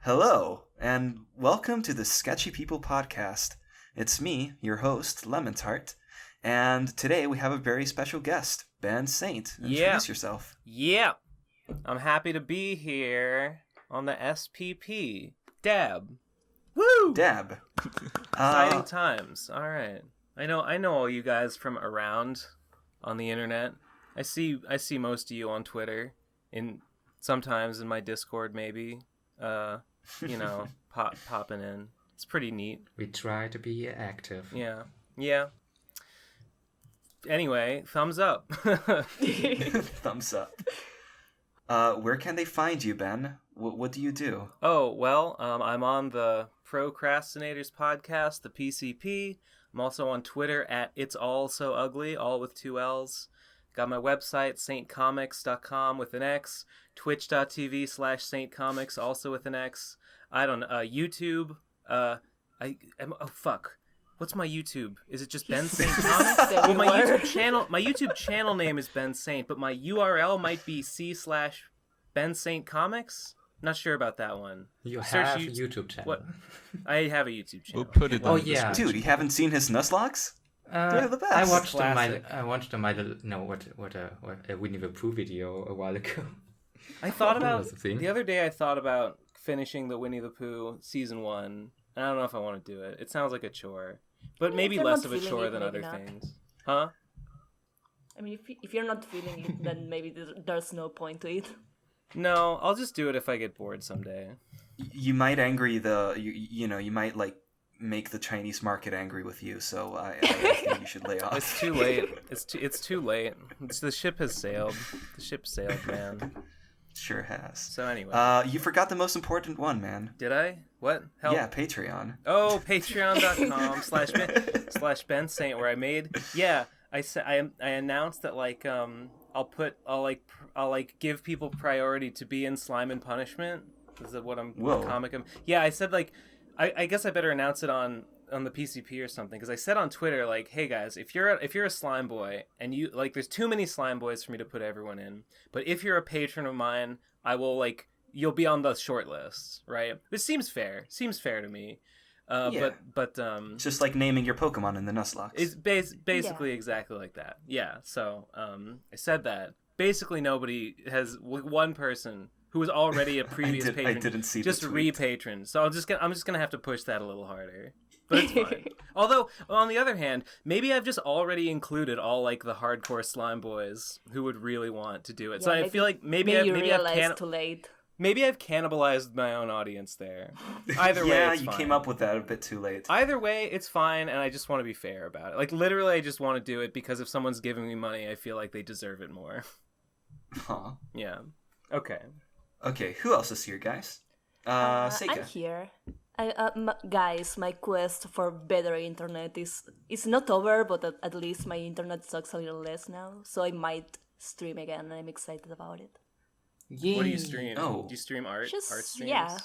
Hello, and welcome to the Sketchy People podcast. It's me, your host, LemonTart, and today we have a very special guest, Ben Saint. Introduce yourself. Yeah, I'm happy to be here on the SPP. Dab. Woo! Dab. Exciting times. All right. I know all you guys from around on the internet. I see most of you on Twitter, sometimes in my Discord maybe. Popping in. It's pretty neat. We try to be active. Yeah. Anyway, thumbs up. Thumbs up. Where can they find you, Ben? What do you do? Oh, well, I'm on the Procrastinators podcast, the PCP. I'm also on Twitter at It's All So Ugly, all with 2 L's. Got my website, saintcomics.com with an X. Twitch.tv/saintcomics, also with an X. I don't know. YouTube. Fuck. What's my YouTube? Is it just Ben Saint Comics? Well, my YouTube channel name is Ben Saint, but my URL might be c/Ben Saint Comics. Not sure about that one. You have a YouTube channel. What? I have a YouTube channel. We'll put it. Oh yeah, dude, you haven't seen his Nuzlocke? They're the best. I watched Classic. a Winnie the Pooh video a while ago. I thought about the other day. I thought about finishing the Winnie the Pooh season 1. I don't know if I want to do it. It sounds like a chore, but maybe less of a chore than other things. Huh? I mean, if you're not feeling it, then maybe there's no point to it. No, I'll just do it if I get bored someday. You might you might like make the Chinese market angry with you, so I think you should lay off. It's too late. It's too late. The ship has sailed. The ship sailed, man. Sure has. So anyway. You forgot the most important one, man. Did I? What? Help. Yeah, Patreon. Oh, patreon.com/Ben Saint, where I made. Yeah, I announced that I'll give people priority to be in Slime and Punishment. Is that what I'm comic? Yeah, I said I guess I better announce it on the PCP or something, because I said on Twitter hey guys, if you're a slime boy and you there's too many slime boys for me to put everyone in, but if you're a patron of mine, I will you'll be on the short list, right? This seems fair to me. Yeah. But just like naming your Pokemon in the Nuzlocke. It's basically exactly like that. Yeah. So I said that. Basically, nobody has one person who was already a previous patron. I didn't see just the tweet. re-patron. So I'm just gonna have to push that a little harder. But it's fine. Although on the other hand, maybe I've just already included all the hardcore slime boys who would really want to do it. Yeah, so I feel like maybe I've too late. Maybe I've cannibalized my own audience there. Either way, yeah, it's you fine. came up with that a bit too late. Either way, it's fine, and I just want to be fair about it. Literally, I just want to do it because if someone's giving me money, I feel like they deserve it more. Huh. Yeah. Okay. Okay, who else is here, guys? Seika. I'm here. Guys, my quest for better internet is not over, but at least my internet sucks a little less now, so I might stream again, and I'm excited about it. Yay. What do you stream? Oh. Do you stream art streams? Yeah.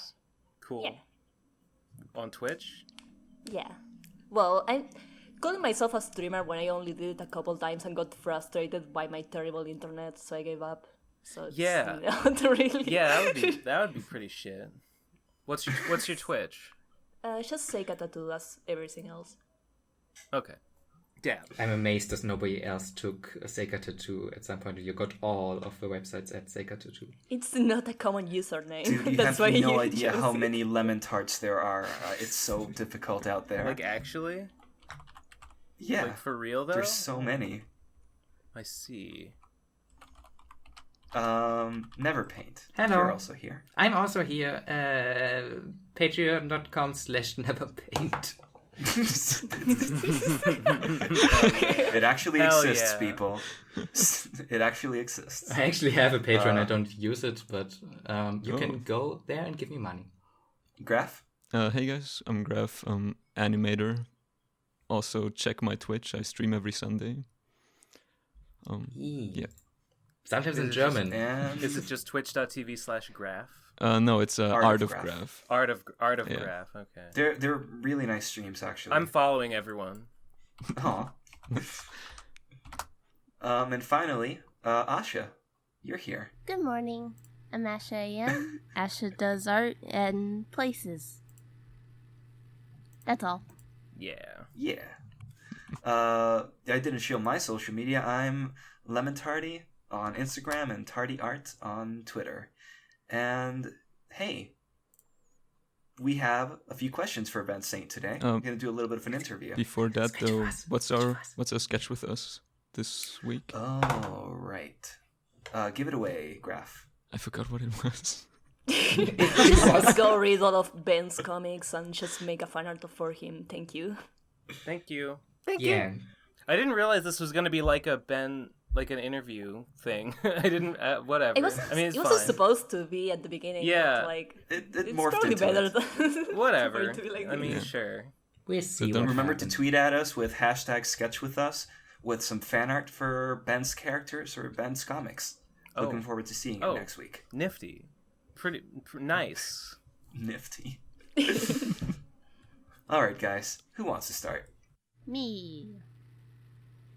Cool. Yeah. On Twitch? Yeah. Well, I'm calling myself a streamer when I only did it a couple times and got frustrated by my terrible internet, so I gave up. So it's not really. Yeah, that would be pretty shit. What's your Twitch? Just Seika tattoo as everything else. Okay. Dab. I'm amazed that nobody else took a Seika tattoo at some point. You got all of the websites at Seika tattoo. It's not a common username. Dude, you That's have why no you idea chose how it. many LemonTarts there are. It's so difficult out there. Actually? Yeah. For real though? There's so many. I see. NeverPaint. Hello. You're also here. I'm also here. Patreon.com/NeverPaint. It actually Hell exists, yeah. people. It actually exists. I actually have a Patreon. I don't use it, but you can go there and give me money. Graf? Hey guys, I'm Graf, animator. Also check my Twitch. I stream every Sunday. Yeah. Sometimes in German. Is it just twitch.tv/graph? No, it's Art of Graf. Art of Yeah. Graph, okay. They're really nice streams, actually. I'm following everyone. Aw. And finally, Asha, you're here. Good morning. I'm Asha AM. Asha does art and places. That's all. Yeah. Yeah. I didn't show my social media. I'm LemonTarty on Instagram and TartyArt on Twitter. And hey, we have a few questions for Ben Saint today. We're going to do a little bit of an interview. Before that, though, what's our sketch with us this week? Oh, right. Give it away, Graf. I forgot what it was. Just go read all of Ben's comics and just make a fan art for him. Thank you. Thank you. Yeah. I didn't realize this was going to be like an interview thing. I didn't. Whatever. It was fine. supposed to be at the beginning. Yeah. But, like, It it's morphed probably into better it. than Whatever. for it to be like I mean, this. sure. We'll see. don't what Remember happens. to tweet at us with hashtag sketchwithus with some fan art for Ben's characters or Ben's comics. Looking forward to seeing it next week. Nifty. Pretty nice. Nifty. All right, guys. Who wants to start? Me.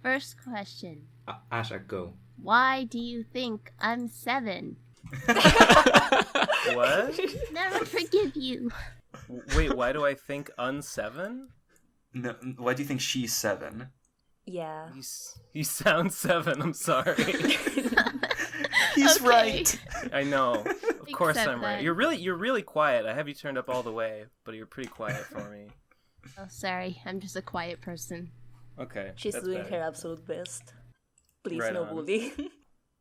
First question. Asha, go. Why do you think I'm 7? What? Never forgive you. Wait, why do I think Un7? No, why do you think she's 7? Yeah. You sound 7, I'm sorry. He's Okay. right. I know. Of course Accept I'm right. that. You're really quiet. I have you turned up all the way, but you're pretty quiet for me. Oh, sorry. I'm just a quiet person. Okay. She's that's doing better. her absolute best. Please, Right no on. bully.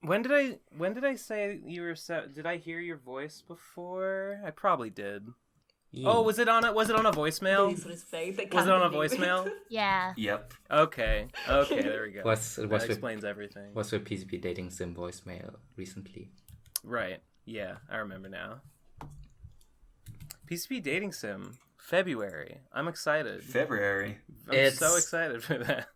When did I say you were did I hear your voice before? I probably did. Yeah. Oh, was it on a voicemail? Disrespect. I Was can't it on a believe it. voicemail? Yeah. Yep. Okay, there we go. Was That with explains everything. was with PCP dating sim voicemail recently. Right. Yeah, I remember now. PCP dating sim, February. I'm excited. February. I'm so excited for that.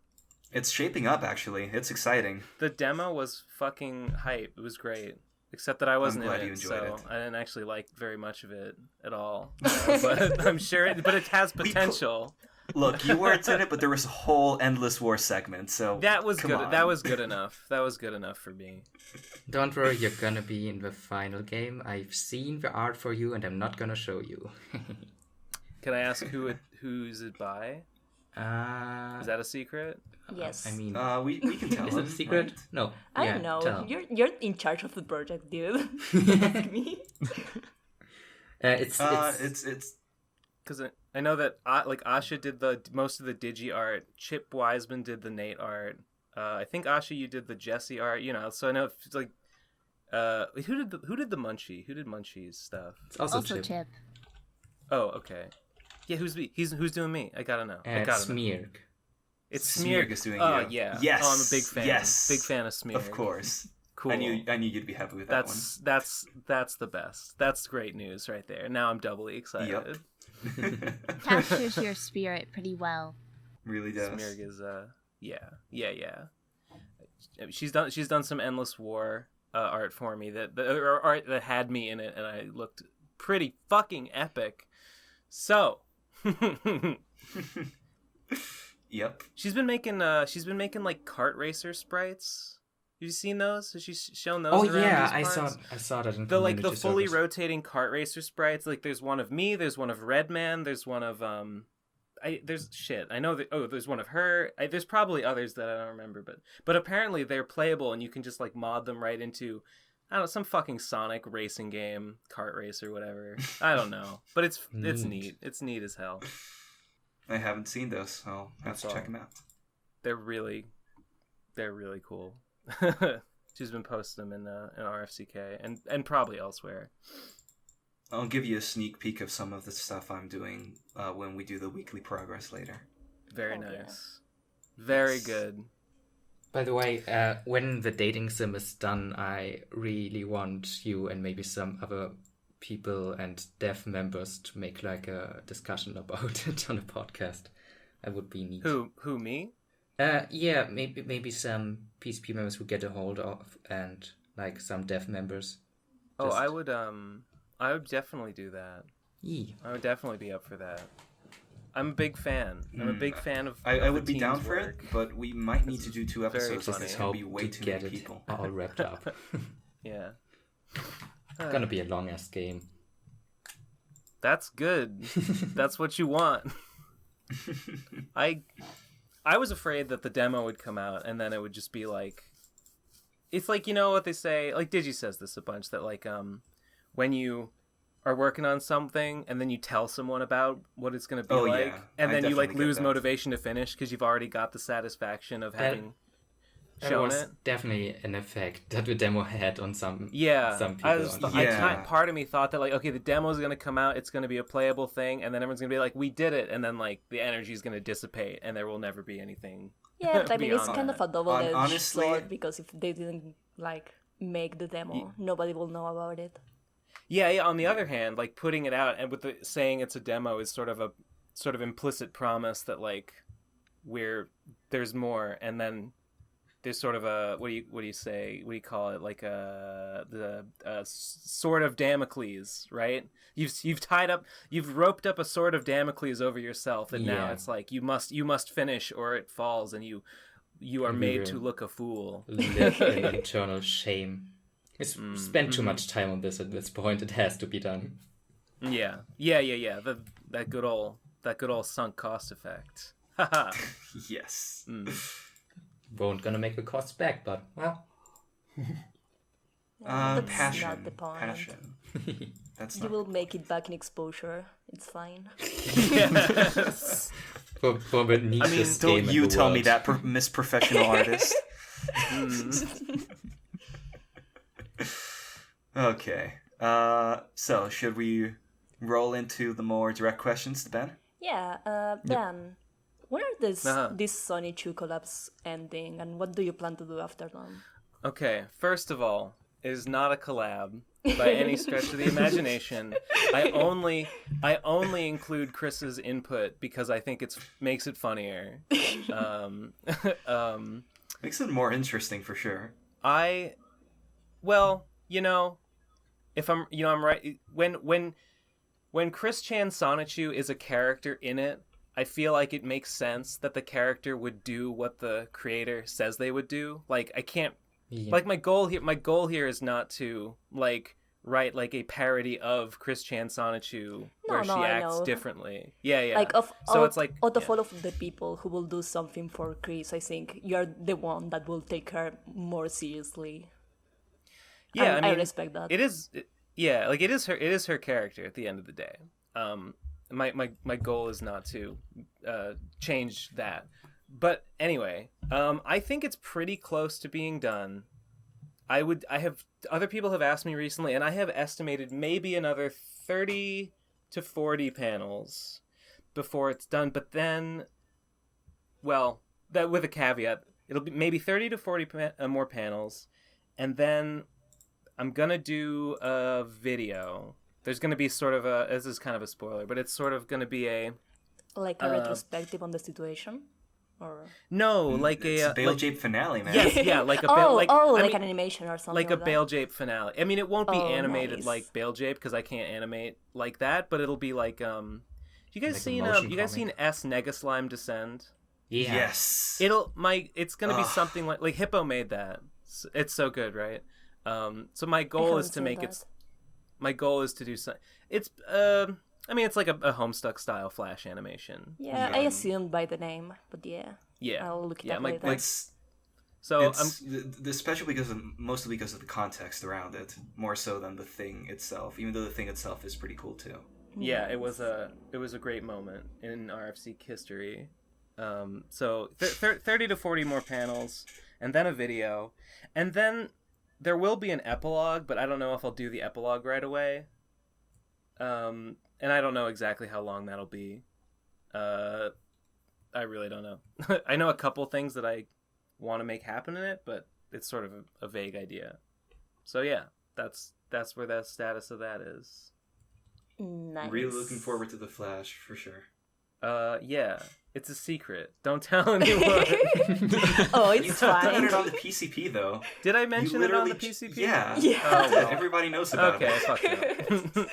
It's shaping up, actually. It's exciting. The demo was fucking hype. It was great. Except that I wasn't glad in you it, enjoyed so it. I didn't actually like very much of it at all. But I'm sure but it has potential. Look, you weren't in it, but there was a whole Endless War segment, so That was come good. on. That was good enough. That was good enough for me. Don't worry, you're gonna be in the final game. I've seen the art for you, and I'm not gonna show you. Can I ask who's it by? Is that a secret? Yes. I mean, we can tell is it them, a secret? right? No. I yeah, don't know. tell. You're in charge of the project, dude. Ask me. It's Because I know that Asha did most of the digi art. Chip Wiseman did the Nate art. I think Asha, you did the Jesse art. You know, so I know it's like who did the Munchie? Who did Munchie's stuff? it's also, Also Chip. Chip. Oh, okay. Yeah, who's doing me? I gotta know. I gotta know. Smearg. It's Smearg Smearg. is doing Oh you. yeah. Yes. Oh, I'm a big fan. Yes. Big fan of Smearg. Of course. Cool. I knew you'd be happy with that one. That's the best. That's great news right there. Now I'm doubly excited. Yep. Captures your spirit pretty well. Really does. Smearg is yeah. She's done some Endless War art for me or art that had me in it, and I looked pretty fucking epic. So. Yep. She's been making like kart racer sprites. Have you seen those? Has she shown those? Oh around yeah, these I parts? saw that in The community fully service. rotating kart racer sprites. Like there's one of me, there's one of Redman, there's one of there's shit. I know that there's one of her. There's probably others that I don't remember, but apparently they're playable and you can just like mod them right into I don't know, some fucking Sonic racing game, kart race or whatever. I don't know, but it's neat. It's neat as hell. I haven't seen those, so I'll have to That's check all. them out. They're really cool. She's been posting them in RFCK and probably elsewhere. I'll give you a sneak peek of some of the stuff I'm doing when we do the weekly progress later. Very Oh, yeah. nice. Very Yes. good. By the way, when the dating sim is done, I really want you and maybe some other people and dev members to make like a discussion about it on a podcast. That would be neat. Who me? Yeah, maybe some PCP members who get a hold of, and like some dev members. Oh, Just- I would definitely do that. Yee. I would definitely be up for that. I'm a big fan. I'm a big fan of. I of would the be down team's for work. it, but we might need to do 2 very episodes. funny. It's Just going hope to be way to too get many it people. all wrapped up. Yeah. It's gonna be a long ass game. That's good. That's what you want. I was afraid that the demo would come out and then it would just be like, it's like, you know what they say, like Digi says this a bunch, that like when you are working on something and then you tell someone about what it's going to be and then you like lose motivation to finish because you've already got the satisfaction of having shown it. Definitely an effect that the demo had on some people. Part of me thought that like, okay, the demo is going to come out, it's going to be a playable thing, and then everyone's going to be like, we did it, and then like the energy is going to dissipate and there will never be anything. Yeah, I mean, it's kind of a double-edged sword, because if they didn't like make the demo, nobody will know about it. Yeah. On the other hand, like putting it out and with saying it's a demo is sort of implicit promise that like there's more, and then there's sort of a what do you call it, like the sword of Damocles, right? You've roped up a sword of Damocles over yourself, and now it's like you must finish or it falls, and you are made to look a fool. Live in eternal shame. We spent too much time on this at this point. It has to be done. Yeah. That good old sunk cost effect. Yes. Won't gonna make the costs back, but well. That's passion. not the point. Passion. That's You will make it back in exposure. It's fine. Yes. For the nichest game don't you in the tell world. me that, Miss Professional Artist. Okay. So should we roll into the more direct questions to Ben? Yeah, Ben, when are these Sonichu collabs ending, and what do you plan to do after them? Okay, first of all, it is not a collab by any stretch of the imagination. I only include Chris's input because I think makes it funnier. Makes it more interesting for sure. If I'm right, when Chris Chan Sonichu is a character in it, I feel like it makes sense that the character would do what the creator says they would do. Like I can't, like my goal here is not to like write like a parody of Chris Chan Sonichu where she acts differently. Yeah. Like it's like out of all of the people who will do something for Chris, I think you're the one that will take her more seriously. Yeah, I respect that. It is her character at the end of the day. My goal is not to change that. But anyway, I think it's pretty close to being done. Other people have asked me recently, and I have estimated maybe another 30 to 40 panels before it's done. But then, well, that with a caveat, it'll be maybe 30 to 40 more panels, and then I'm gonna do a video. There's gonna be sort of this is kind of a spoiler, but it's sort of gonna be a retrospective on the situation, or like it's a Bale Jape finale, man. Yes, yeah, like a an animation or something like a Bale Jape finale. I mean, it won't be animated nice. like Bale Jape because I can't animate like that, but it'll be like you guys seen S Nega Slime Descend? Yeah. Yes. It's gonna be something like Hippo made that. It's so good, right? So my goal is to make it. My goal is to do something. It's it's like a Homestuck style Flash animation. Yeah, I assumed by the name, but yeah, I'll look it up later. Especially mostly because of the context around it, more so than the thing itself. Even though the thing itself is pretty cool too. Yeah, it was a great moment in RFC history. So 30 to 40 more panels, and then a video, and then there will be an epilogue, but I don't know if I'll do the epilogue right away. And I don't know exactly how long that'll be. I really don't know. I know a couple things that I want to make happen in it, but it's sort of a vague idea. So yeah, that's where the status of that is. Nice. Really looking forward to the Flash for sure. Yeah, it's a secret. Don't tell anyone. It's you fine. talked about it on the PCP though. Did I mention it on the PCP? Yeah. Oh, well. Everybody knows about it. Okay, fuck it.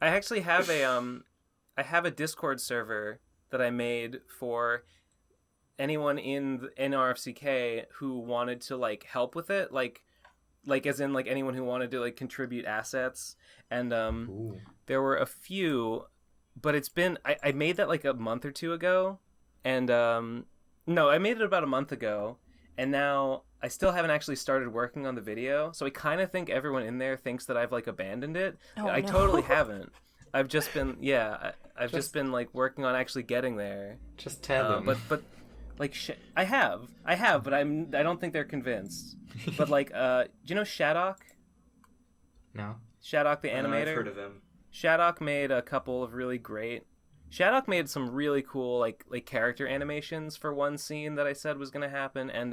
I actually have a Discord server that I made for anyone in RFCK who wanted to like help with it. Like like as in like anyone who wanted to like contribute assets, and Ooh. there were a few, but it's been I made that like a month or two ago, and no, I made it about a month ago, and now I still haven't actually started working on the video, so I kind of think everyone in there thinks that I've like abandoned it. I totally haven't. I've just been I've just been like working on actually getting there. Just tell them. But like I have, but I don't think they're convinced. But like do you know Shadok? No. Shadok the animator? I've heard of him. Shadok made a couple of really great. Shadok made some really cool like character animations for one scene that I said was gonna happen, and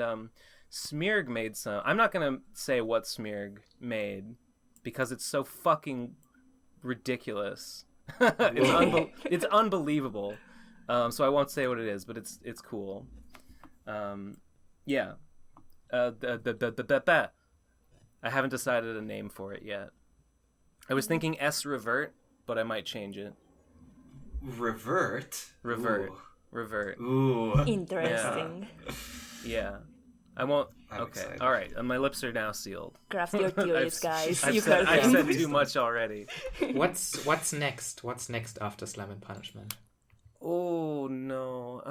Smearg made some. I'm not gonna say what Smearg made because it's so fucking ridiculous. It's unbelievable. So I won't say what it is, but it's cool. Yeah. I haven't decided a name for it yet. I was thinking S-Revert, but I might change it. Revert? Revert. Ooh. Interesting. Yeah. I won't. I'm okay. excited. All right. My lips are now sealed. Graf your theories, guys. I've You said, heard I've him. said too much already. What's next? What's next after Slam and Punishment? Oh no.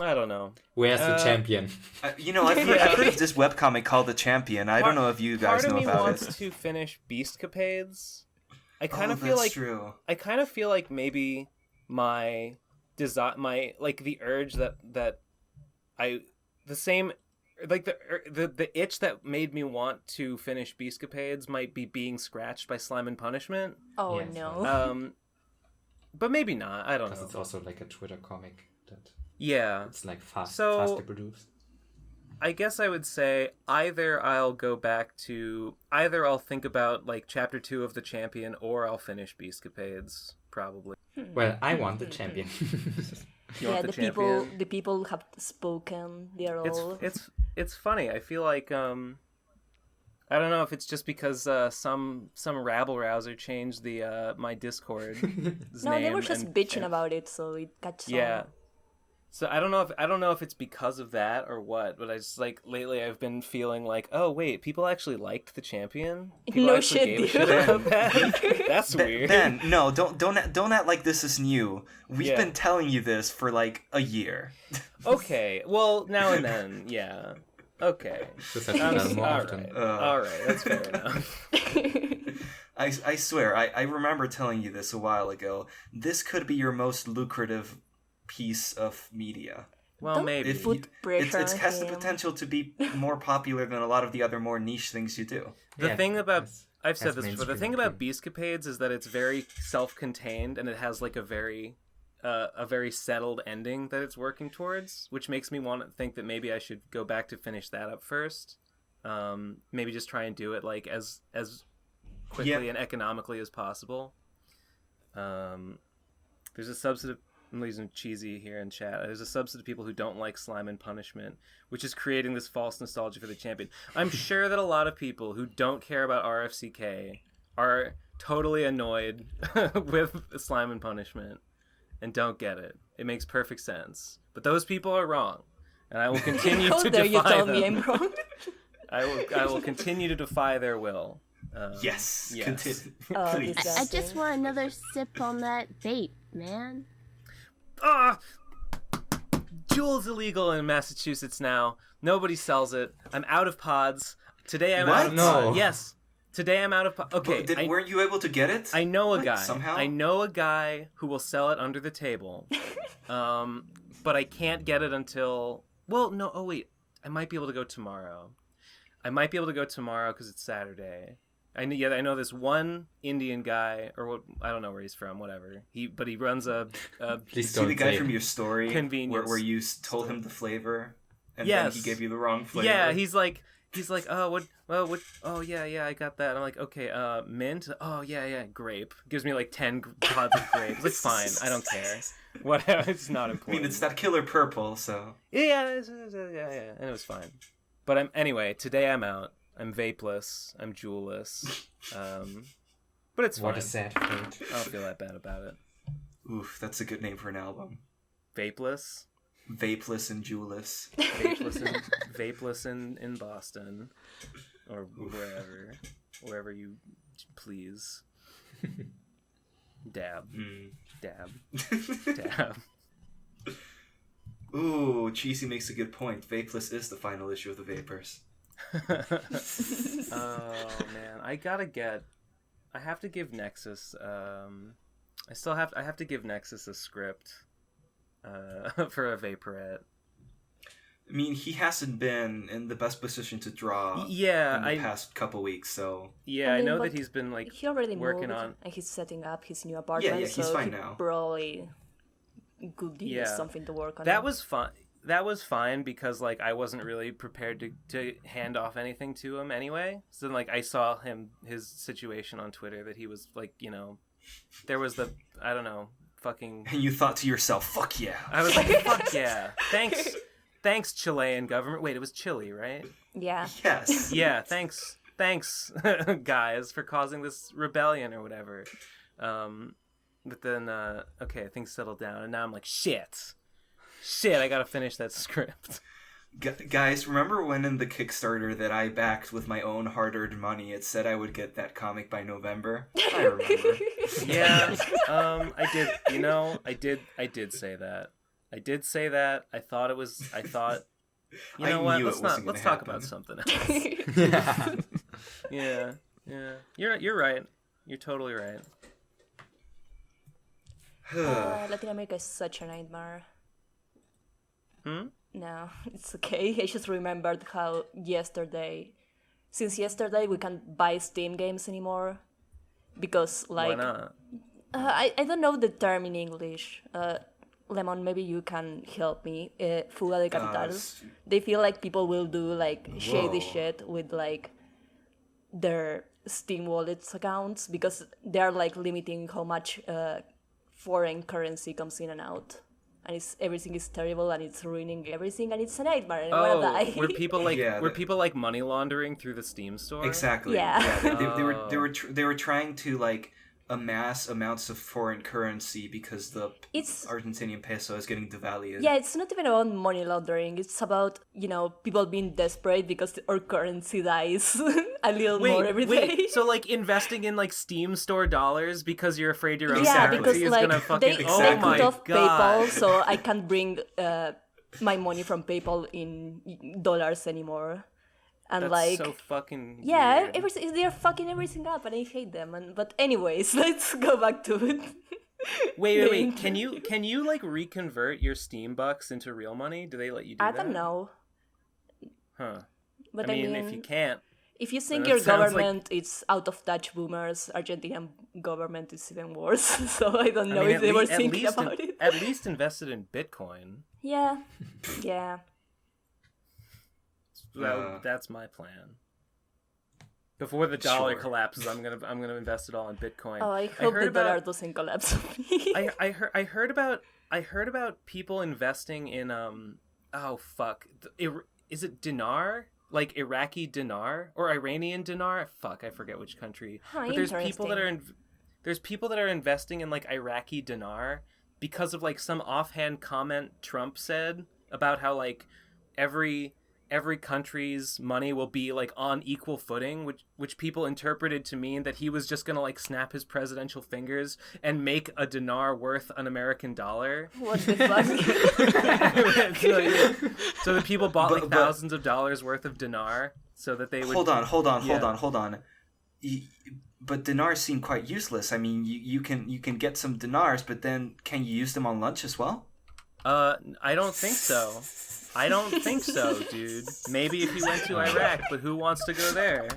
I don't know. Where's the champion? I've heard of this webcomic called The Champion. I don't know if you guys Part know of me about wants it. to finish Beastcapades. I kind of Oh, feel that's like true. I kind of feel like maybe my my like the urge that I the same like the itch that made me want to finish Beastcapades might be being scratched by Slime and Punishment. Oh Yes. no. But maybe not. I don't Because know. it's also like a Twitter comic that Yeah. it's like fastly produced. I guess I would say either I'll think about like chapter 2 of The Champion, or I'll finish Beastcapades probably. Well, I want the champion. You Yeah, want the champion? people have spoken. They're all. It's funny. I feel like I don't know if it's just because some rabble rouser changed the my Discord. No, they were just bitching about it, so it got some. Yeah. So I don't know if it's because of that or what, but I just like lately I've been feeling like, oh wait, people actually liked The Champion. People No actually shit, gave a dude. shit about that. That's weird. Ben, no, don't act like this is new. We've Yeah. been telling you this for like a year. Okay, well now and then, yeah. Okay. Just have to tell more All often. right. All right, that's fair enough. I swear, I remember telling you this a while ago. This could be your most lucrative piece of media. Well, Don't maybe. If put you- pressure it has on the him. potential to be more popular than a lot of the other more niche things you do. The Yeah, thing about that's- I've said that's this before. The mainstream thing about appeal. Beastcapades is that it's very self-contained and it has like a very settled ending that it's working towards, which makes me want to think that maybe I should go back to finish that up first. Maybe just try and do it like as quickly and economically as possible. There's a subset of, I'm using cheesy here in chat. There's a subset of people who don't like Slime and Punishment, which is creating this false nostalgia for The Champion. I'm sure that a lot of people who don't care about RFCK are totally annoyed with Slime and Punishment and don't get it. It makes perfect sense. But those people are wrong, and I will continue How to dare you defy tell them. me I'm wrong? I will continue to defy their will. Yes. yes. Continue. Oh, Please. this I just want another sip on that vape, man. Ah! Juul's illegal in Massachusetts now. Nobody sells it. I'm out of pods. Today I'm out What? of No. pods. Yes. Today I'm out of pods. Okay. Weren't you able to get it? I know a What, guy. somehow? I know a guy who will sell it under the table. But I can't get it until... Well, no. Oh, wait. I might be able to go tomorrow. Because it's Saturday. I know this one Indian guy, or what, I don't know where he's from, whatever. He runs a Please See don't the guy say. from your story Convenience where you told him the flavor and Yes. then he gave you the wrong flavor. Yeah, he's like, oh, what, oh, yeah, I got that. I'm like, okay, mint? Oh, yeah, grape. Gives me like 10 pods of grapes. Like, fine, I don't care. Whatever, it's not I important. mean, it's that killer purple, so... Yeah, and it was fine. But anyway, today I'm out. I'm vapeless. I'm jewelless. But it's fine. What a sad fate. I don't feel that bad about it. Oof, that's a good name for an album. Vapeless? Vapeless and jewelless. Vapeless in Boston. or wherever you please. Dab. Dab. Dab. Ooh, Cheesy makes a good point. Vapeless is the final issue of the Vapors. Oh man, I have to give Nexus I have to give Nexus a script for a Vaporette. I mean, he hasn't been in the best position to draw in the past couple weeks, so... Yeah, I know that he's been, like, he already working moved, on... and he's setting up his new apartment, he's so fine he now. probably could use something to work on. That was fun. That was fine because, like, I wasn't really prepared to hand off anything to him anyway. So, like, I saw his situation on Twitter that he was, like, you know... There was the, I don't know, fucking... And you thought to yourself, fuck yeah. I was like, fuck yeah. Thanks, Chilean government. Wait, it was Chile, right? Yeah. Yes. Yeah, thanks, guys, for causing this rebellion or whatever. But then, okay, things settled down, and now I'm like, shit, I gotta finish that script. Guys, remember when in the Kickstarter that I backed with my own hard-earned money, it said I would get that comic by November? I remember. Yeah, I did. You know, I did say that. I did say that. I thought. You know what? Let's talk about something else. Yeah. You're right. You're totally right. Latin America is such a nightmare. No, it's okay. I just remembered how since yesterday we can't buy Steam games anymore because, like, why not? I don't know the term in English. Lemon, maybe you can help me. Fuga de capital. They feel like people will do like shady shit with like their Steam wallets accounts because they're like limiting how much foreign currency comes in and out. And everything is terrible, and it's ruining everything, and it's a nightmare. And I wanna die. Were people like money laundering through the Steam store? Exactly. Yeah. They were trying to like amass amounts of foreign currency because the Argentinian peso is getting devalued. Yeah, it's not even about money laundering. It's about, people being desperate because our currency dies a little more every day. So like investing in like Steam store dollars because you're afraid your own currency because is like, gonna fucking... They cut off PayPal, so I can't bring my money from PayPal in dollars anymore. And that's like so fucking weird. They're fucking everything up, and I hate them. But anyways, let's go back to it. Wait. Can you like reconvert your Steam bucks into real money? Do they let you do that? I don't know. Huh. But I mean, if you can't, if you think your government is out of touch boomers, Argentinian government is even worse. So I don't know if they were thinking about it. At least invested in Bitcoin. Yeah. That's my plan. Before the dollar collapses, I'm gonna invest it all in Bitcoin. Oh, I hope the dollar doesn't collapse. I heard about people investing in is it dinar? Like Iraqi dinar or Iranian dinar? Fuck, I forget which country. But there's people that are investing in like Iraqi dinar because of like some offhand comment Trump said about how like every country's money will be like on equal footing, which people interpreted to mean that he was just gonna like snap his presidential fingers and make a dinar worth an American dollar. What the fuck? So the people bought like thousands of dollars worth of dinar so that they would... Hold on. But dinars seem quite useless. I mean, you can get some dinars, but then can you use them on lunch as well? I don't think so. Dude. Maybe if you went to Iraq, but who wants to go there?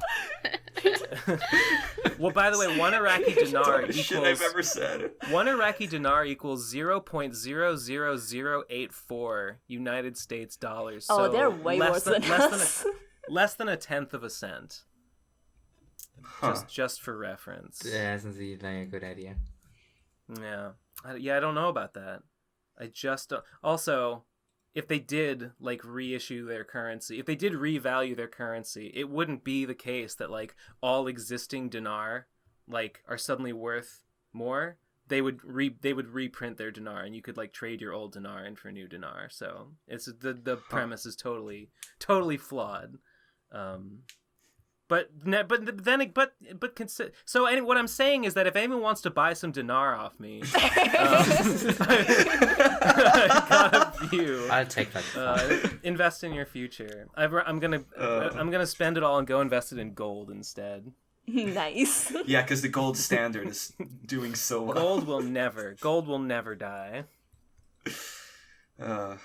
Well, by the way, one Iraqi dinar equals... shit I've ever said. One Iraqi dinar equals 0.00084 United States dollars. Oh, so they're way worse than us. Less than a tenth of a cent. Huh. Just for reference. Yeah, doesn't seem like a good idea. Yeah. I don't know about that. I just don't... Also... If they did like reissue their currency, if they did revalue their currency, it wouldn't be the case that like all existing dinar like are suddenly worth more. They would reprint their dinar, and you could like trade your old dinar in for new dinar. So it's the premise is totally flawed. what I'm saying is that if anyone wants to buy some dinar off me, I got a few. I'll take that. Invest in your future. I'm gonna spend it all and go invest it in gold instead. Nice. Yeah, because the gold standard is doing so well. Gold will never die. At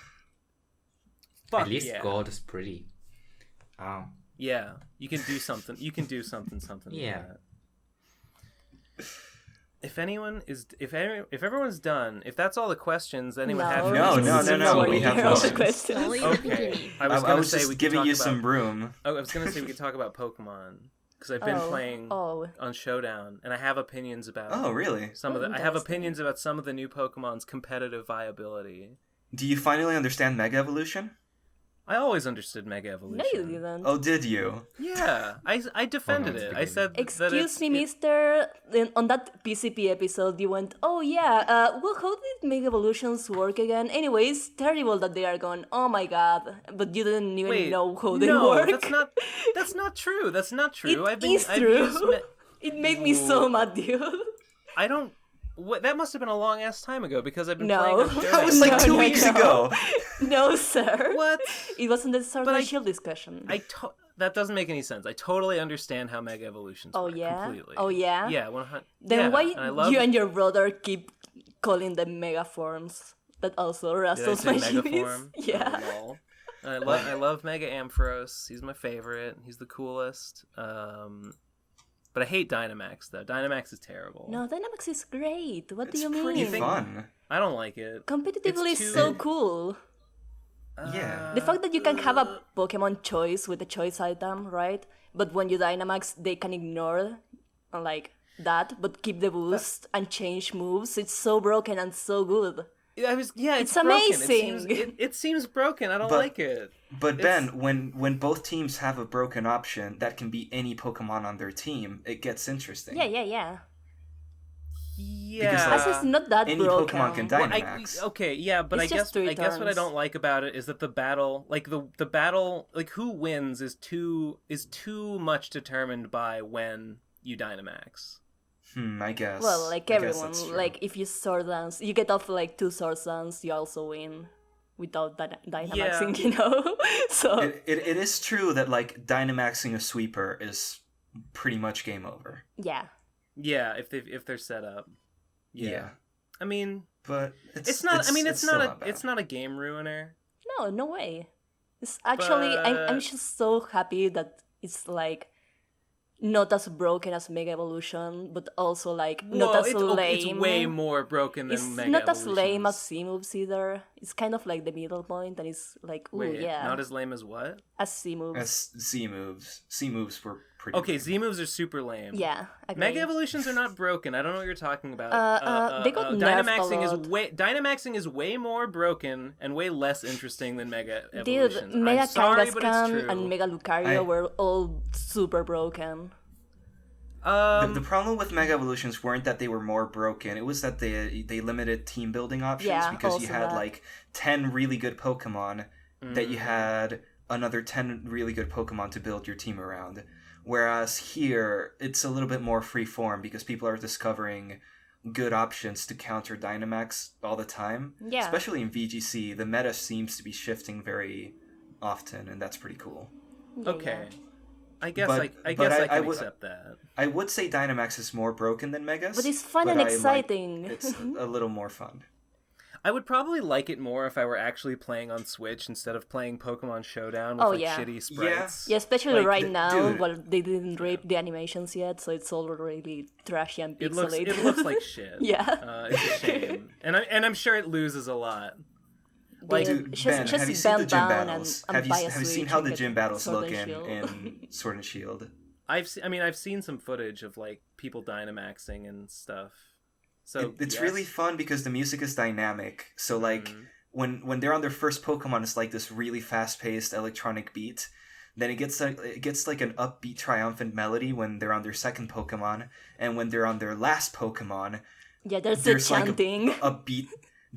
least gold is pretty. Yeah, you can do something. Something. Yeah. Like that. If everyone's done, if that's all the questions, anyone have No. We have all more the questions. Okay. I was just giving you some room. I was gonna say we could talk about Pokemon because I've been playing on Showdown, and I have opinions about. Oh, really? I have opinions about some of the new Pokemon's competitive viability. Do you finally understand Mega Evolution? I always understood Mega Evolution. No, you didn't. Oh, did you? Yeah, I defended it. I said, "Excuse me, Mister." On that PCP episode, you went, "Oh yeah, well, how did Mega Evolutions work again?" Anyway, it's terrible that they are gone. Oh my god! But you didn't even know how they work. That's not true. That's not true. It is true. It made me so mad, dude. I don't. That must have been a long ass time ago because I've been playing on Showdown. That was like 2 weeks ago. No, sir. What? It wasn't the Sword and Shield discussion. That doesn't make any sense. I totally understand how Mega Evolutions work completely. Oh yeah? Yeah, 100%. Then why you and your brother keep calling them Mega Forms? That also rustles my Megaform? Yeah. Oh, I love Mega Ampharos. He's my favorite. He's the coolest. But I hate Dynamax, though. Dynamax is terrible. No, Dynamax is great. What do you mean? It's pretty fun. I don't like it. Competitively, it's so cool. Yeah. The fact that you can have a Pokemon choice with a choice item, right? But when you Dynamax, they can ignore like that, but keep the boost and change moves. It's so broken and so good. It's amazing. It seems broken. I don't like it. But Ben, when both teams have a broken option that can be any Pokemon on their team, it gets interesting. Yeah. Yeah. As it's not that any broken. Pokemon can Dynamax. But I guess what I don't like about it is that the battle, like the battle, like who wins is too much determined by when you Dynamax. I guess. Well, like everyone, like if you Sword Dance, you get off like 2 Sword Dance, you also win without Dynamaxing, you know? So it is true that like Dynamaxing a sweeper is pretty much game over. Yeah. Yeah, if they're set up. Yeah. I mean, but it's not a game ruiner. No way. It's actually I'm just so happy that it's like not as broken as Mega Evolution, but also like not as lame. It's way more broken than Mega Evolution. It's not as lame as C-moves either. It's kind of like the middle point, and it's like, not as lame as what? As C-moves. As C-moves. C-moves were pretty okay, Z-moves are super lame. Yeah, agree. Mega Evolutions are not broken. I don't know what you're talking about. They got Dynamaxing Dynamaxing is way more broken and way less interesting than Mega Evolutions. Dude, Mega Kangaskhan and Mega Lucario were all super broken. The problem with Mega Evolutions weren't that they were more broken. It was that they limited team building options because you had like 10 really good Pokemon that you had another 10 really good Pokemon to build your team around. Whereas here, it's a little bit more free form because people are discovering good options to counter Dynamax all the time. Yeah. Especially in VGC, the meta seems to be shifting very often, and that's pretty cool. Okay. I guess I can accept that. I would say Dynamax is more broken than Megas. But it's fun and exciting. It's a little more fun. I would probably like it more if I were actually playing on Switch instead of playing Pokemon Showdown with shitty sprites. Yeah, especially like, now, while they didn't rape the animations yet, so it's all really trashy and pixelated. It looks like shit. Yeah. It's a shame. And I'm sure it loses a lot. Like, dude, Ben, have you seen the gym battles? Have you seen how the gym battles look in Sword and Shield? I've seen some footage of like people Dynamaxing and stuff. So it's really fun because the music is dynamic. So like when they're on their first Pokemon, it's like this really fast-paced electronic beat. Then it gets like an upbeat, triumphant melody when they're on their second Pokemon, and when they're on their last Pokemon, there's chanting. Like a beat.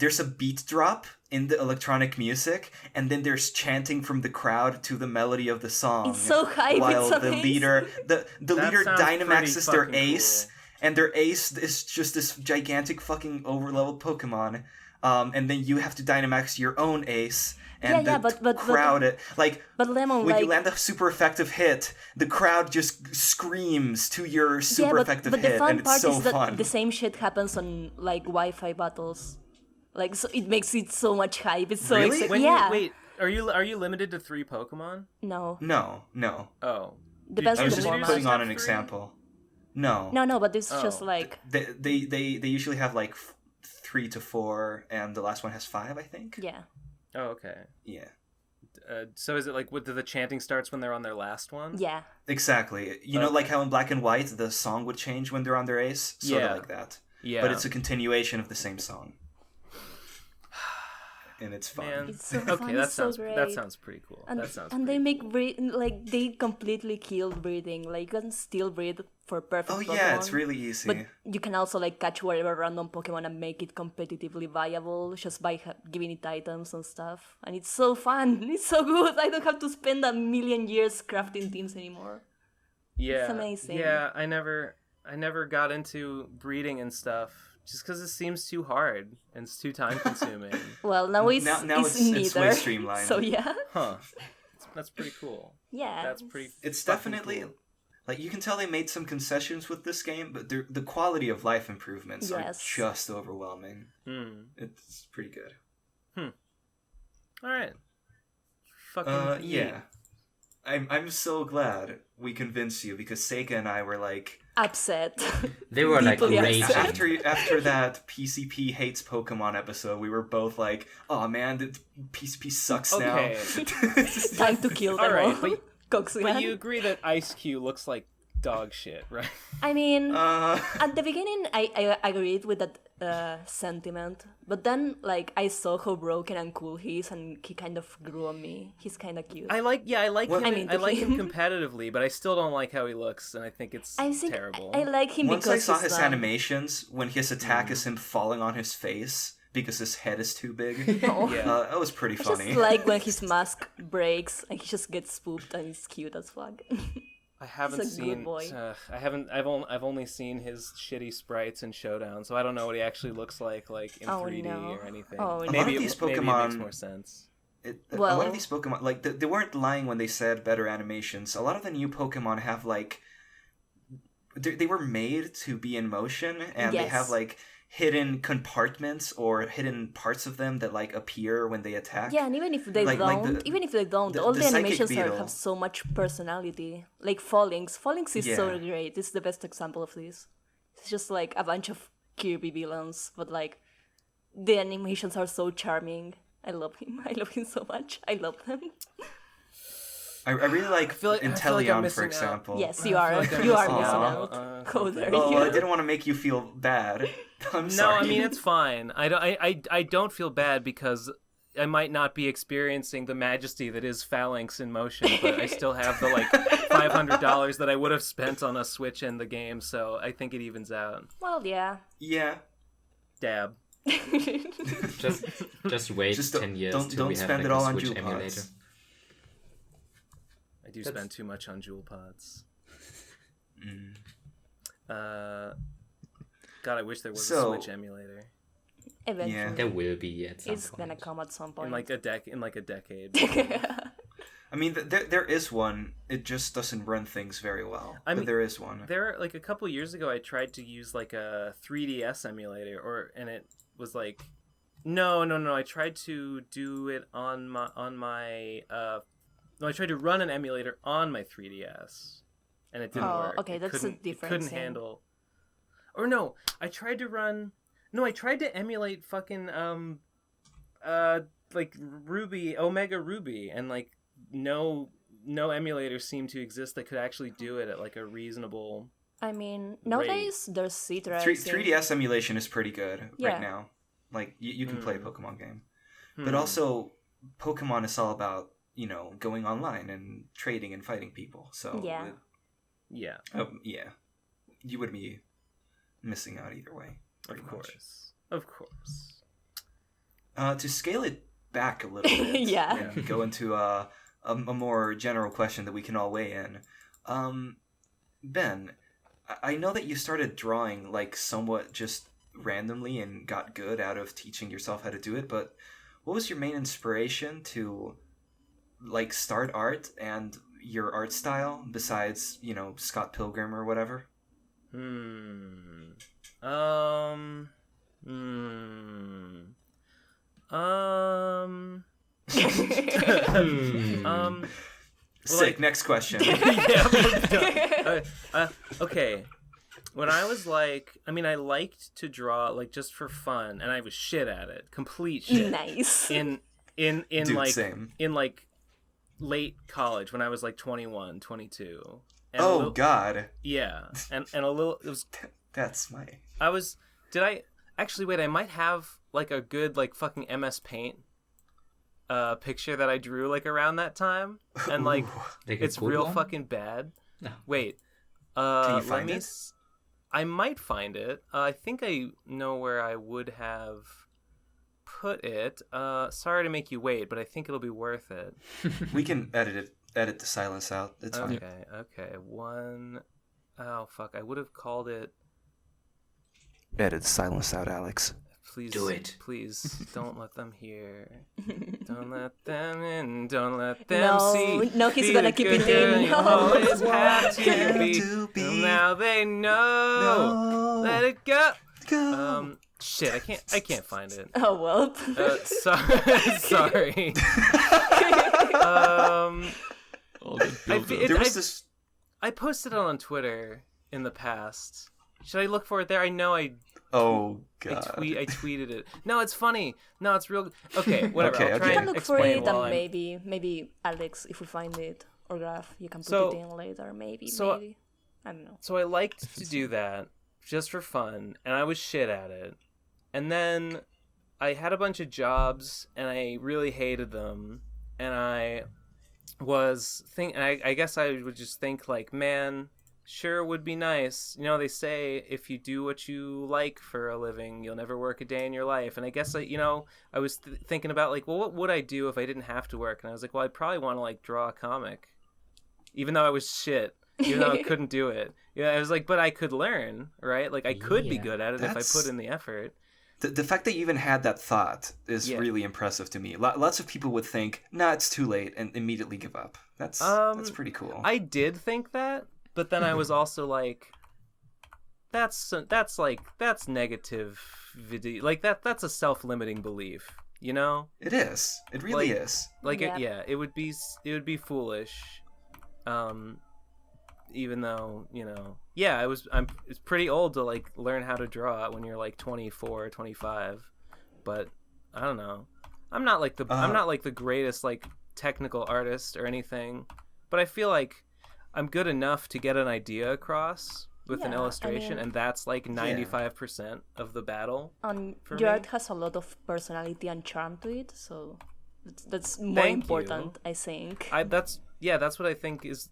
there's a beat drop in the electronic music, and then there's chanting from the crowd to the melody of the song. It's so hype. While It's the amazing. leader sounds Dynamaxes pretty their fucking ace, cool. and their ace is just this gigantic fucking overleveled Pokemon. And then you have to Dynamax your own ace. And the crowd, but Lemon, when you land a super effective hit, the crowd just screams to your super effective but hit, the fun and it's part so is that fun. the same shit happens on like Wi-Fi battles, like so it makes it so much hype. It's so Really? exciting. Yeah. Wait, are you limited to 3 Pokemon? No. No. Oh. Depends I on was the just format. putting on have an 3? example. No. No, but it's Oh. just like They usually have like 3 to 4, and the last one has 5, I think. yeah. Oh, okay. Yeah. So is it like what the chanting starts when they're on their last one? Yeah. Exactly. You know, like how in Black and White the song would change when they're on their ace, sort of Yeah. like that. Yeah. But it's a continuation of the same song. And it's fun. Man. It's so Okay, fun. that It's so sounds great. that sounds pretty cool. And, that sounds and they pretty make like they completely killed breathing. Like you can still breathe for perfect Oh Pokemon. yeah, it's really easy. But you can also like catch whatever random Pokemon and make it competitively viable just by giving it items and stuff. And it's so fun. It's so good. I don't have to spend a million years crafting teams anymore. Yeah, It's amazing. Yeah, I never got into breeding and stuff just because it seems too hard and it's too time consuming. Well, now it's Now it's it's neither. way streamlined. So yeah, Huh? That's pretty cool. yeah. That's pretty. It's fucking definitely cool. like you can tell they made some concessions with this game, but the quality of life improvements Yes. are just overwhelming. Hmm. It's pretty good. All right. Fucking Yeah. I'm so glad we convinced you, because Seika and I were like, Upset. They were like Deeply raging. upset. after that PCP hates Pokemon episode, we were both like, oh man, the PCP sucks Okay. now. Time to kill them All right, all. but Coxswain. you agree that Ice Cube looks like dog shit, right? I mean, Uh, at the beginning, I agreed with that sentiment, but then like I saw how broken and cool he is, and he kind of grew on me. He's kind of cute. I like Well, him. I mean, I like him him. competitively, but I still don't like how he looks, and I think it's I think terrible. I like him once because I saw he's his dumb. animations, when his attack is him falling on his face because his head is too big, No. Yeah. that was pretty I funny. just like when his mask breaks and he just gets spooked and it's cute as fuck. I haven't a good seen. boy. I've only seen his shitty sprites in Showdown, so I don't know what he actually looks like in Oh, 3D no. or anything. Oh, no. A lot maybe of these maybe it Pokemon- makes more sense. A lot Well- of these Pokemon, like, they weren't lying when they said better animations. A lot of the new Pokemon have, like, they were made to be in motion, and they Yes. have, like, hidden compartments or hidden parts of them that, like, appear when they attack. Yeah, and even if they Like don't, the- all the the Psychic animations Beetle. have so much personality. Like Fallings is so Yeah. great. It's the best example of this. It's just like a bunch of Kirby villains, but like the animations are so charming. I love him. I love him so much. I love them. I really like feel like I'm Inteleon, for missing out. example. Yes, you are. like I'm You are missing missing out. out. Go there. Oh, you. I didn't want to make you feel bad. I'm No, sorry. I mean it's fine. I don't feel bad because I might not be experiencing the majesty that is Phalanx in motion, but I still have the like $500 that I would have spent on a Switch and the game, so I think it evens out. Well, yeah. Yeah. Dab. Just wait Just 10 years don't till we have spend like it all a on Switch Jewel emulator. Pods. I do spend too much on Jewel Pods. God, I wish there was So- a Switch emulator Eventually. Yeah. There will be at some It's point. gonna come at some point. in like a decade. I mean, there is one. It just doesn't run things very well. I mean, but there is one. There, like a couple years ago, I tried to use like a 3DS emulator, and it was like, no. I tried to do it on my. No, I tried to run an emulator on my 3DS, and it didn't Oh, work. okay, It that's a couldn't- it different couldn't thing. handle. Or no, I tried to run. No, I tried to emulate fucking like Omega Ruby, and like no emulator seemed to exist that could actually do it at like a reasonable. I mean, nowadays there's Citra. 3DS emulation is pretty good Yeah. right now. Like, you can play a Pokemon game. Hmm. But also, Pokemon is all about, going online and trading and fighting people. So, Yeah. Yeah, yeah. You would be missing out either way. pretty of much. course, of course. To scale it back a little bit, Yeah. and go into a more general question that we can all weigh in. Ben, I know that you started drawing like somewhat just randomly and got good out of teaching yourself how to do it, but what was your main inspiration to like start art and your art style besides, Scott Pilgrim or whatever? Sick. Next question. Okay. When I was like, I liked to draw like just for fun, and I was shit at it, complete shit. Nice. In Dude, like same. in like late college when I was like 21, 22. And oh God. Yeah, and a little. It was. That's my. Did I actually wait? I might have like a good like fucking MS Paint picture that I drew like around that time, and like it's real one? Fucking bad. No. Wait. Can you find it? I might find it. I think I know where I would have put it. Sorry to make you wait, but I think it'll be worth it. We can edit the silence out. It's fine. Okay. Oh fuck! I would have called it. Edit the silence out, Alex. Please do it. Please don't let them hear. Don't let them in. Don't let them see. No, he's gonna keep it in. You always have to be. Now they know. Let it go. Shit, I can't find it. Oh well. Sorry. I posted it on Twitter in the past. Should I look for it there? I know I. Oh God! I tweeted it. No, it's funny. No, it's real. Okay, whatever. Okay, I'll try you can and look for it, explain and maybe Alex, if we find it, or Graf, you can put it in later. Maybe. I don't know. So I liked to do that just for fun, and I was shit at it. And then I had a bunch of jobs, and I really hated them. And I guess I would just think like, man. Sure would be nice. They say if you do what you like for a living, you'll never work a day in your life. And I guess, I was thinking about, like, well, what would I do if I didn't have to work? And I was like, well, I'd probably want to, like, draw a comic. Even though I was shit. Even though I couldn't do it. Yeah, I was like, but I could learn, right? Like, I could be good at it if I put in the effort. The fact that you even had that thought is really impressive to me. Lots of people would think, nah, it's too late, and immediately give up. That's pretty cool. I did think that. But then I was also like, that's negative. Like that's a self-limiting belief, It is. It really is. Like it would be foolish. Even though it's pretty old to like learn how to draw when you're like 24, 25. But I don't know. I'm not like the greatest like technical artist or anything. But I feel like I'm good enough to get an idea across with an illustration, and that's like 95% of the battle. Your art has a lot of personality and charm to it, so that's more important, I think. That's what I think is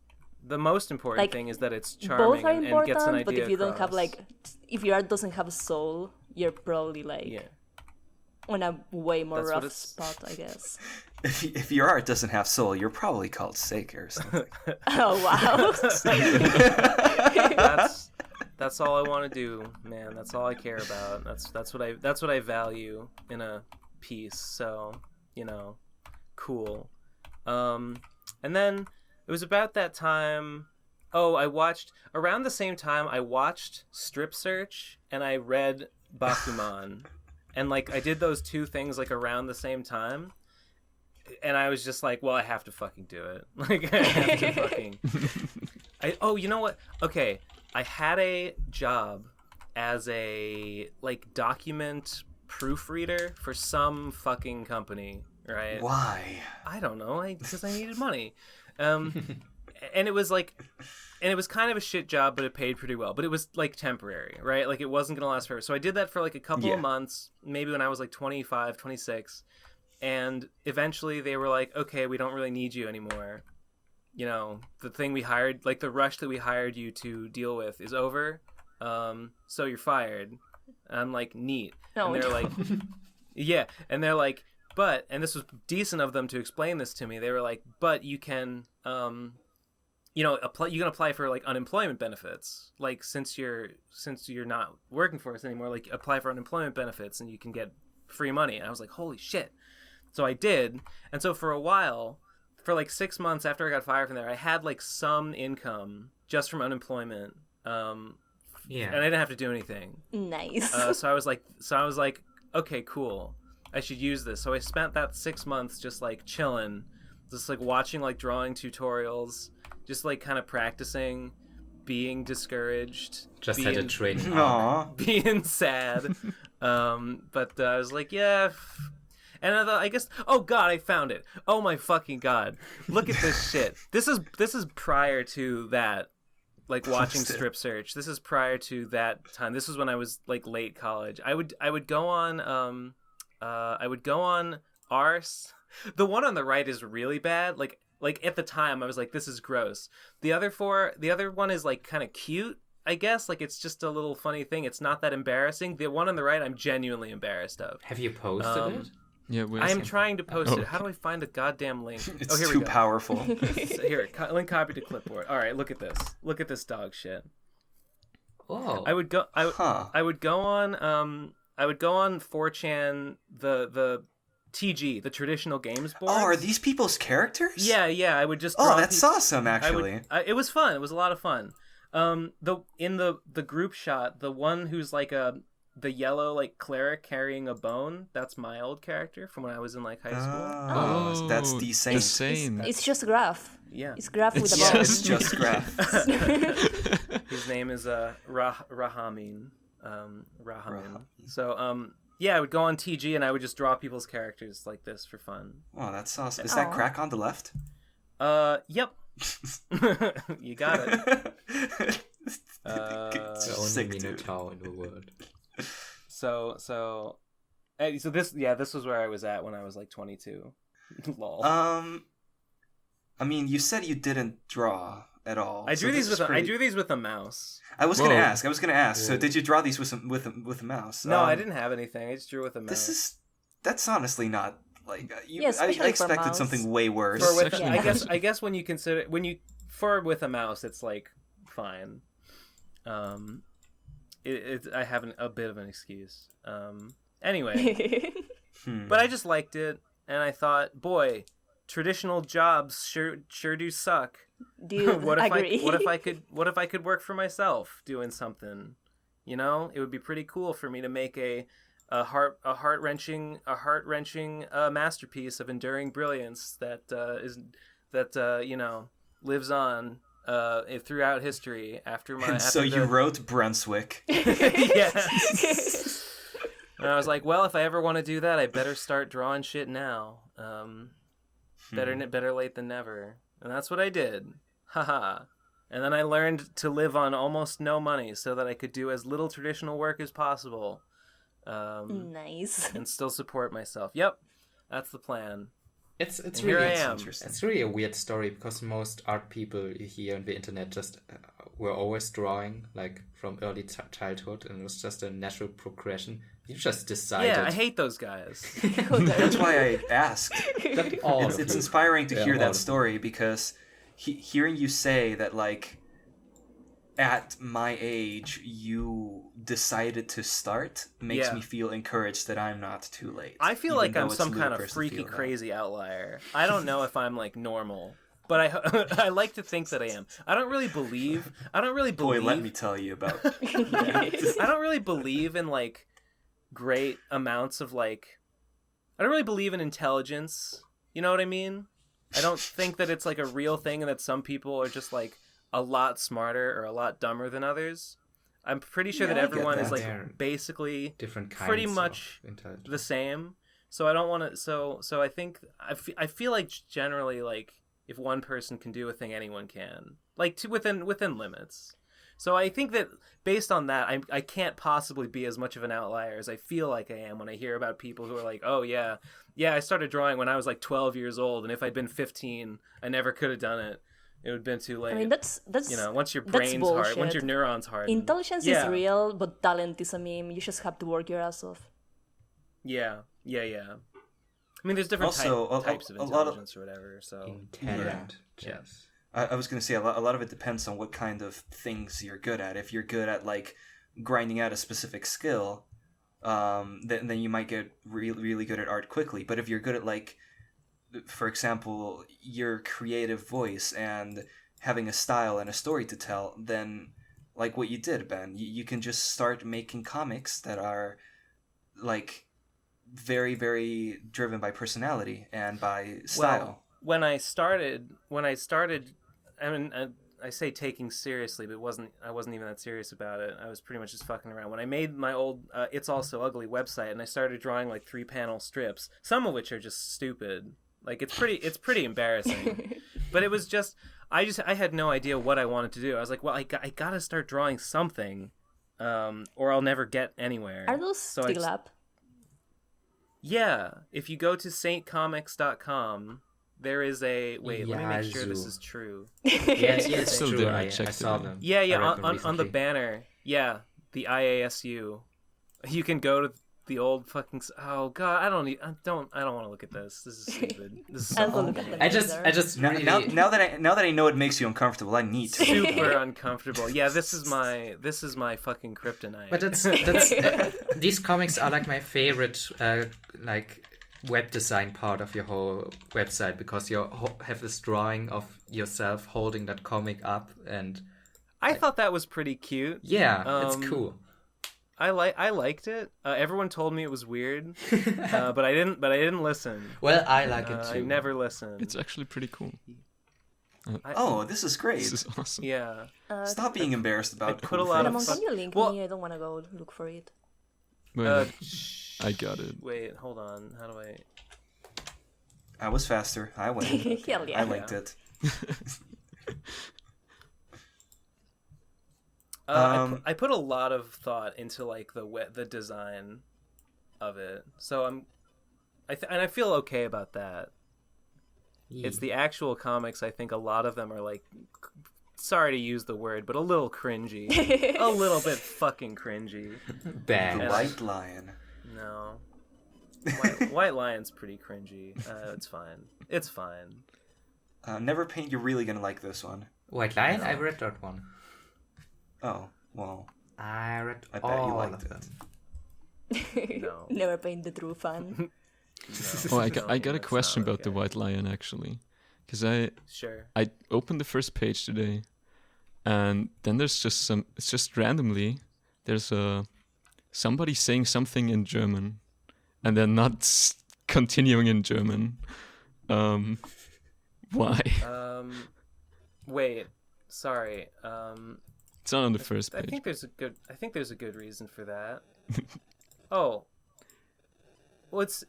the most important thing, is that it's charming and gets an idea but if you don't have across. if your art doesn't have a soul, you're probably on a way more rough spot, I guess. If your art doesn't have soul, you're probably called Seika or something. Oh wow! That's all I want to do, man. That's all I care about. That's what I value in a piece. So cool. And then it was about that time. Around the same time I watched Strip Search and I read Bakuman. And, like, I did those two things, like, around the same time. And I was just like, well, I have to fucking do it. Like, I have to fucking... you know what? Okay, I had a job as a, like, document proofreader for some fucking company, right? Why? I don't know. Because I needed money. And it was like... And it was kind of a shit job, but it paid pretty well. But it was, like, temporary, right? Like, it wasn't going to last forever. So I did that for, like, a couple of months, maybe when I was, like, 25, 26. And eventually they were like, okay, we don't really need you anymore. The thing we hired, like, the rush that we hired you to deal with is over. So you're fired. And I'm like, neat. No, and they're like, Yeah, and they're like, but, and this was decent of them to explain this to me. They were like, but you can, you can apply for like unemployment benefits. Like since you're not working for us anymore, like apply for unemployment benefits and you can get free money. And I was like, holy shit. So I did. And so for a while, for like 6 months after I got fired from there, I had like some income just from unemployment. And I didn't have to do anything. Nice. So I was like, okay, cool. I should use this. So I spent that 6 months just like chilling, just like watching like drawing tutorials, just like kind of practicing, being discouraged, had a training being sad. But I was like, yeah. And I guess, oh god, I found it. Oh my fucking god. Look at this shit. This is prior to that, like watching Strip Search. This is prior to that time. This was when I was like late college. I would go on Arse. The one on the right is really bad. Like at the time I was like, this is gross. The other one is like kind of cute, I guess. Like it's just a little funny thing. It's not that embarrassing. The one on the right I'm genuinely embarrassed of. Have you posted it? Yeah, I am trying to post it. How do I find the goddamn link? It's here too we go. powerful. Here, link copy to clipboard. All right, look at this. Look at this dog shit. Oh. I would go on 4chan, the TG, the traditional games board. Oh, are these people's characters? Yeah. I would just. Oh, that's awesome. Actually, it was fun. It was a lot of fun. In the group shot, the one who's like the yellow like cleric carrying a bone, that's my old character from when I was in like high school. Oh, that's the same. It's just Graf. Yeah. It's Graf with a bone. It's just Graf. His name is Rahamin. So I would go on TG and I would just draw people's characters like this for fun. Oh, that's awesome. Is that crack on the left? Yep. You got it. The only Minotaur in the world. So this was where I was at when I was like 22. Lol. I mean, you said you didn't draw at all. I drew these with a mouse. I was gonna ask. Whoa. So did you draw these with a mouse? No, I didn't have anything. I just drew with a mouse. That's honestly not like I expected something way worse. I guess when you consider with a mouse, it's like fine. I have a bit of an excuse. Anyway, but I just liked it, and I thought, boy, traditional jobs sure do suck. Dude, what if agree. what if I could work for myself doing something? You know, it would be pretty cool for me to make a heart wrenching masterpiece of enduring brilliance that lives on throughout history after my. So you wrote Brunswick. Yeah. And I was like, well, if I ever want to do that, I better start drawing shit now. Better late than never. And that's what I did. Haha. And then I learned to live on almost no money so that I could do as little traditional work as possible. Nice. And still support myself. Yep. That's the plan. It's really here I am. It's really a weird story because most art people here on the internet just were always drawing like from early childhood, and it was just a natural progression. You just decided. Yeah, I hate those guys. That's why I asked. It's inspiring to hear that story because hearing you say that like at my age you decided to start makes me feel encouraged that I'm not too late. I feel like I'm some kind of freaky crazy outlier. I don't know if I'm like normal, but I like to think that I am. I don't really believe. Boy, let me tell you about. I don't really believe in like great amounts of like. I don't really believe in intelligence. You know what I mean? I don't think that it's like a real thing, and that some people are just like a lot smarter or a lot dumber than others. I'm pretty sure that everyone is like basically different kinds pretty much of the same. So I don't want to. So I think I feel like generally like if one person can do a thing, anyone can. Like within limits. So I think that based on that, I can't possibly be as much of an outlier as I feel like I am when I hear about people who are like, oh yeah, I started drawing when I was like 12 years old, and if I'd been 15, I never could have done it. It would have been too late. I mean, that's once your brain's hard, once your neurons hard. Intelligence is real, but talent is a meme. You just have to work your ass off. Yeah. I mean, there's different types of intelligence or whatever. So intelligent. Yes. I was going to say a lot of it depends on what kind of things you're good at. If you're good at like grinding out a specific skill, then you might get really, really good at art quickly. But if you're good at like, for example, your creative voice and having a style and a story to tell, then like what you did, Ben, you can just start making comics that are like very, very driven by personality and by style. Well, when I started, I mean, I say taking seriously, but I wasn't even that serious about it. I was pretty much just fucking around. When I made my old It's Also Ugly website, and I started drawing like 3-panel strips, some of which are just stupid. Like it's pretty embarrassing. But it was just I had no idea what I wanted to do. I was like, well, I gotta start drawing something, or I'll never get anywhere. Are those still up? Yeah, if you go to saintcomics.com, there is a wait. Let me make sure this is true. Yes, it's Still true. there, I checked saw it. them. Yeah, I read them on the recently. banner. Yeah, the IASU. You can go to the old fucking. Oh god, I don't want to look at this. This is stupid. This is I'll so go look at them I just Now, really... now that I know it makes you uncomfortable, I need to. super uncomfortable. Yeah, this is my fucking kryptonite. But that's these comics are like my favorite like web design part of your whole website, because you have this drawing of yourself holding that comic up, and I thought that was pretty cute. yeah, it's cool. I liked it. Everyone told me it was weird, but I didn't listen. Well, I like it too. I never listened. It's actually pretty cool. This is great. This is awesome. Yeah. Stop being embarrassed about put a cool lot of things. Can you link me? I don't want to go look for it. Wait, I got it. Wait, hold on. How do I? I was faster. I went. Hell yeah. I linked it. I put a lot of thought into like the design of it, so I feel okay about that. It's the actual comics. I think a lot of them are like, sorry to use the word, but a little cringy, a little bit fucking cringy. Bang. The White Lion. No, White Lion's pretty cringy. It's fine. It's fine. NeverPaint, you're really gonna like this one. White Lion? I read that one. Oh, well, I read I bet all you liked of it. them. No. Never paint the true fan. Oh, I got a question about the White Lion actually, because I opened the first page today, and then there's just it's just randomly there's somebody saying something in German, and then not continuing in German. Why? Wait. Sorry. It's not on the first page. I think there's a good reason for that. Oh. Well, it's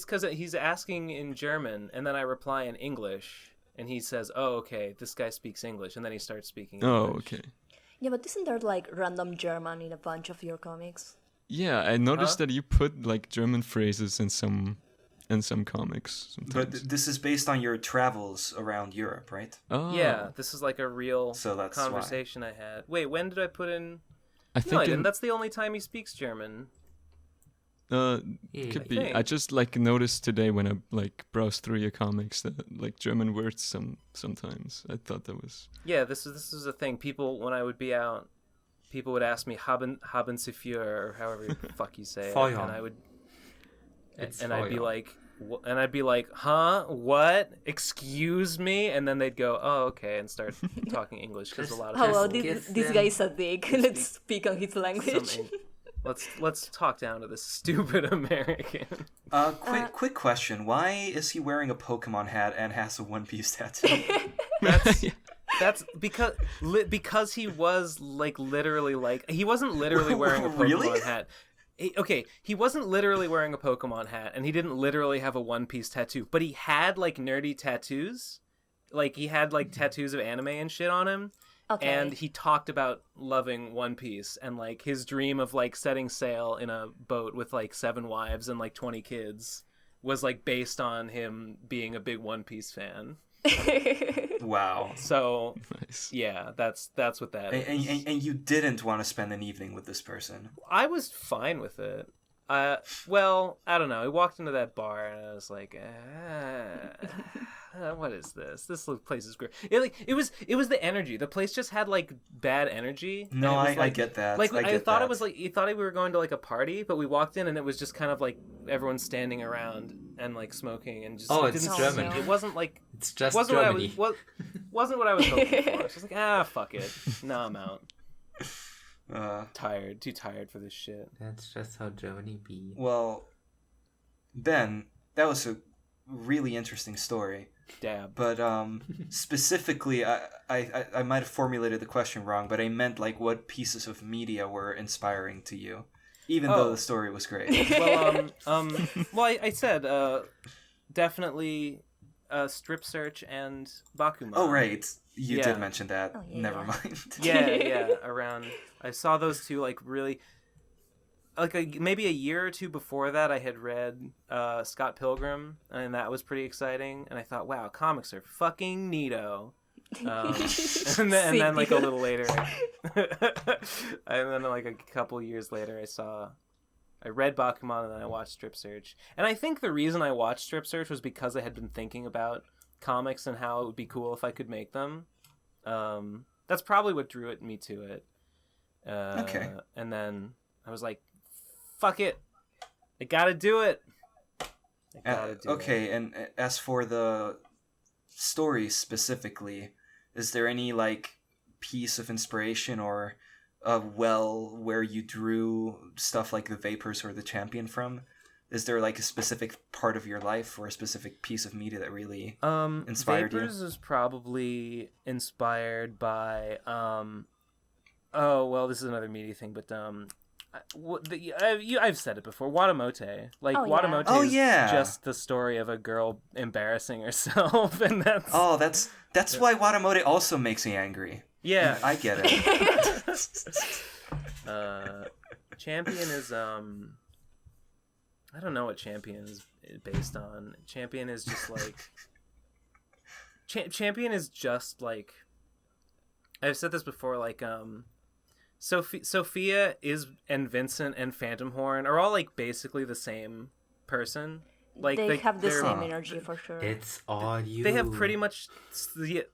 because he's asking in German, and then I reply in English, and he says, "Oh, okay, this guy speaks English," and then he starts speaking English. Oh, okay. Yeah, but isn't there like random German in a bunch of your comics? Yeah, I noticed that you put like German phrases in some comics sometimes. But this is based on your travels around Europe, right? Oh. Yeah, this is like a real So that's conversation I had. Wait, when did I put in? I No, think I didn't. That's the only time he speaks German. Could be. I just like noticed today when I like browsed through your comics that like German words sometimes. I thought that was. Yeah, this is a thing. People, when I would be out, people would ask me haben Sie für, or however the fuck you say it, Feuer. and I would, It's and I'd be Feuer. like, huh, what? Excuse me? And then they'd go, oh, okay, and start talking English, because a lot of Oh, people. well, Give this them- guy is a dick. Let's speak on his language. some- Let's talk down to this stupid American. Quick question. Why is he wearing a Pokemon hat and has a One Piece tattoo? That's because he was like literally like he wasn't literally wearing a Pokemon Really? hat. He wasn't literally wearing a Pokemon hat, and he didn't literally have a One Piece tattoo, but he had like nerdy tattoos. Like he had like tattoos of anime and shit on him. Okay. And he talked about loving One Piece and like his dream of like setting sail in a boat with like 7 wives and like 20 kids was like based on him being a big One Piece fan. Wow. So Nice. yeah, that's what that is. And you didn't want to spend an evening with this person. I was fine with it. Well, I don't know. I walked into that bar and I was like, what is this? This place is great. It was the energy. The place just had like bad energy. No, I get that. Like I thought that. It was like you thought we were going to like a party, but we walked in and it was just kind of like everyone standing around and like smoking and just. It's Germany. It wasn't like it's just wasn't Germany. Wasn't what I was hoping for. I was just like, fuck it. No, I'm out. Too tired for this shit. That's just how Germany be. Well, Ben, that was a really interesting story. Dab. But specifically, I might have formulated the question wrong, but I meant like what pieces of media were inspiring to you, even though the story was great. Well, I said definitely Strip Search and Bakuman. Oh right, you did mention that. Oh, yeah. Never mind. Yeah. Around, I saw those two like really. Like maybe a year or two before that, I had read Scott Pilgrim, and that was pretty exciting. And I thought, wow, comics are fucking neato. And then like a little later, and then like a couple years later, I read Bakuman, and then I watched Strip Search. And I think the reason I watched Strip Search was because I had been thinking about comics and how it would be cool if I could make them. That's probably what drew me to it. Okay. And then I was like, fuck it, I gotta do it. Okay, and as for the story specifically, is there any like piece of inspiration or where you drew stuff like the Vapors or the Champion from? Is there like a specific part of your life or a specific piece of media that really inspired Vapors you? is probably inspired by this is another media thing, but I've said it before. Watamote, like Watamote, is just the story of a girl embarrassing herself, and that's why Watamote also makes me angry. Yeah, I get it. Champion is I don't know what Champion is based on. Champion is just like Champion is just like I've said this before, like Sophia and Vincent and Phantom Horn are all like basically the same person. Like they have the same energy for sure. It's all you. They have pretty much they're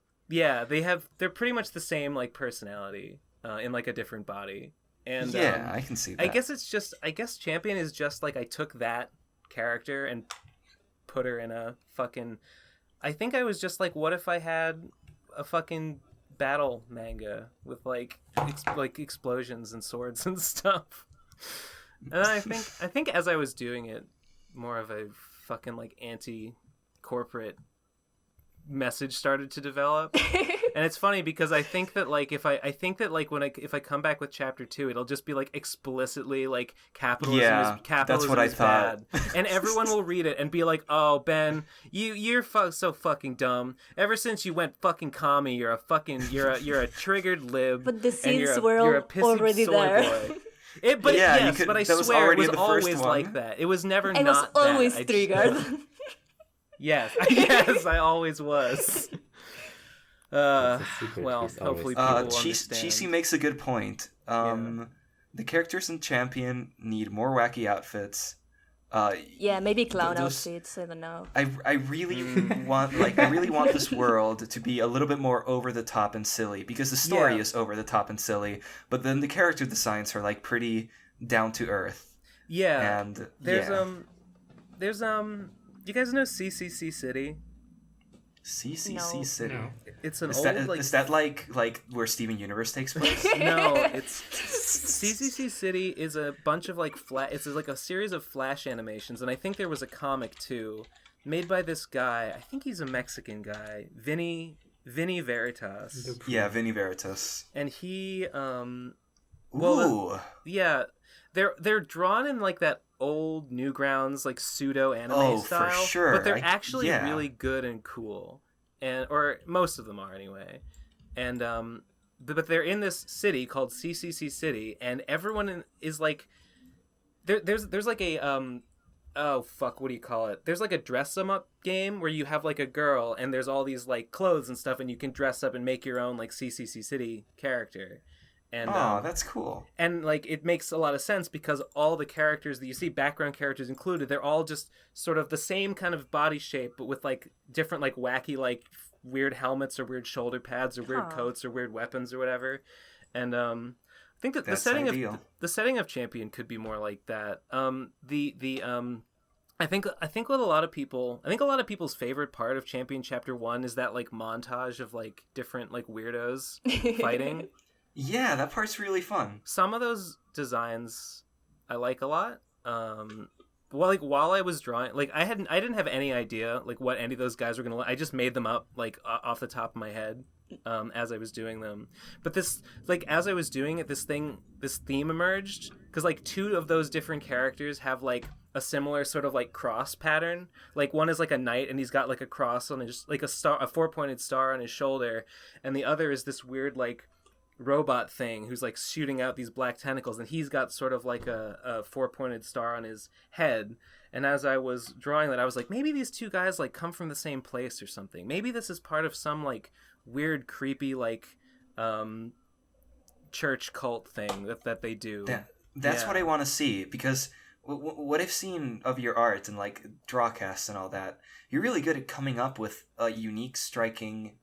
pretty much the same like personality in like a different body. And I can see that. I guess Champion is just like I took that character and put her in a fucking I think I was just like, what if I had a fucking battle manga with like explosions and swords and stuff. And I think as I was doing it, more of a fucking like anti-corporate message started to develop. And it's funny because I think that like if I come back with chapter 2, it'll just be like explicitly like capitalism that's what I thought. Bad. And everyone will read it and be like, "Oh, Ben, you're so fucking dumb. Ever since you went fucking commie, you're a triggered lib." But the scenes you're were a pissy already soy there. Boy. But I swear it was always one. like that. It was never I not was always that. triggered. Yes, I always was. Well, hopefully people will understand. Cheesy makes a good point. The characters in Champion need more wacky outfits. Maybe clown outfits. I don't know. I really want this world to be a little bit more over the top and silly because the story is over the top and silly, but then the character designs are like pretty down to earth. Yeah, and there's you guys know CCC City? CCC City. No. It's an is that like where Steven Universe takes place? No, it's CCC City is a bunch of like it's like a series of Flash animations, and I think there was a comic too, made by this guy. I think he's a Mexican guy, Vinny Veritas. Yeah, Vinny Veritas. And he they're drawn in like that old Newgrounds like pseudo anime style, for sure. But they're actually really good and cool, or most of them are anyway. And but they're in this city called CCC City, and everyone is like, there's like a what do you call it? There's like a dress 'em up game where you have like a girl, and there's all these like clothes and stuff, and you can dress up and make your own like CCC City character. And that's cool. And like it makes a lot of sense because all the characters that you see, background characters included, they're all just sort of the same kind of body shape, but with like different like wacky like weird helmets or weird shoulder pads or weird coats or weird weapons or whatever. And I think that the setting of Champion could be more like that. I think what a lot of people's favorite part of Champion Chapter 1 is that like montage of like different like weirdos fighting. Yeah, that part's really fun. Some of those designs I like a lot. While I was drawing, like I didn't have any idea like what any of those guys were gonna look. I just made them up like off the top of my head as I was doing them. But this, like as I was doing it, this theme emerged because like two of those different characters have like a similar sort of like cross pattern. Like one is like a knight and he's got like a cross on his, like a 4-pointed star on his shoulder, and the other is this weird like robot thing who's like shooting out these black tentacles, and he's got sort of like a 4-pointed star on his head. And as I was drawing that, I was like, maybe these two guys like come from the same place or something. Maybe this is part of some like weird creepy like church cult thing that they do. That's what I want to see, because what I've seen of your art and like drawcasts and all that, you're really good at coming up with a unique, striking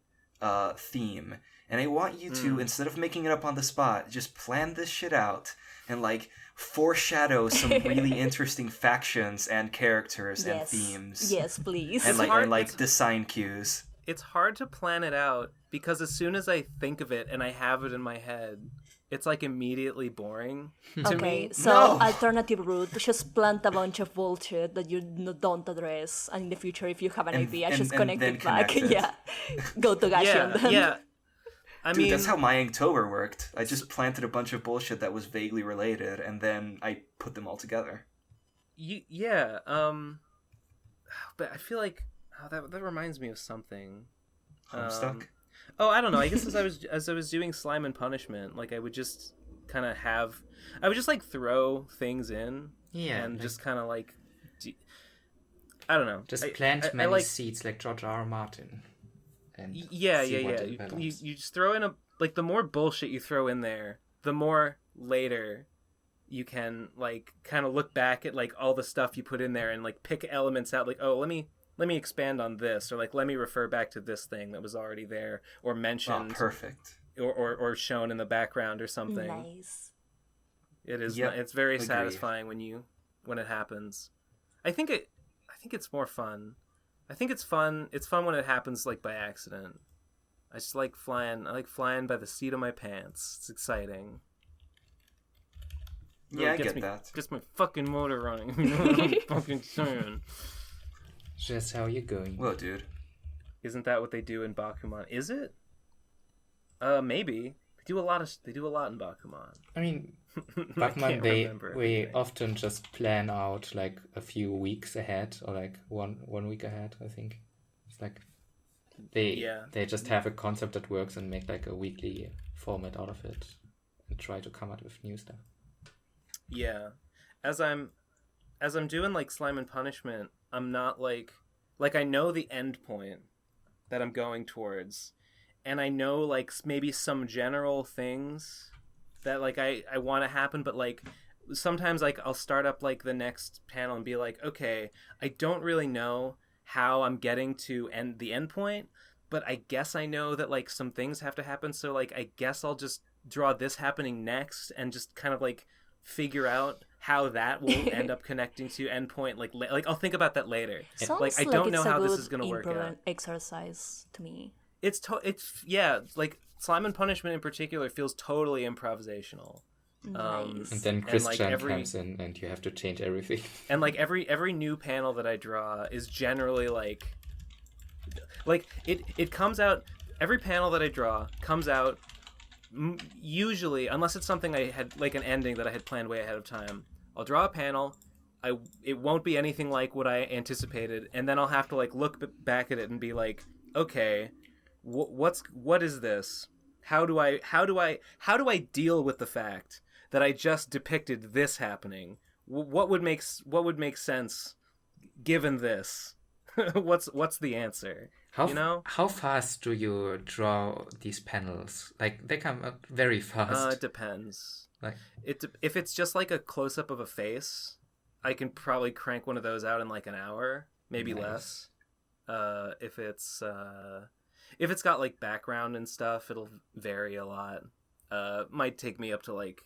theme. And I want you to, instead of making it up on the spot, just plan this shit out and like foreshadow some really interesting factions and characters and themes. Yes, please. And like design cues. It's hard to plan it out because as soon as I think of it and I have it in my head, it's like immediately boring to me. Alternative route, just plant a bunch of bullshit that you don't address, and in the future, if you have an idea, just connect it back. Go to Gashi and then... Yeah. I mean, that's how my Inktober worked. I just planted a bunch of bullshit that was vaguely related, and then I put them all together. But I feel like that reminds me of something. Homestuck? I don't know. I guess as I was doing Slime and Punishment, like I would just kind of like throw things in, and just kind of like, I don't know. Just plant many seeds like George R. R. Martin. And you just throw in the more bullshit you throw in there, the more later you can like kind of look back at like all the stuff you put in there and like pick elements out, like, oh, let me expand on this, or like let me refer back to this thing that was already there or mentioned, perfect, or shown in the background or something. Nice. It is. Yep. It's very satisfying when it happens. I think it's more fun. I think it's fun. It's fun when it happens like by accident. I just like flying. I like flying by the seat of my pants. It's exciting. Yeah, I get that. Gets my fucking motor running. You know what I'm fucking saying? Just how you going? Well, dude. Isn't that what they do in Bakuman? Is it? Maybe. They do a lot in Bakuman. I mean, Bakuman, we often just plan out like a few weeks ahead, or like one week ahead. I think it's like they just have a concept that works and make like a weekly format out of it and try to come up with new stuff. Yeah, as I'm doing like Slime and Punishment, I'm not like I know the end point that I'm going towards, and I know like maybe some general things that like I want to happen, but like sometimes like I'll start up like the next panel and be like, okay, I don't really know how I'm getting to the end point, but I guess I know that like some things have to happen, so like I guess I'll just draw this happening next and just kind of like figure out how that will end up connecting to endpoint. Like I'll think about that later. Sounds like I don't know how this is gonna work out. Exercise to me. It's like Slime and Punishment in particular feels totally improvisational. Nice. And then Christian comes in and you have to change everything. And like every new panel that I draw is generally like it comes out. Every panel that I draw comes out usually, unless it's something I had like an ending that I had planned way ahead of time. I'll draw a panel. It won't be anything like what I anticipated, and then I'll have to like look back at it and be like, okay, what is this? How do I deal with the fact that I just depicted this happening? What would make sense given this? what's the answer? How fast do you draw these panels? Like they come up very fast. It depends. Like if it's just like a close up of a face, I can probably crank one of those out in like an hour, maybe less. If it's got like background and stuff, it'll vary a lot. Might take me up to like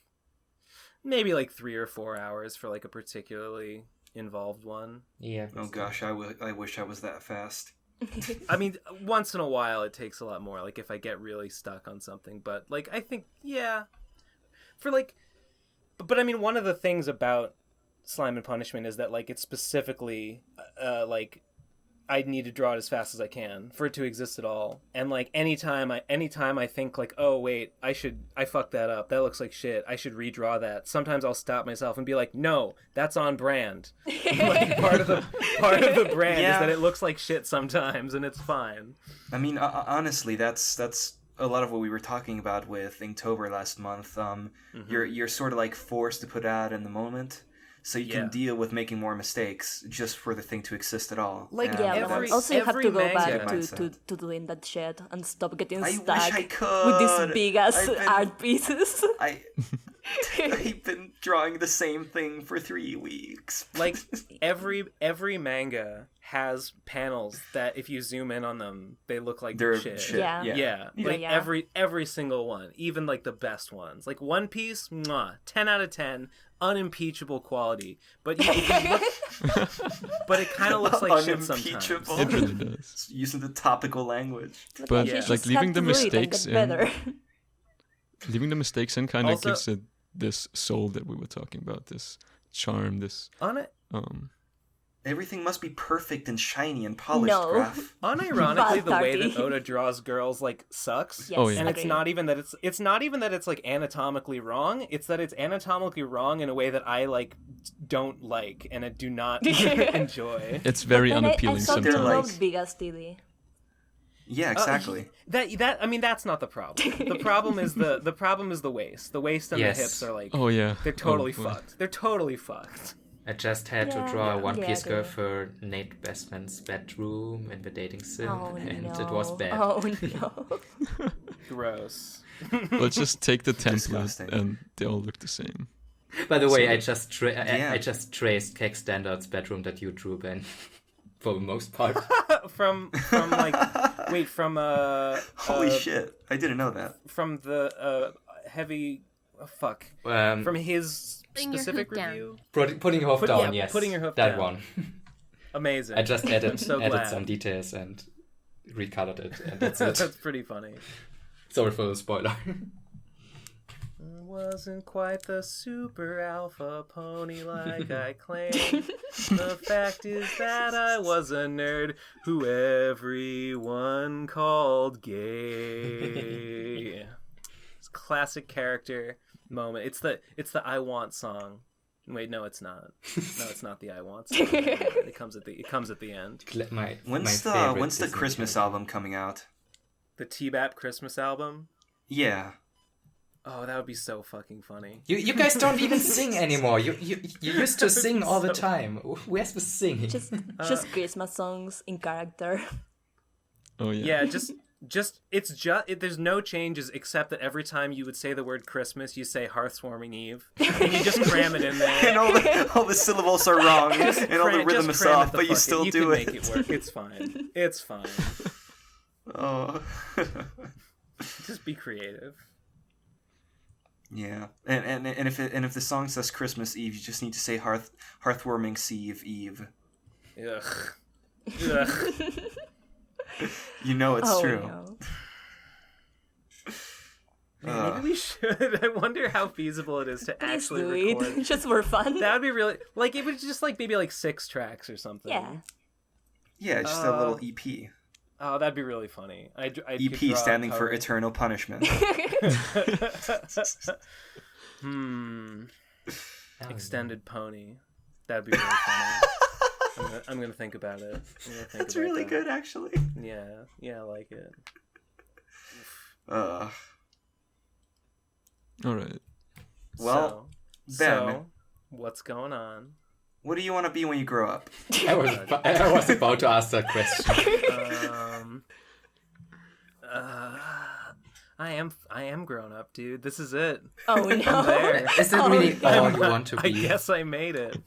maybe like 3 or 4 hours for like a particularly involved one. Yeah. Oh gosh, I wish I was that fast. I mean, once in a while it takes a lot more, like if I get really stuck on something, but like I think for like but I mean, one of the things about Slime and Punishment is that like it's specifically like I need to draw it as fast as I can for it to exist at all. And like anytime I think like, oh wait, I fucked that up. That looks like shit. I should redraw that. Sometimes I'll stop myself and be like, no, that's on brand. Like part of the brand is that it looks like shit sometimes, and it's fine. I mean, honestly, that's a lot of what we were talking about with Inktober last month. You're sort of like forced to put it out in the moment. So you can deal with making more mistakes just for the thing to exist at all. Like also you have to go back to doing that shit and stop getting stuck with these big ass art pieces. I've been drawing the same thing for 3 weeks. Like every manga has panels that if you zoom in on them, they look like shit. Yeah. Like every single one, even like the best ones. Like One Piece, 10 out of 10. Unimpeachable quality, but if you look, but it kind of looks like shit sometimes. It really does. Using the topical language, but like leaving the mistakes in, leaving the mistakes in kind of gives it this soul that we were talking about, this charm, this everything must be perfect and shiny and polished. Graf. Unironically, the way that Oda draws girls like sucks. Yes, and it's not even that it's like anatomically wrong. It's that it's anatomically wrong in a way that I like don't like and I do not enjoy. It's very unappealing sometimes. I love big ass titty. Yeah, exactly. That I mean, that's not the problem. The problem is the waist. The waist and the hips are like they're totally fucked. They're totally fucked. I just had to draw a one-piece girl for Nate Bestman's bedroom in the dating sim, it was bad. Oh no. Gross. Let's just take the template and they all look the same. By the way, I just traced Kek Standard's bedroom that you drew, Ben, for the most part. from holy shit! I didn't know that. From the heavy from his specific review. Putting your hoof down, yes. Putting your hoof that down. one. Amazing. I just added some details and recolored it, and that's it. That's pretty funny. Sorry for the spoiler. Wasn't quite the super alpha pony like I claimed. The fact is that I was a nerd who everyone called gay. It's a classic character moment. It's the I Want song. Wait, no, it's not. No, it's not the I Want song. It comes at the end. When's the Christmas album coming out? The T-Bap Christmas album? Yeah. Oh, that would be so fucking funny. You guys don't even sing anymore. You used to sing all the time. Where's the singing? Just Christmas songs in character. Oh yeah. Yeah, there's no changes except that every time you would say the word Christmas, you say Hearthwarming Eve, and you just cram it in there. And all the syllables are wrong, and all the rhythm is off, but you still do it. You can make it work. It's fine. It's fine. Oh. Just be creative. Yeah, and if the song says Christmas Eve, you just need to say Hearthwarming Eve. Ugh. You know it's true. No. Maybe we should. I wonder how feasible it is to actually record. Just for fun. That would be really like it would just like maybe like 6 tracks or something. Yeah, just a little EP. Oh, that'd be really funny. EP standing for Eternal Punishment. Extended Pony. That'd be really funny. I'm gonna think about it. That's really good, actually. Yeah, I like it. All right. Well, Ben, what's going on? What do you want to be when you grow up? I was about to ask that question. I am grown up, dude. This is it. Oh no! I'm there. Is that really all you want to be? I guess I made it.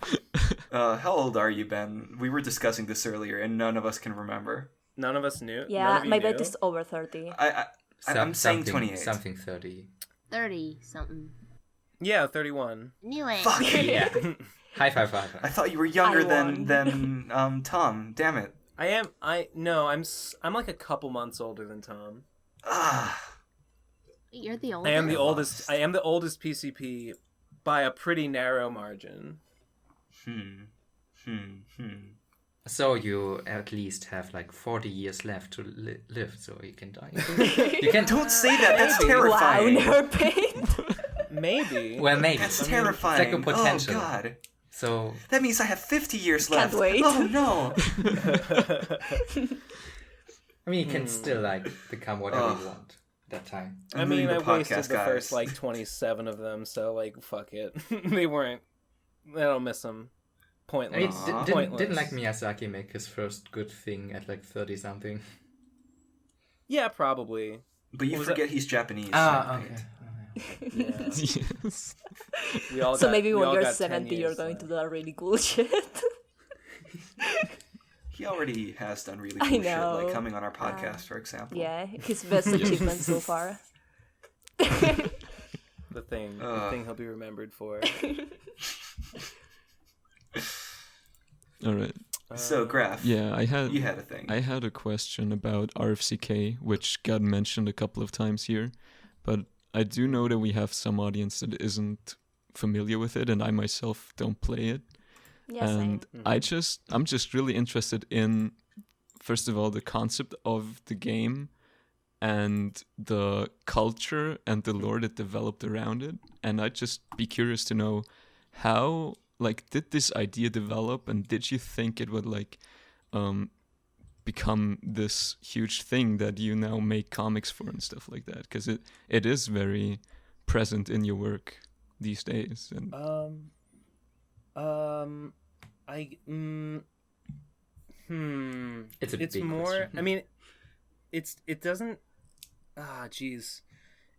How old are you, Ben? We were discussing this earlier, and none of us can remember. None of us knew. Yeah, my bet is over 30. I'm saying 28. Something 30. 30 something. Yeah, 31. Knew it. Fuck Yeah. High five. I thought you were younger than Tom. Damn it. I'm like a couple months older than Tom. You're the oldest. I am the oldest PCP by a pretty narrow margin. So you at least have like 40 years left to live, so you can die. You can Don't say that. That's terrifying. Wow, NeverPaint. Maybe. Well, maybe. That's terrifying. It's like a potential. Oh God. So that means I have 50 years left. Can't wait. Oh no. I mean, you can still like become whatever you want that time. I mean, I wasted the first like 27 of them, so like fuck it. They weren't. I don't miss them. Pointless. I mean, didn't like Miyazaki make his first good thing at like 30 something? Yeah, probably. But you forget he's Japanese. Okay. Yeah. Yes. So maybe when you're 70, you're going to do a really cool shit. He already has done really cool shit, like coming on our podcast, for example. Yeah, his best achievement so far. The thing he'll be remembered for. All right. So, Graf. Yeah, you had a thing. I had a question about RFCK, which got mentioned a couple of times here, but I do know that we have some audience that isn't familiar with it, and I myself don't play it. Yes, and I'm just really interested in, first of all, the concept of the game and the culture and the lore that developed around it. And I'd just be curious to know how, like, did this idea develop, and did you think it would, like, become this huge thing that you now make comics for and stuff like that? Because it is very present in your work these days. And It's big more question. I mean, it doesn't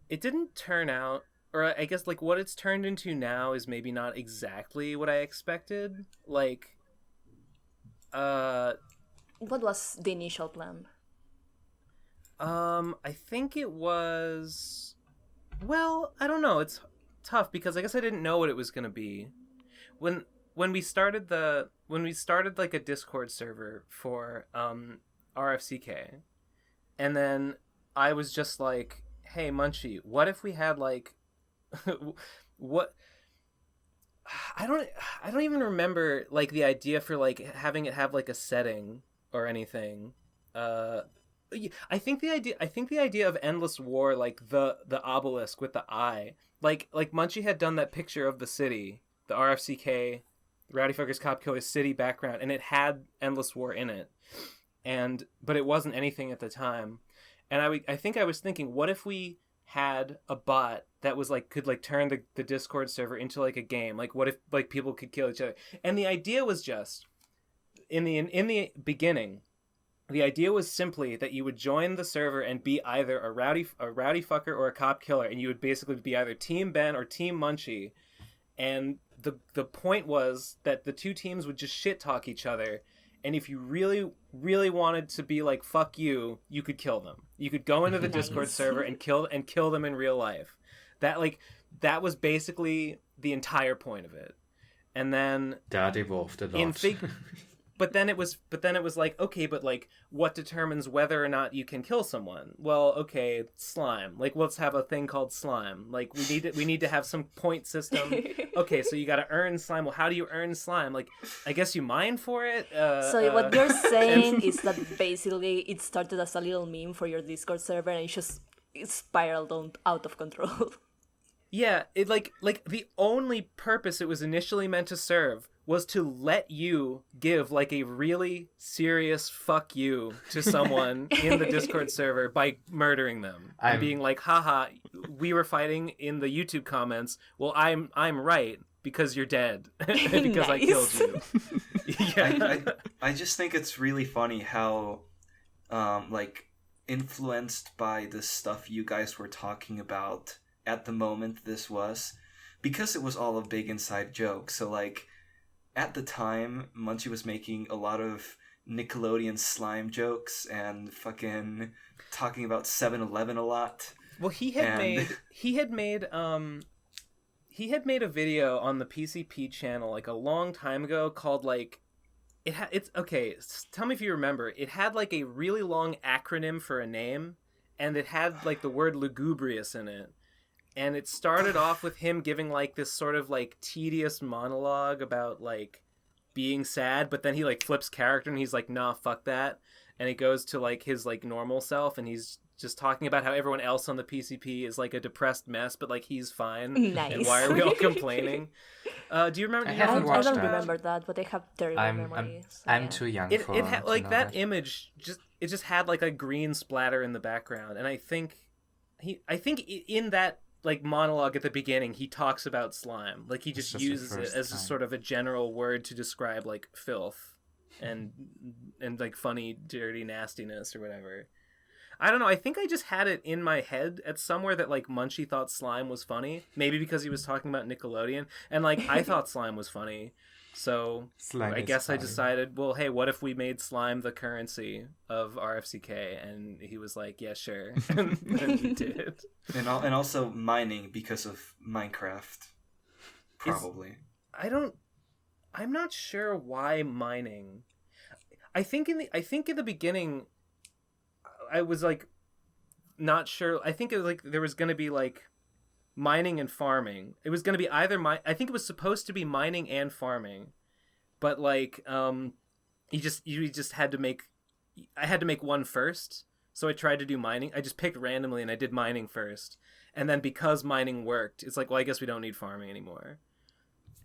it didn't turn out, or I guess like what it's turned into now is maybe not exactly what I expected. Like what was the initial plan? I think it was, well, I don't know, it's tough because I guess I didn't know what it was going to be. When we started like a Discord server for RFCK, and then I was just like, hey Munchie, what if we had like what I don't even remember like the idea for like having it have like a setting or anything. I think the idea of Endless War, like the obelisk with the eye, like Munchie had done that picture of the city, the RFCK, Rowdy Fuckers Cop Killers city background, and it had Endless War in it, but it wasn't anything at the time, and I think I was thinking, what if we had a bot that was like could like turn the Discord server into like a game, like what if like people could kill each other, and the idea was just in the beginning. The idea was simply that you would join the server and be either a rowdy fucker or a cop killer, and you would basically be either Team Ben or Team Munchie. And the point was that the two teams would just shit talk each other, and if you really, really wanted to be like fuck you, you could kill them. You could go into the Discord server and kill them in real life. That was basically the entire point of it. And then that evolved a lot. But then it was like, okay, but like what determines whether or not you can kill someone? Well, okay, slime. Like let's have a thing called slime. Like we need to have some point system. Okay, so you got to earn slime. Well, how do you earn slime? Like I guess you mine for it. So what you're saying is that basically it started as a little meme for your Discord server, and it spiraled out of control. Yeah, it like the only purpose it was initially meant to serve was to let you give like a really serious fuck you to someone in the Discord server by murdering them and being like, haha, we were fighting in the YouTube comments. Well, I'm right. because you're dead because I killed you. Yeah. I just think it's really funny how like influenced by the stuff you guys were talking about at the moment this was, because it was all a big inside joke. So like at the time, Munchie was making a lot of Nickelodeon slime jokes and fucking talking about 7-Eleven a lot. Well, he had made a video on the PCP channel like a long time ago called like it's okay. Tell me if you remember. It had like a really long acronym for a name, and it had like the word lugubrious in it. And it started off with him giving like this sort of like tedious monologue about like being sad, but then he like flips character and he's like, nah, fuck that. And it goes to like his like normal self, and he's just talking about how everyone else on the PCP is like a depressed mess, but like he's fine. Nice. And why are we all complaining? Do you remember? I don't remember that, but I have terrible memories. I'm too young for it. Had like that that image. It just had like a green splatter in the background, and I think in that like monologue at the beginning, he talks about slime. Like he just uses it as a sort of a general word to describe like filth and like funny, dirty nastiness or whatever. I don't know. I think I just had it in my head at somewhere that like Munchie thought slime was funny. Maybe because he was talking about Nickelodeon, and like I thought slime was funny. So slime I guess I decided, well, hey, what if we made slime the currency of RFCK? And he was like, yeah, sure. And he did. And also mining because of Minecraft, probably. I'm not sure why mining. I think in the beginning, I was like, not sure. I think it was like there was going to be like mining and farming. It was going to be either I think it was supposed to be mining and farming, but like you just had to make. I had to make one first, so I tried to do mining. I just picked randomly and I did mining first, and then because mining worked, it's like, well, I guess we don't need farming anymore.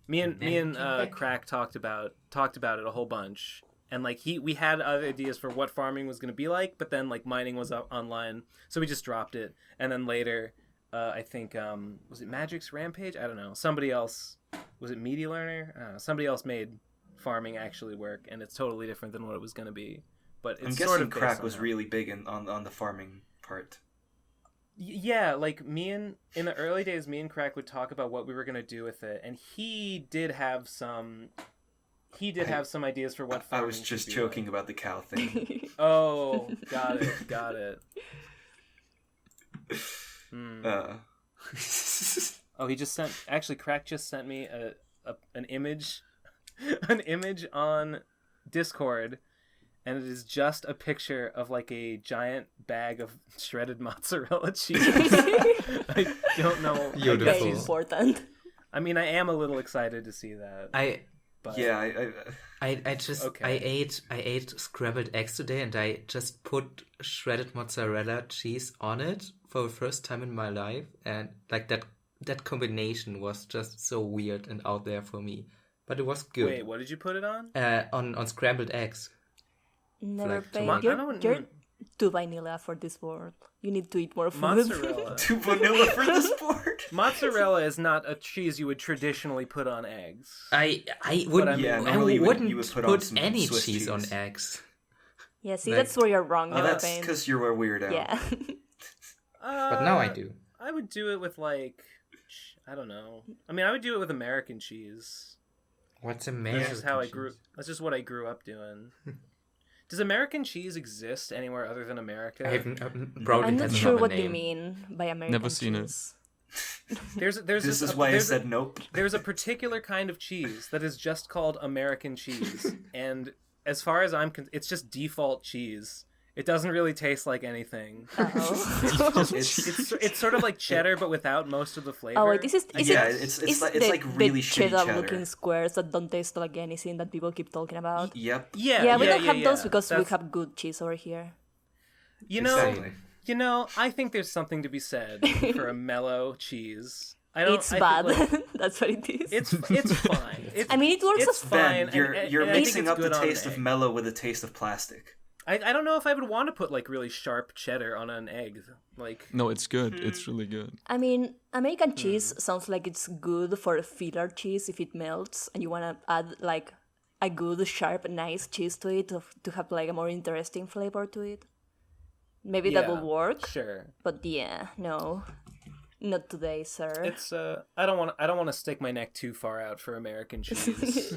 Me and Crack talked about it a whole bunch. And like we had other ideas for what farming was going to be like, but then like mining was up online, so we just dropped it. And then later, I think was it Magic's Rampage? I don't know. Somebody else, was it Media Learner? I don't know. Somebody else made farming actually work, and it's totally different than what it was going to be. But it's I'm sort of guessing Crack was really big on the farming part. Yeah, like in the early days, me and Crack would talk about what we were going to do with it, and he did have some ideas for what farming. I was just joking about the cow thing. Oh, got it. Oh, he just sent. Actually, Crack just sent me an image on Discord, and it is just a picture of like a giant bag of shredded mozzarella cheese. I don't know. Very important. I mean, I am a little excited to see that. I ate scrambled eggs today, and I just put shredded mozzarella cheese on it for the first time in my life, and like that combination was just so weird and out there for me, but it was good. Wait, what did you put it on? On scrambled eggs. NeverPaint. You're too vanilla for this world. You need to eat more food. Mozzarella. Too vanilla for this board. Mozzarella is not a cheese you would traditionally put on eggs. I wouldn't. I wouldn't you would put any Swiss cheese on eggs. Yeah, see, that's where you're wrong. That's because you're a weirdo. Yeah. But now I do. I would do it with like, I don't know. I mean, I would do it with American cheese. What's American? That's just how I grew. That's just what I grew up doing. Does American cheese exist anywhere other than America? I'm not sure what you mean by American Never seen cheese. This is why I said nope. There's a particular kind of cheese that is just called American cheese, and as far as I'm concerned, it's just default cheese. It doesn't really taste like anything. It's sort of like cheddar, but without most of the flavor. Oh, wait, it's like really shitty cheddar. Looking squares that don't taste like anything that people keep talking about. Yep. Yeah, we don't have those because we have good cheese over here. I think there's something to be said for a mellow cheese. It's bad. That's what it is. It's fine. I mean, it works as fine. You're mixing up the taste of mellow with the taste of plastic. I don't know if I would want to put like really sharp cheddar on an egg. Like no, it's good. It's really good. I mean, American cheese sounds like it's good for filler cheese if it melts, and you want to add like a good, sharp, nice cheese to it to have like a more interesting flavor to it. Maybe that will work. Sure. But yeah, no. Not today, sir. It's I don't want to stick my neck too far out for American cheese.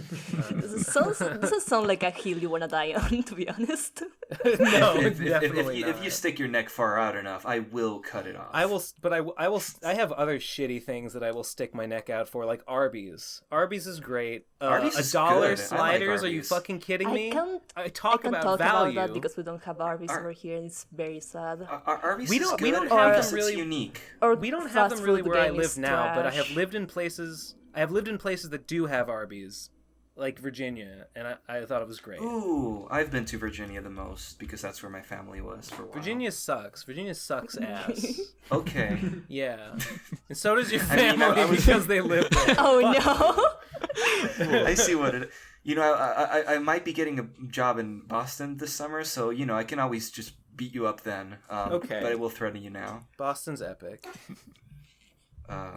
This sounds like a hill you wanna die on, to be honest. No, definitely not. If you stick your neck far out enough, I will cut it off. I will, but I will. I have other shitty things that I will stick my neck out for, like Arby's. Arby's is great. Arby's is $1 good. sliders. Like Are you fucking kidding me? I talk can't about talk value about that because we don't have Arby's over here, and it's very sad. Arby's we is don't. good. We don't have them really. It's unique. Or we don't have them really where I live now, but I have trash. lived in places. I have lived in places that do have Arby's, like Virginia, and I thought it was great. Ooh, I've been to Virginia the most because that's where my family was for a while. Virginia sucks. Virginia sucks ass. Okay. Yeah, and so does your I mean, family because they live there. Oh no! I see what it. You know, I might be getting a job in Boston this summer, so you know I can always just beat you up then. Okay. But I will threaten you now. Boston's epic.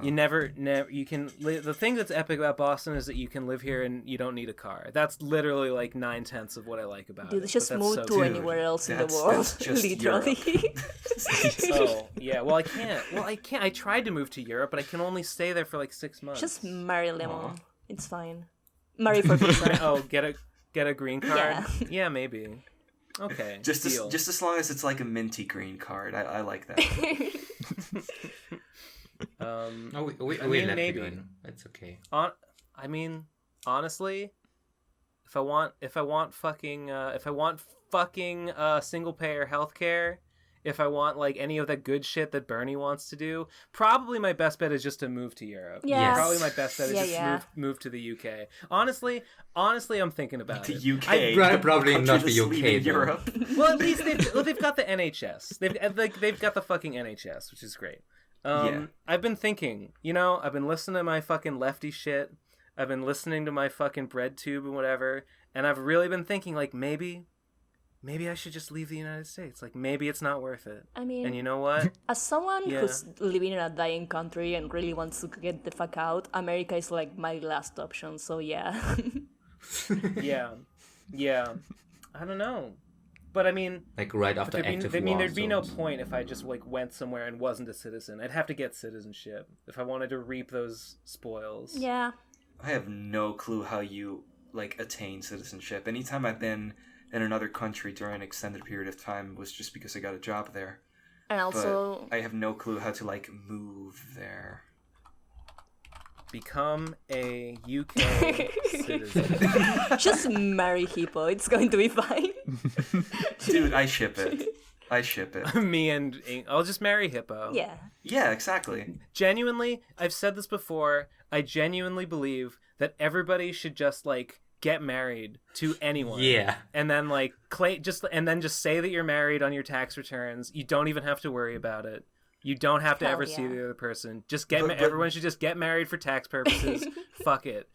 You never. You can. The thing that's epic about Boston is that you can live here and you don't need a car. That's literally like 9/10 of what I like about Dude, it. just but that's move so to good. anywhere else in the That's world, just literally. Oh yeah. Well, I can't. I tried to move to Europe, but I can only stay there for like 6 months. Just marry Lemon. It's fine. Marry for visa. Oh, get a green card. Yeah. Yeah, maybe. Okay. Just deal. just as long as it's like a minty green card, I like that. We let maybe. you in. It's okay. I mean, honestly, if I want fucking single payer healthcare, if I want like any of that good shit that Bernie wants to do, probably my best bet is just to move to Europe. Yes. Probably my best bet is just move to the UK. Honestly, I'm thinking about The it. UK, Probably not the UK. leaving though. Europe. Well, at least they've got the NHS. They've got the fucking NHS, which is great. Yeah. I've been thinking, I've been listening to my fucking lefty shit. I've been listening to my fucking bread tube and whatever, and I've really been thinking like maybe I should just leave the United States. Like maybe it's not worth it. I mean, and you know what? as someone who's living in a dying country and really wants to get the fuck out, America is like my last option. So yeah. Yeah. I don't know. But I mean, like right after active war. there'd be no point if I just like went somewhere and wasn't a citizen. I'd have to get citizenship if I wanted to reap those spoils. Yeah. I have no clue how you like attain citizenship. Anytime I've been in another country during an extended period of time was just because I got a job there. And also, but I have no clue how to like move there. Become a UK citizen. just marry Hippo. It's going to be fine. Dude, I ship it. Me and I'll just marry Hippo. Yeah. Yeah, exactly. Genuinely, I've said this before. I genuinely believe that everybody should just like get married to anyone. Yeah. And then like just say that you're married on your tax returns. You don't even have to worry about it. You don't have to ever see the other person. Just everyone should just get married for tax purposes. Fuck it.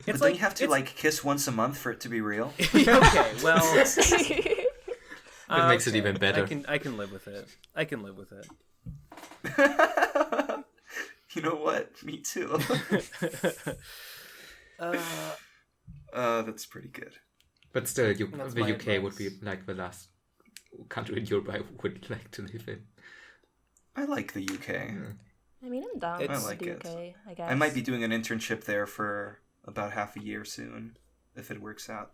It's like you have to like kiss once a month for it to be real. Okay, well, it makes it even better. I can live with it. I can live with it. You know what? Me too. That's pretty good. But still, the UK would be like the last country in Europe I would like to live in. I like the UK. I mean, I'm down I like the it. UK, I guess. I might be doing an internship there for about half a year soon, if it works out.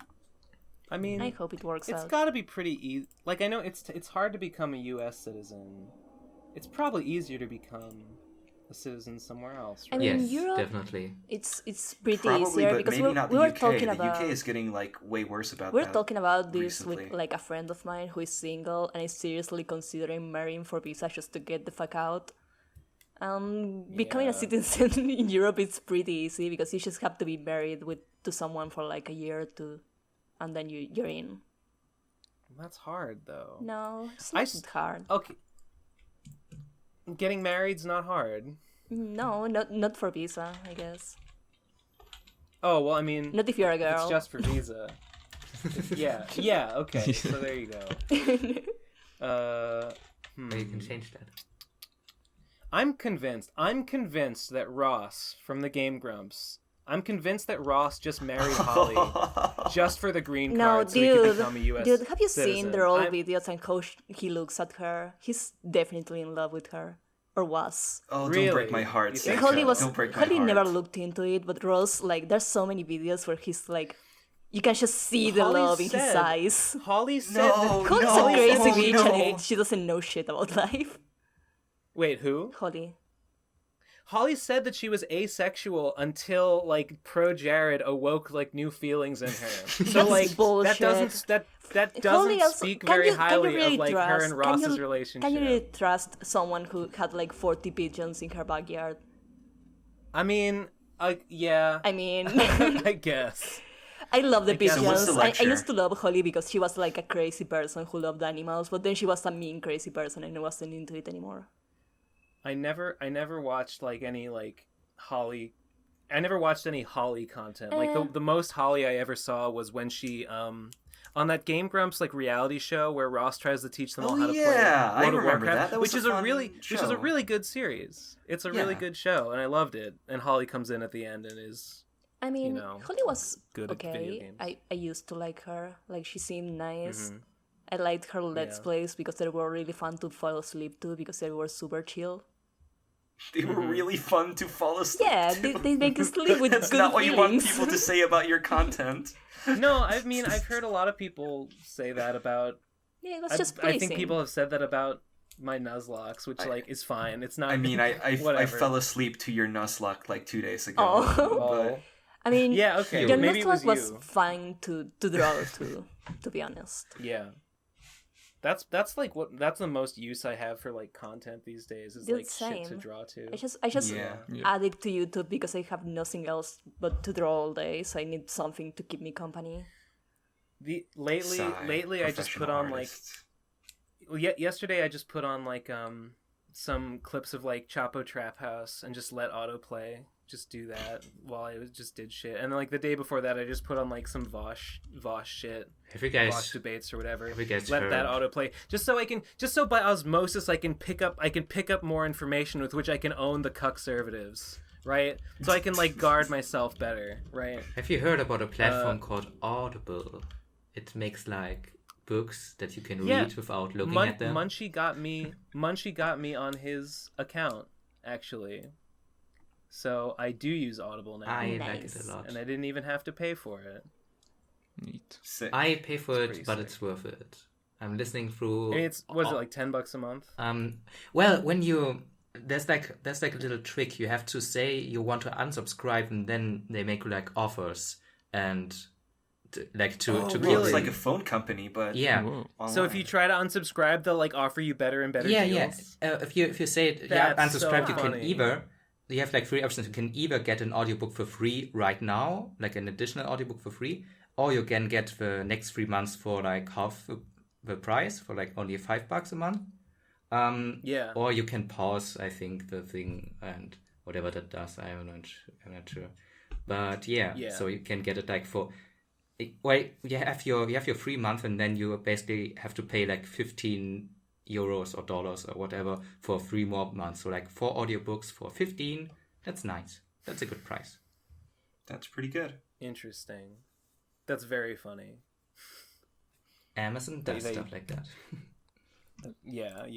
I mean, I hope it works out. It's got to be pretty easy. Like, I know it's hard to become a U.S. citizen. It's probably easier to become a citizen somewhere else. Right? I mean, yes, Europe, definitely. It's pretty Probably, easier but because maybe not we the were UK. talking The about UK is getting like way worse about we're that. talking about this recently. with like a friend of mine who is single and is seriously considering marrying for visa just to get the fuck out. Becoming a citizen in Europe is pretty easy because you just have to be married to someone for like a year or two, and then you're in. That's hard though. No, it's not hard. Okay. Getting married's not hard. No, not for visa, I guess. Oh well, I mean, not if you're a girl. It's just for visa. Yeah. Okay. So there you go. You can change that. I'm convinced that Ross from the Game Grumps. I'm convinced that Ross just married Holly just for the green card so he could become a U.S. Dude, have you citizen. seen their old videos and how he looks at her? He's definitely in love with her. Or was. Oh, really? Don't break my heart. Holly never looked into it, but Ross, like, there's so many videos where he's like, you can just see the love in his eyes. Holly said Holly's a crazy bitch and she doesn't know shit about life. Wait, who? Holly said that she was asexual until like pro Jared awoke like new feelings in her. So like bullshit. that doesn't speak very highly of like her and Ross's relationship. Can you really trust someone who had like 40 pigeons in her backyard? I mean, yeah. I guess. I love the pigeons. I used to love Holly because she was like a crazy person who loved animals, but then she was a mean crazy person and I wasn't into it anymore. I never watched like any like Holly. I never watched any Holly content. Like the most Holly I ever saw was when she on that Game Grumps like reality show where Ross tries to teach them all how to play World of Warcraft, which is a really good series. It's a really good show and I loved it. And Holly comes in at the end and is Holly was good okay. At video games. I used to like her. Like she seemed nice. I liked her Let's Plays because they were really fun to fall asleep to because they were super chill. They were really fun to fall asleep to. They make you sleep with That's good not what feelings. you want people to say about your content. No, I mean, I've heard a lot of people say that about... Yeah, that's just pleasing. I think people have said that about my Nuzlocke, which like is fine. It's not... I mean, I fell asleep to your Nuzlocke like 2 days ago. Oh. But... yeah, okay. Your maybe Nuzlocke was you. fine to draw to be honest. Yeah. That's the most use I have for like content these days is like shit to draw to. I just addict to YouTube because I have nothing else but to draw all day, so I need something to keep me company. Lately I just put on yesterday I just put on like some clips of like Chapo Trap House and just let autoplay just do that while I just did shit. And then like the day before that I just put on like some Vosh shit. Vosh debates or whatever. Let that autoplay just so by osmosis I can pick up more information with which I can own the cuckservatives, right? So I can like guard myself better, right? Have you heard about a platform called Audible? It makes like books that you can read without looking at them. Munchie got me on his account actually. So I do use Audible now. I like it a lot. And I didn't even have to pay for it. Neat. Sick. I pay for it, but it's worth it. I'm listening through... Was it like $10 a month? Well, when you... There's like a little trick. You have to say you want to unsubscribe and then they make like offers and... to really? It's like a phone company, but so if you try to unsubscribe, they'll like offer you better and better deals. If you say unsubscribe, you can either you have like 3 options. You can either get an audiobook for free right now, like an additional audiobook for free, or you can get the next 3 months for like half the price, for like only $5 a month. Or you can pause, I think, the thing and whatever that does. I'm not sure, but so you can get it like for. Well, you have your free month, and then you basically have to pay like €15 or dollars or whatever for 3 more months. So like 4 audiobooks for 15. That's nice. That's a good price. That's pretty good. Interesting. That's very funny. Amazon does stuff like that. Yeah.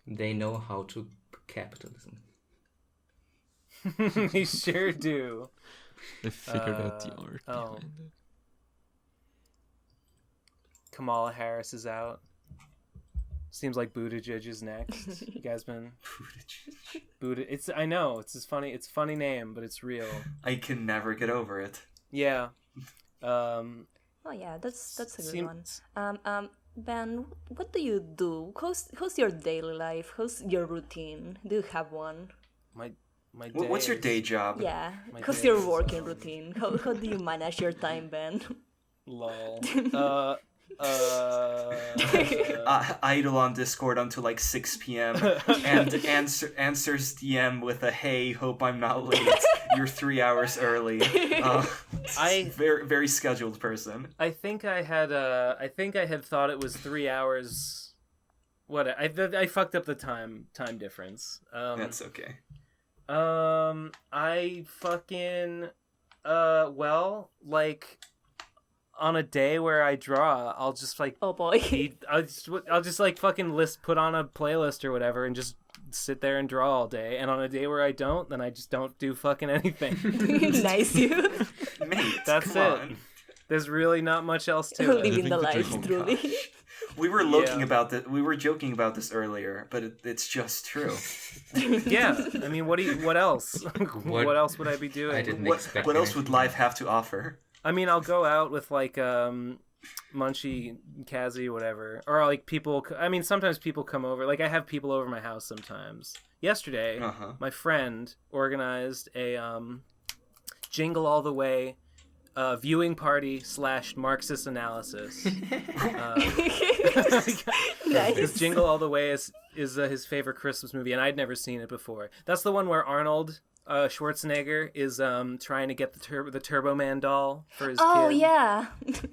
They know how to capitalism. They sure do. They figured out the art behind it. Kamala Harris is out. Seems like Buttigieg is next. You guys been Buttigieg? I know it's funny. It's a funny name, but it's real. I can never get over it. Yeah. Oh yeah, that's a good one. Ben, what do you do? How's your daily life? How's your routine? Do you have one? My What's your day job? Yeah. How's your working routine? How do you manage your time, Ben? Lol. Idle on Discord until like 6 p.m. and answers DM with a "Hey, hope I'm not late." You're 3 hours early. Very very scheduled person. I think I had thought it was 3 hours. What I fucked up the time difference. That's okay. I fucking well, like on a day where I draw, I'll just like oh boy, I'll just like fucking put on a playlist or whatever and just sit there and draw all day. And on a day where I don't, then I just don't do fucking anything. Nice, you. Mate, that's it. On. There's really not much else to it. Living the life, truly. We were about that. We were joking about this earlier, but it's just true. Yeah, I mean, what else? What else would I be doing? I didn't expect. What else would life have to offer? I mean, I'll go out with like Munchie, Kazi, whatever, or like people. I mean, sometimes people come over. Like I have people over my house sometimes. Yesterday, my friend organized a Jingle All the Way viewing party / Marxist analysis. Nice. Because Jingle All the Way is his favorite Christmas movie, and I'd never seen it before. That's the one where Arnold Schwarzenegger is trying to get the Turbo Man doll for his kid. Oh yeah,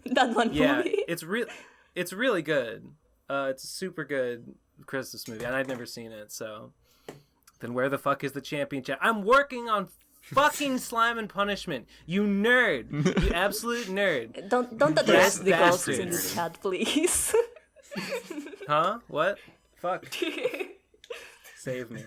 that one movie. Yeah, it's really good. It's a super good Christmas movie, and I'd never seen it. So then, where the fuck is the championship? I'm working on fucking Slime and Punishment. You nerd. You absolute nerd. Don't address the ghosts bastard. in the chat, please. Huh? What? Fuck. Save me.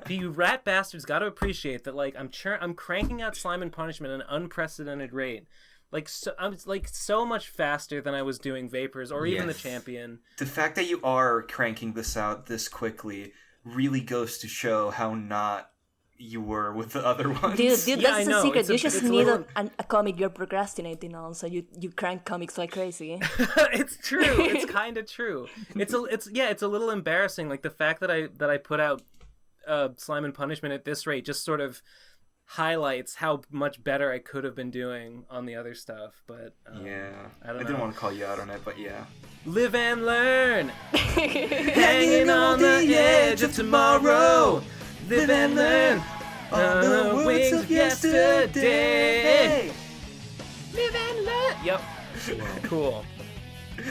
You rat bastards got to appreciate that. Like I'm cranking out Slime and Punishment at an unprecedented rate. Like I'm like so much faster than I was doing Vapors or even the Champion. The fact that you are cranking this out this quickly really goes to show how not you were with the other ones. Dude, that's the secret. You just need little... a comic you're procrastinating on, so you crank comics like crazy. It's true. It's kind of true. It's a little embarrassing. Like the fact that I put out Slime and Punishment at this rate just sort of highlights how much better I could have been doing on the other stuff. But I didn't want to call you out on it, but yeah. Live and learn. Hanging on the edge of tomorrow. Live and learn on the wings of yesterday. Live and learn. Yep. Cool.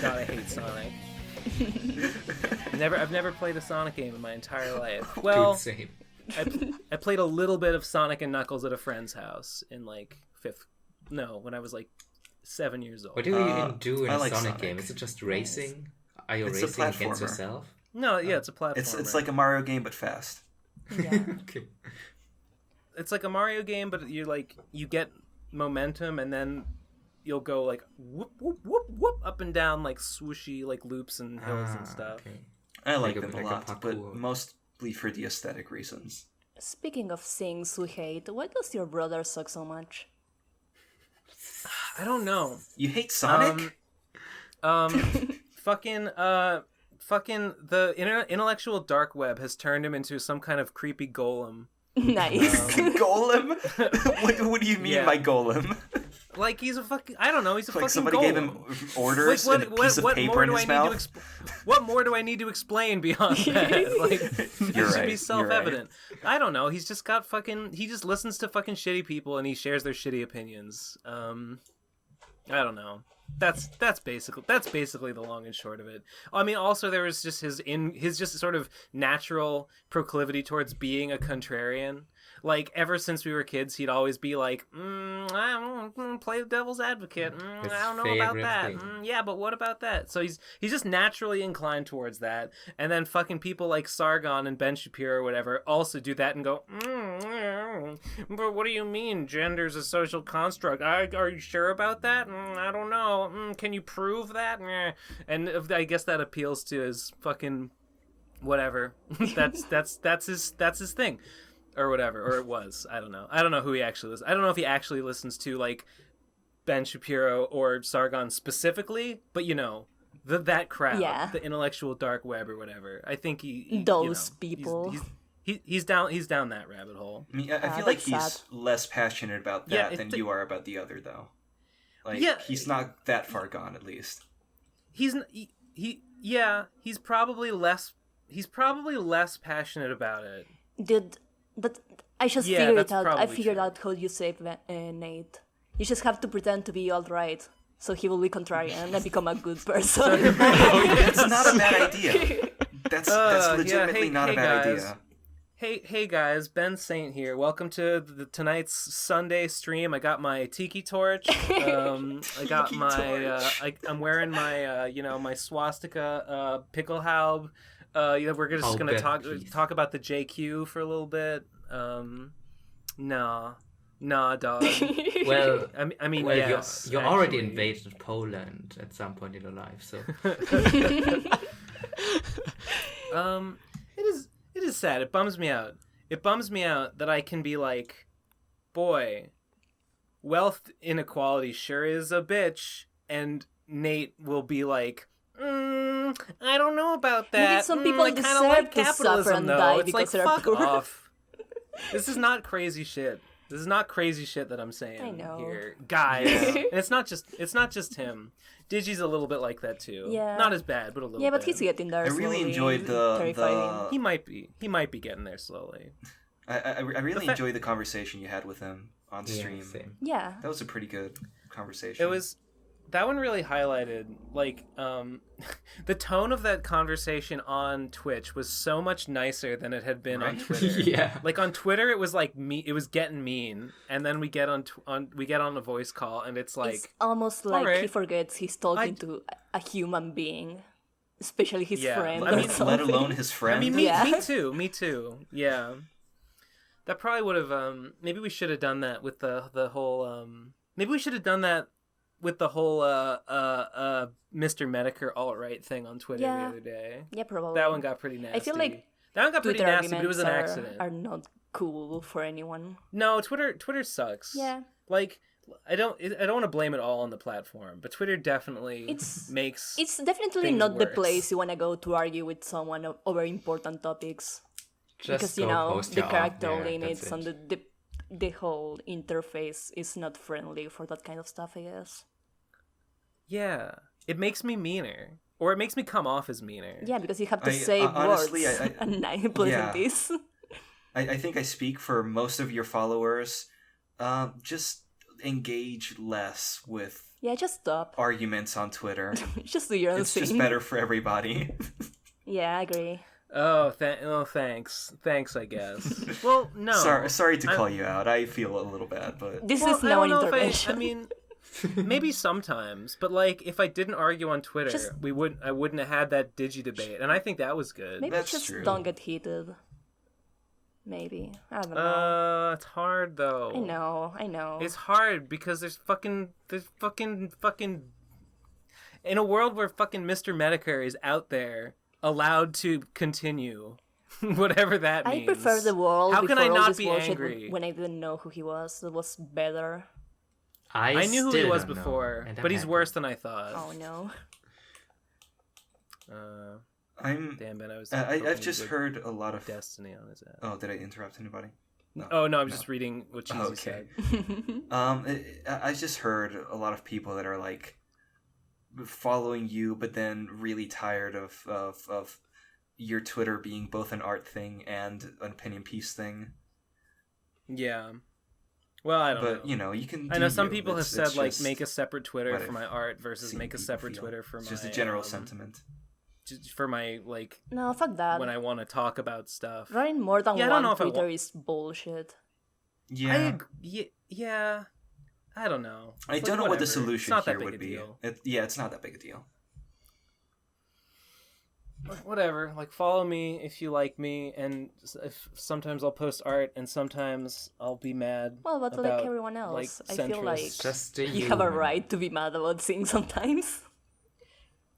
God, I hate Sonic. I've never played a Sonic game in my entire life. Well, same. I played a little bit of Sonic and Knuckles at a friend's house in like when I was like 7 years old. What do you even do in a like Sonic game? Is it just racing? Are you It's racing a against platformer. yourself? No, yeah, it's a platformer. It's like a Mario game but fast. Yeah. Okay. It's like a Mario game, but you get momentum and then you'll go like whoop whoop whoop whoop up and down like swooshy like loops and hills and stuff. Okay. I like Like a- them a like a lot, parkour. but mostly for the aesthetic reasons. Speaking of things we hate, why does your brother suck so much? I don't know. You hate Sonic? Fucking the intellectual dark web has turned him into some kind of creepy golem. Nice. Golem? what do you mean by golem? Like he's a fucking, I don't know, he's a Like fucking somebody golem. gave him orders and a piece of paper in his mouth? What more do I need to explain beyond that? Like, it should be self-evident. I don't know. He's just got he just listens to fucking shitty people and he shares their shitty opinions. I don't know. That's basically the long and short of it. I mean, also there was just his just sort of natural proclivity towards being a contrarian. Like ever since we were kids, he'd always be like, "I don't play the devil's advocate. I don't know about that. Yeah, but what about that?" So he's just naturally inclined towards that. And then fucking people like Sargon and Ben Shapiro or whatever also do that and go, "But what do you mean? Gender's a social construct. Are you sure about that? I don't know. Can you prove that?" And I guess that appeals to his fucking whatever. That's his thing. Or whatever, or it was. I don't know who he actually listens. I don't know if he actually listens to like Ben Shapiro or Sargon specifically, but that crowd, the intellectual dark web or whatever. I think those people. He's down that rabbit hole. I mean, I feel like he's less passionate about that than you are about the other, though. Like he's not that far gone, at least. He's probably less passionate about it. But I just figured it out. I figured out how you save Nate. You just have to pretend to be alright, so he will be contrarian and become a good person. That's not a bad idea. That's legitimately not a bad idea. Hey guys, Ben Saint here. Welcome to tonight's Sunday stream. I got my tiki torch. I got I'm wearing my my swastika pickelhaube. We're just gonna talk about the JQ for a little bit. Nah, dog. Well, I mean, well, yes, you already invaded Poland at some point in your life, so. It is sad. It bums me out. It bums me out that I can be like, boy, wealth inequality sure is a bitch, and Nate will be like, I don't know about that. Maybe some people deserve like to suffer and die because they're poor. Off. This is not crazy shit. This is not crazy shit that I'm saying here, guys. And it's not just him. Digi's a little bit like that too. Yeah. Not as bad, but a little. Yeah, but bit. He's getting there. I really enjoyed the. He might be getting there slowly. I really enjoyed the conversation you had with him on stream. Same. Yeah. That was a pretty good conversation. It was. That one really highlighted, like, the tone of that conversation on Twitch was so much nicer than it had been on Twitter. Yeah. Like on Twitter, it was like it was getting mean, and then we get on a voice call, and it's like it's almost like he forgets he's talking to a human being, especially his friend. I mean, let alone his friend. I mean, me too. Yeah. That probably would have. Maybe we should have done that with the whole. Maybe we should have done that with the whole Mr. Medicare alt-right thing on Twitter the other day. Yeah, probably. That one got pretty nasty. I feel like that one got Twitter pretty nasty, but it was an accident. Are not cool for anyone. No, Twitter sucks. Yeah. Like I don't want to blame it all on the platform, but Twitter definitely makes it's definitely not the place you want to go to argue with someone over important topics. Just because the character limits and the whole interface is not friendly for that kind of stuff, I guess. Yeah, it makes me meaner, or it makes me come off as meaner. Yeah, because you have to say honestly, words and pleasantries. I think I speak for most of your followers. Just engage less with. Yeah, just stop arguments on Twitter. Just do your own thing. It's just better for everybody. Yeah, I agree. Oh, thanks, I guess. Well, no. Sorry to call you out. I feel a little bad, but this is no intervention. I mean, maybe sometimes, but like if I didn't argue on Twitter, I wouldn't have had that Digi debate, and I think that was good. Maybe just don't get heated. Maybe I don't know. It's hard though. I know. It's hard because there's fucking. In a world where fucking Mr. Medicare is out there, allowed to continue, whatever that means. I prefer the world. How can I not be angry when I didn't know who he was? That was better. I knew who he was before, but he's worse than I thought. Oh no. Damn it! I've just heard a lot of Destiny on his ass. Oh, did I interrupt anybody? No. Oh no, I'm just reading what Cheesy said. I just heard a lot of people that are like following you, but then really tired of your Twitter being both an art thing and an opinion piece thing. Yeah. Well, I don't know. But, you can... I know some people have said, like, make a separate Twitter for my art versus make a separate Twitter for my... Just a general sentiment. For my, like... No, fuck that. When I want to talk about stuff. Running more than one Twitter is bullshit. Yeah. Yeah. I don't know. I don't know what the solution here would be. It's not that big a deal. Whatever. Like, follow me if you like me, and if sometimes I'll post art, and sometimes I'll be mad. Well, but about, like everyone else, like, I feel like just you have a right to be mad about things sometimes.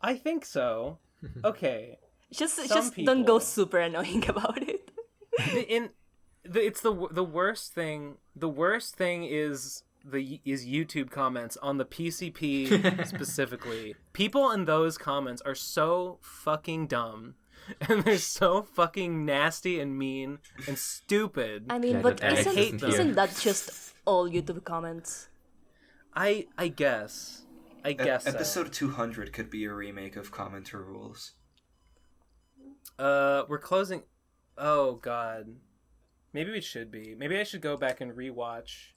I think so. Okay. Just don't go super annoying about it. It's the worst thing. The worst thing is YouTube comments on the PCP specifically. People in those comments are so fucking dumb, and they're so fucking nasty and mean and stupid. I mean, but isn't that just all YouTube comments? I guess. Episode 200 could be a remake of Commenter Rules. We're closing. Oh God. Maybe we should be. Maybe I should go back and rewatch.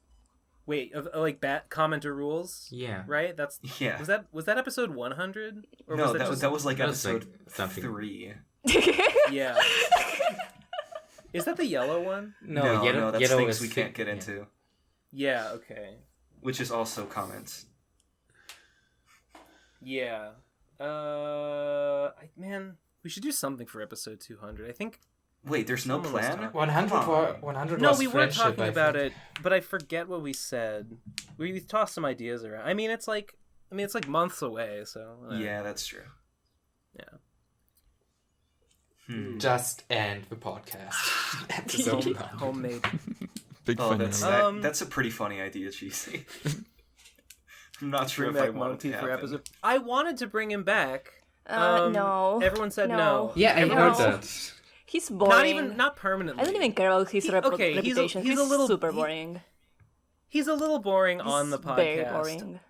Wait, like commenter rules? Yeah. Right? That's Yeah. Was that episode 100? Or no, was that was like that was episode like 3. Yeah. Is that the yellow one? No, that's yellow things is we can't get into. Yeah, okay. Which is also comments. Yeah. Man, we should do something for episode 200. I think. Wait, there's no Someone was plan? talking- 100 No, was we were friendship, talking I about think. it, but I forget what we said. We tossed some ideas around. I mean, it's like months away, so. Yeah, that's true. Yeah. Just end the podcast. Episode 100. Homemade. Big Oh, finale. that's a pretty funny idea, Cheesy. I'm not sure Bring if I back want Monty it to for happen. episode. I wanted to bring him back. No. Everyone said no. Yeah, I No. heard that. He's boring. Not permanently. I don't even care about his He's reputation. He's a little super boring. He's a little boring on the He's podcast. very boring.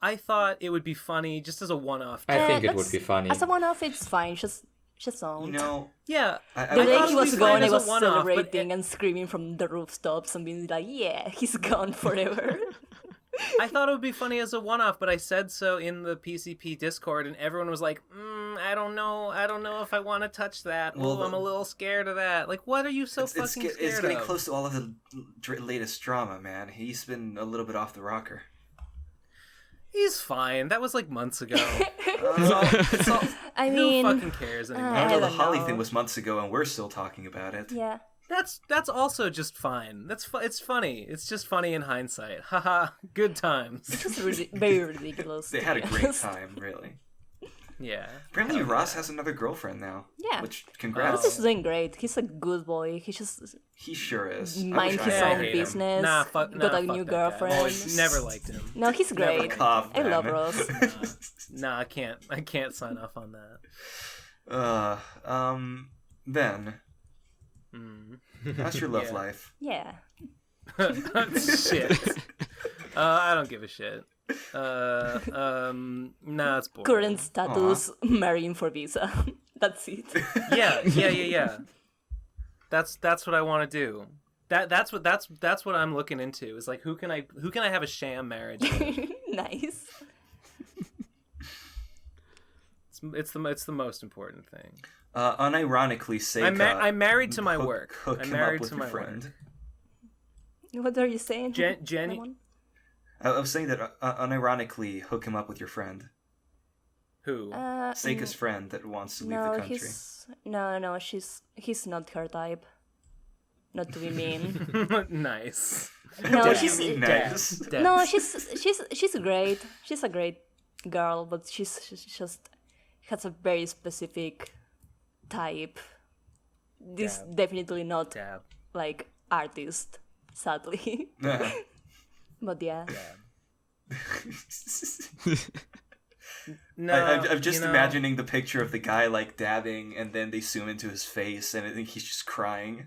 I thought it would be funny just as a one-off. I think it that's- would be funny. As a one-off, it's fine. Just don't. You know, Yeah. I The day thought he it would was be gone, fine I as a was one-off, but celebrating and screaming from the rooftops and being like, "Yeah, he's gone forever." I thought it would be funny as a one-off, but I said so in the PCP Discord, and everyone was like, I don't know if I want to touch that. Well, I'm a little scared of that. Like, what are you so it's fucking scared it's getting of? close to all of the latest drama, man. He's been a little bit off the rocker. He's fine. That was like months ago. I Who mean, fucking cares anymore? I know the don't Holly know. thing was months ago, and we're still talking about it. yeah. That's also just fine. It's funny. It's just funny in hindsight. Haha, good times. It's just very ridiculous. They to had a be great honest. time, really. Yeah. Apparently, Ross has another girlfriend now. Yeah. Which, He's congrats. just doing great. He's a good boy. He just He sure is. mind I his wish I own had him. business. Nah, got a fuck new that guy. girlfriend. Always never liked him. No, he's great. Fuck off, I love man. Ross. Nah, I can't sign off on that. Ben, how's your love Yeah. life? Yeah. Shit. I don't give a shit. Nah, it's boring. Current status: marrying for visa. That's it. Yeah. That's what I want to do. That's what I'm looking into. Is like who can I have a sham marriage with? Nice. It's the most important thing. Unironically, Seika. I'm married to my work. Hook I'm him up married with to your my friend. work. What are you saying? Jenny. Lemon? I was saying that unironically, hook him up with your friend. Who? Seika's friend that wants to leave no, the country. he's not her type. Not to be mean. Nice. No, Did she's you mean nice? Deb. no, she's great. She's a great girl, but she's just has a very specific type. This Dab. definitely not Dab. like artist, sadly. But yeah. No, I'm just you know, imagining the picture of the guy like dabbing, and then they zoom into his face, and I think he's just crying.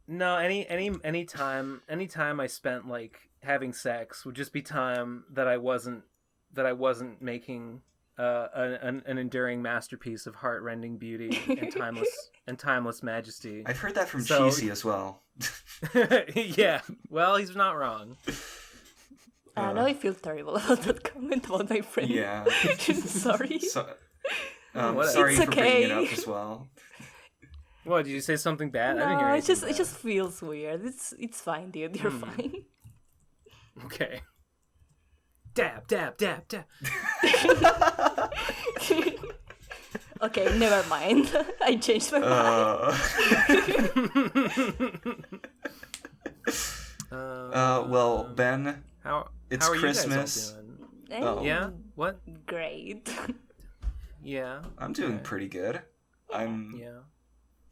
No, any time I spent like having sex would just be time that I wasn't making an enduring masterpiece of heart-rending beauty and timeless majesty. I've heard that from So- Cheesy as well. Yeah, well, he's not wrong. Now I feel terrible about that comment about my friend. Yeah. Sorry. So, Whatever. sorry It's for bringing it okay. up as well. What, did you say something bad? I didn't hear No, anything it just feels weird. It's fine, dude. You're fine. Okay. Dab. Okay, never mind. I changed my mind. Well, Ben, How it's are Christmas. You guys all doing? Oh. Yeah. What? Great. Yeah. I'm doing pretty good. I'm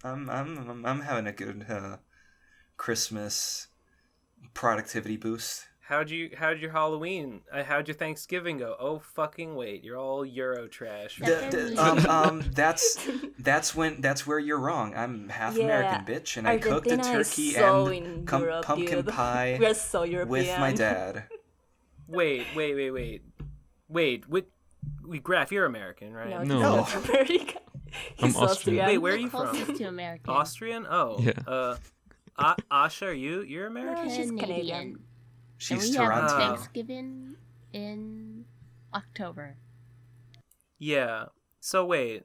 having a good Christmas productivity boost. How'd your Halloween? How'd your Thanksgiving go? Oh fucking wait, you're all Euro trash. That's where you're wrong. I'm half Yeah, American, bitch, and I cooked a Argentina is turkey so and in Europe, pumpkin dude. pie We're so European. with my dad. Wait. Graf, you're American, right? No, No. North America. I'm Austrian. Wait, where are you Closest from? to American. Austrian? Oh. Yeah. Asha, you're American? She's Canadian. Canadian. And She's we have Toronto. Thanksgiving in October. Yeah. So wait,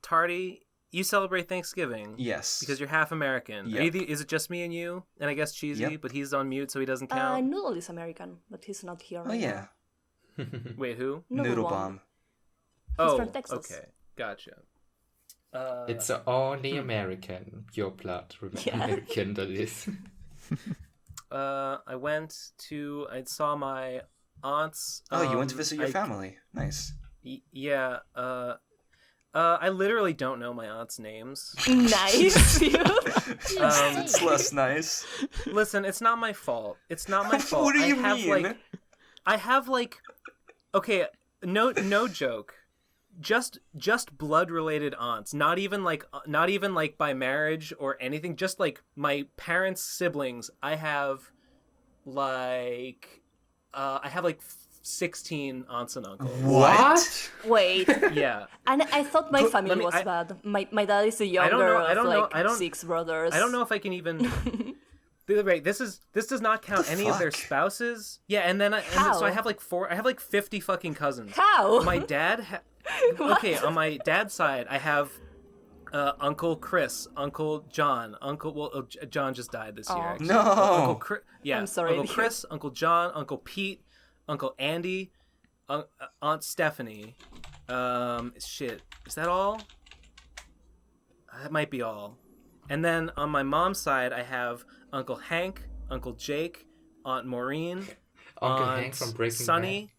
Tardy, you celebrate Thanksgiving? Yes. Because you're half American. Yep. Is it just me and you? And I guess Cheesy, Yep. but he's on mute, so he doesn't count. Noodle is American, but he's not here. Oh right yeah. Wait, who? now. Noodle Bomb. He's from Texas. Okay, gotcha. It's only American. Your blood, American, that is. I saw my aunts. Oh, you went to visit your family. Nice. Yeah. I literally don't know my aunt's names. Nice. It's less nice. Listen, it's not my fault. It's not my fault. What do you mean? I have like, okay, no joke. Just blood related aunts. Not even like by marriage or anything. Just like my parents' siblings. I have like 16 aunts and uncles. What? Wait. Yeah. And I thought my family was bad. My dad is the younger of 6 brothers. I don't know if I can even. Right, this does not count any of their spouses. Yeah, and then so I have like 50 fucking cousins. How? My dad. Okay, on my dad's side, I have Uncle Chris, Uncle John, John just died this year. Actually. No. Uncle Chris, yeah. I'm sorry. Uncle Chris, Uncle John, Uncle Pete, Uncle Andy, Aunt Stephanie. Shit, is that all? That might be all. And then on my mom's side, I have Uncle Hank, Uncle Jake, Aunt Maureen, Uncle Aunt Hank from Breaking Sunny,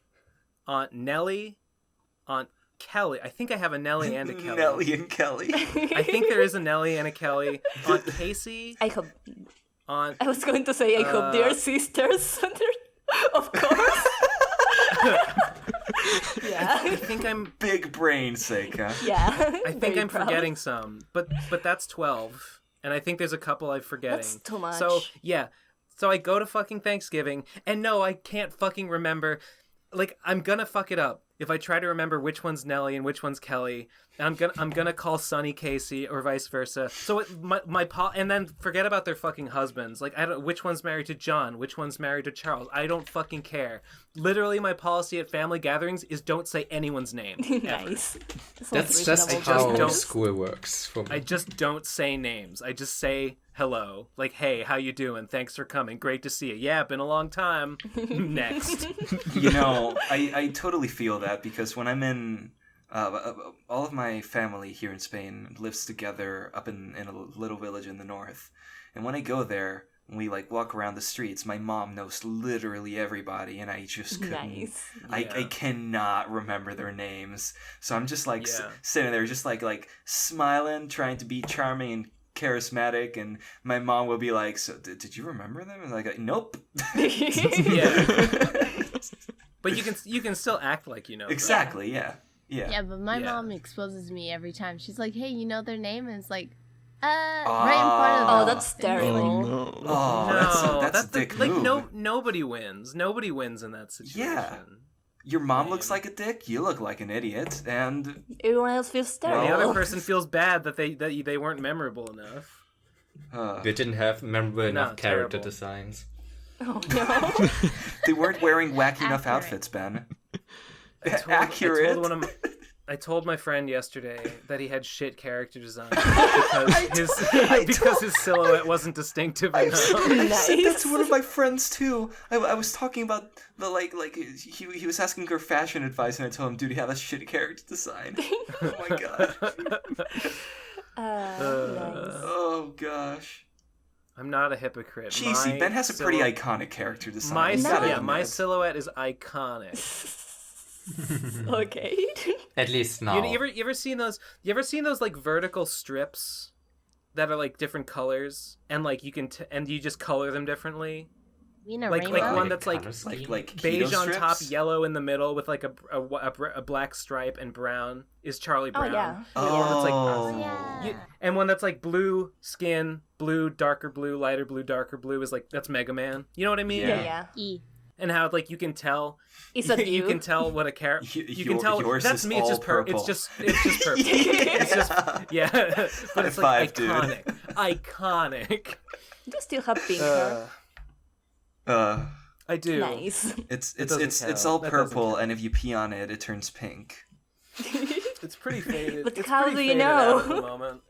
Aunt Nellie, Aunt Kelly. I think I have a Nellie and a Kelly. Nellie and Kelly. I think there is a Nellie and a Kelly. Aunt Casey. I hope. Aunt. I was going to say I hope they are sisters. Of course. Yeah. I think I'm Big brain, Seika. Yeah. I think I'm forgetting some, but that's 12, and I think there's a couple I'm forgetting. That's too much. So yeah, so I go to fucking Thanksgiving, and no, I can't fucking remember. Like, I'm gonna fuck it up if I try to remember which one's Nellie and which one's Kelly, and I'm gonna call Sonny Casey or vice versa. So and then forget about their fucking husbands. Like, I don't which one's married to John, which one's married to Charles. I don't fucking care. Literally, my policy at family gatherings is don't say anyone's name. Nice. That's just how school works for me. I just don't say names. I just say hello. Like, hey, how you doing? Thanks for coming. Great to see you. Yeah, been a long time. Next. You know, I totally feel that because when I'm in... all of my family here in Spain lives together up in a little village in the north. And when I go there, when we like walk around the streets, my mom knows literally everybody, and I just couldn't. Nice. I cannot remember their names. So I'm just like sitting there, just like smiling, trying to be charming and charismatic, and my mom will be like, "So did you remember them?" And like, "Nope." Yeah. But you can still act like you know. Exactly. Yeah. Yeah. Yeah, but my mom exposes me every time. She's like, "Hey, you know their name?" And it's like, right in front of them. Oh, that's terrible. no. Oh, that's a dick move. Like nobody wins. Nobody wins in that situation. Yeah. Your mom looks like a dick. You look like an idiot, and Everyone else feels terrible. the other person feels bad that they weren't memorable enough. They didn't have memorable enough character terrible. designs. Oh no. they weren't wearing wacky enough outfits, Ben. Accurate. I told my friend yesterday that he had shit character design because his silhouette wasn't distinctive enough. I said that to one of my friends too. I was talking about the like he was asking for fashion advice, and I told him, dude, you have a shit character design. Oh my god. Nice. Oh gosh. I'm not a hypocrite. Cheesy. Ben has a pretty iconic character design. My silhouette is iconic. Okay. At least now. You ever seen those? You ever seen those like vertical strips that are like different colors, and like you can and you just color them differently? You mean a like rainbow? one that's like beige on top, yellow in the middle with like a black stripe, and brown is Charlie Brown. Oh yeah. And one that's like blue skin, blue, darker blue, lighter blue, darker blue is like that's Mega Man. You know what I mean? Yeah. E. and how like you can tell Is that you can tell what a character you can tell that's me. It's just purple. It's just purple. It's just but it's like iconic. Do you still have pink hair? I do. Nice. It's all purple, and if you pee on it, it turns pink. It's pretty faded. But it's how pretty do you faded know? out at the moment.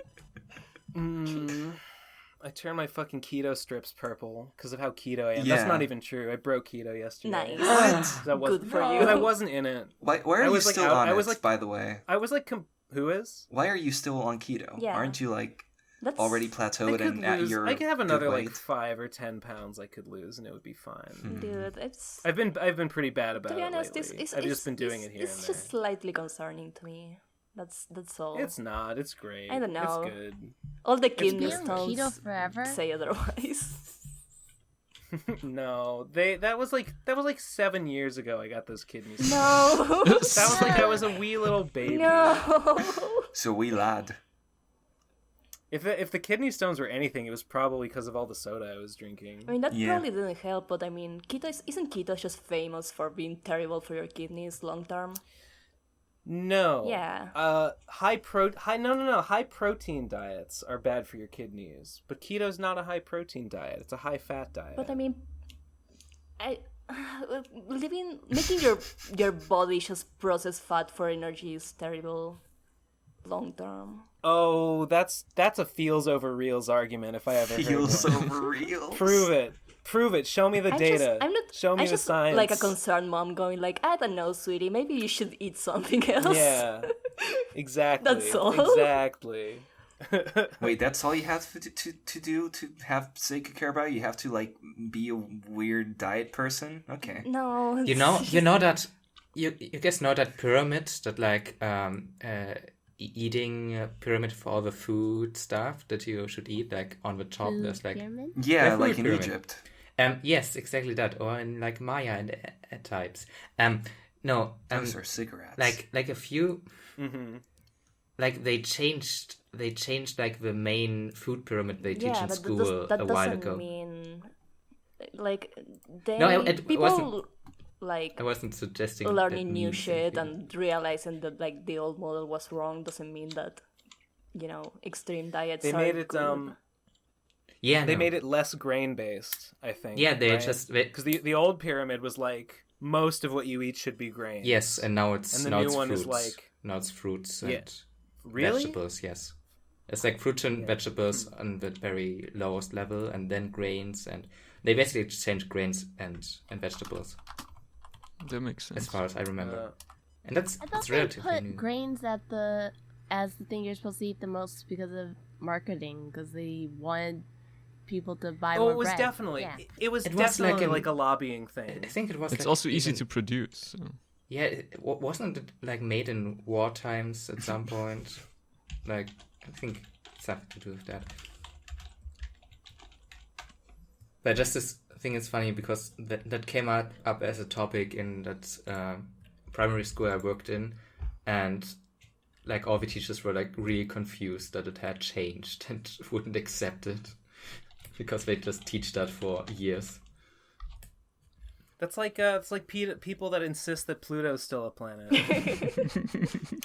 I turned my fucking keto strips purple because of how keto I am. Yeah. That's not even true. I broke keto yesterday. Nice. What? Good for you. Because I wasn't in it. Why are you still on it, by the way? I was like, who is? Why are you still on keto? Yeah. Aren't you like already plateaued and at your I could have another good weight? like 5 or 10 pounds I could lose and it would be fine. Dude, it's... I've been pretty bad about To be honest, it lately. it's I've just been doing it here and It's there. just slightly concerning to me. That's all. It's not. It's great. I don't know. It's good. All the Be kidney on stones keto forever. say otherwise. No, that was like 7 years ago. I got those kidneys. No. That was like I was a wee little baby. No. So wee lad. If the kidney stones were anything, it was probably because of all the soda I was drinking. I mean, that Yeah. probably didn't help, but I mean, isn't keto just famous for being terrible for your kidneys long term? No. Yeah. High protein diets are bad for your kidneys, but keto's not a high protein diet. It's a high fat diet. But I mean, making your body just process fat for energy is terrible long term. Oh, that's a feels over reals argument if I ever heard Feels one. over real. Prove it. Show me the data. Show me the science. Like a concerned mom going like, I don't know, sweetie, maybe you should eat something else. Yeah. Exactly. That's all. Exactly. Wait, that's all you have to do to have Seika care about you? You have to like be a weird diet person? Okay. No. You know that you guys know that pyramid that like eating pyramid for all the food stuff that you should eat, like on the top there's like Pyramid? Yeah, Yeah, like in pyramid. Egypt. Yes, exactly that, or in like Maya and types. No, Those are cigarettes. like a few, Mm-hmm. like they changed like the main food pyramid they teach Yeah, in but school that a while doesn't ago. mean like they No, it people wasn't- like I wasn't suggesting learning that new means shit anything. and realizing that like the old model was wrong doesn't mean that extreme diets They are made it good. Yeah, they no. made it less grain based, I think. Yeah, they right? just because the old pyramid was like most of what you eat should be grain. yes, and now it's And the now new it's one fruits. is like Now it's fruits Yeah. and Really? vegetables. Yes, it's like fruit and vegetables on the very lowest level, and then grains, and they basically change grains and vegetables That makes sense. as far as I remember. And I thought that's they relatively put new. grains as the thing you're supposed to eat the most because of marketing, because they wanted people to buy more it was bread. definitely Yeah. it was It was definitely like like a lobbying thing. I think it was. It's like also easy even- to produce. So. Yeah, wasn't it like made in war times at some point? Like I think it's something to do with that. But just this thing is funny because that came up as a topic in that primary school I worked in, and like all the teachers were like really confused that it had changed and wouldn't accept it because they just teach that for years. That's like it's like people that insist that Pluto's still a planet.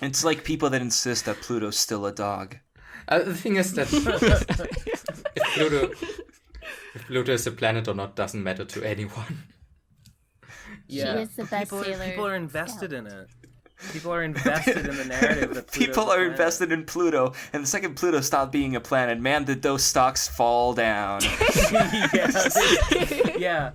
It's like people that insist that Pluto's still a dog. The thing is that if Pluto is a planet or not doesn't matter to anyone. Yeah, is the best sailor people are invested scout. in it. People are invested in the narrative that Pluto's People a are planet. invested in Pluto, and the second Pluto stopped being a planet, man, did those stocks fall down. Yeah,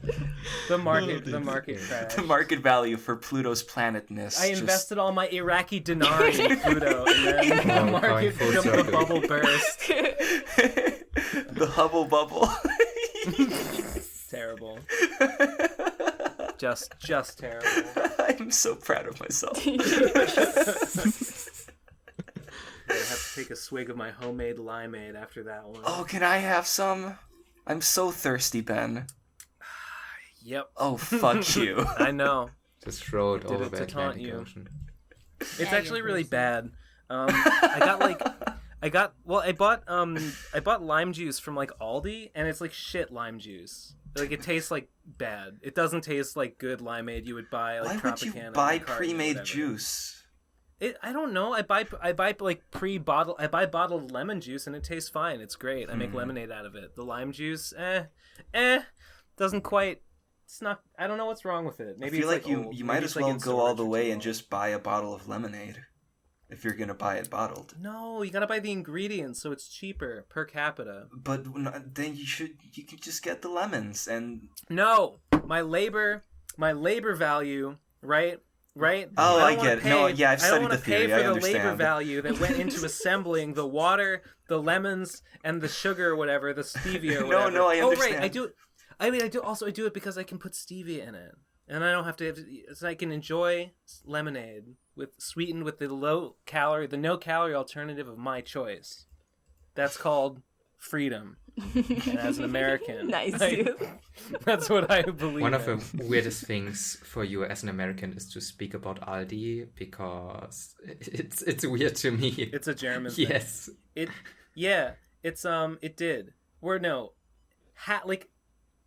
the market crash. The market value for Pluto's planetness. I invested all my Iraqi dinar in Pluto, and then the market, full the circle. bubble burst. the Hubble bubble. Terrible. Just terrible. I'm so proud of myself. I have to take a swig of my homemade limeade after that one. Oh, can I have some? I'm so thirsty, Ben. Yep. Oh, fuck you. I know. Just throw it Did over it the to taunt Atlantic you. Ocean. It's Yeah, actually you're really crazy. bad. I bought lime juice from like Aldi, and it's like shit lime juice. Like, it tastes like bad. It doesn't taste like good limeade you would buy. Like, why would you buy pre-made juice? I don't know. I buy like pre-bottled. I buy bottled lemon juice and it tastes fine. It's great. I make lemonade out of it. The lime juice, doesn't quite. It's not. I don't know what's wrong with it. Maybe I feel it's like you might as well go all the way and just buy a bottle of lemonade if you're gonna buy it bottled. No, you gotta buy the ingredients so it's cheaper per capita. But then you can just get the lemons and. No, my labor value, right? Right? Oh, I get it. No, yeah, I've studied the theory. I understand. I don't want to pay for the labor value that went into assembling the water, the lemons, and the sugar or whatever, the stevia or whatever. No, I understand. Oh, right, I do. I mean, I do it because I can put stevia in it, and I don't have to. So I can enjoy lemonade sweetened with the no calorie alternative of my choice. That's called freedom. And as an American, nice. That's what I believe. One of the weirdest things for you as an American is to speak about Aldi because it's weird to me. It's a German thing. Yes. It did.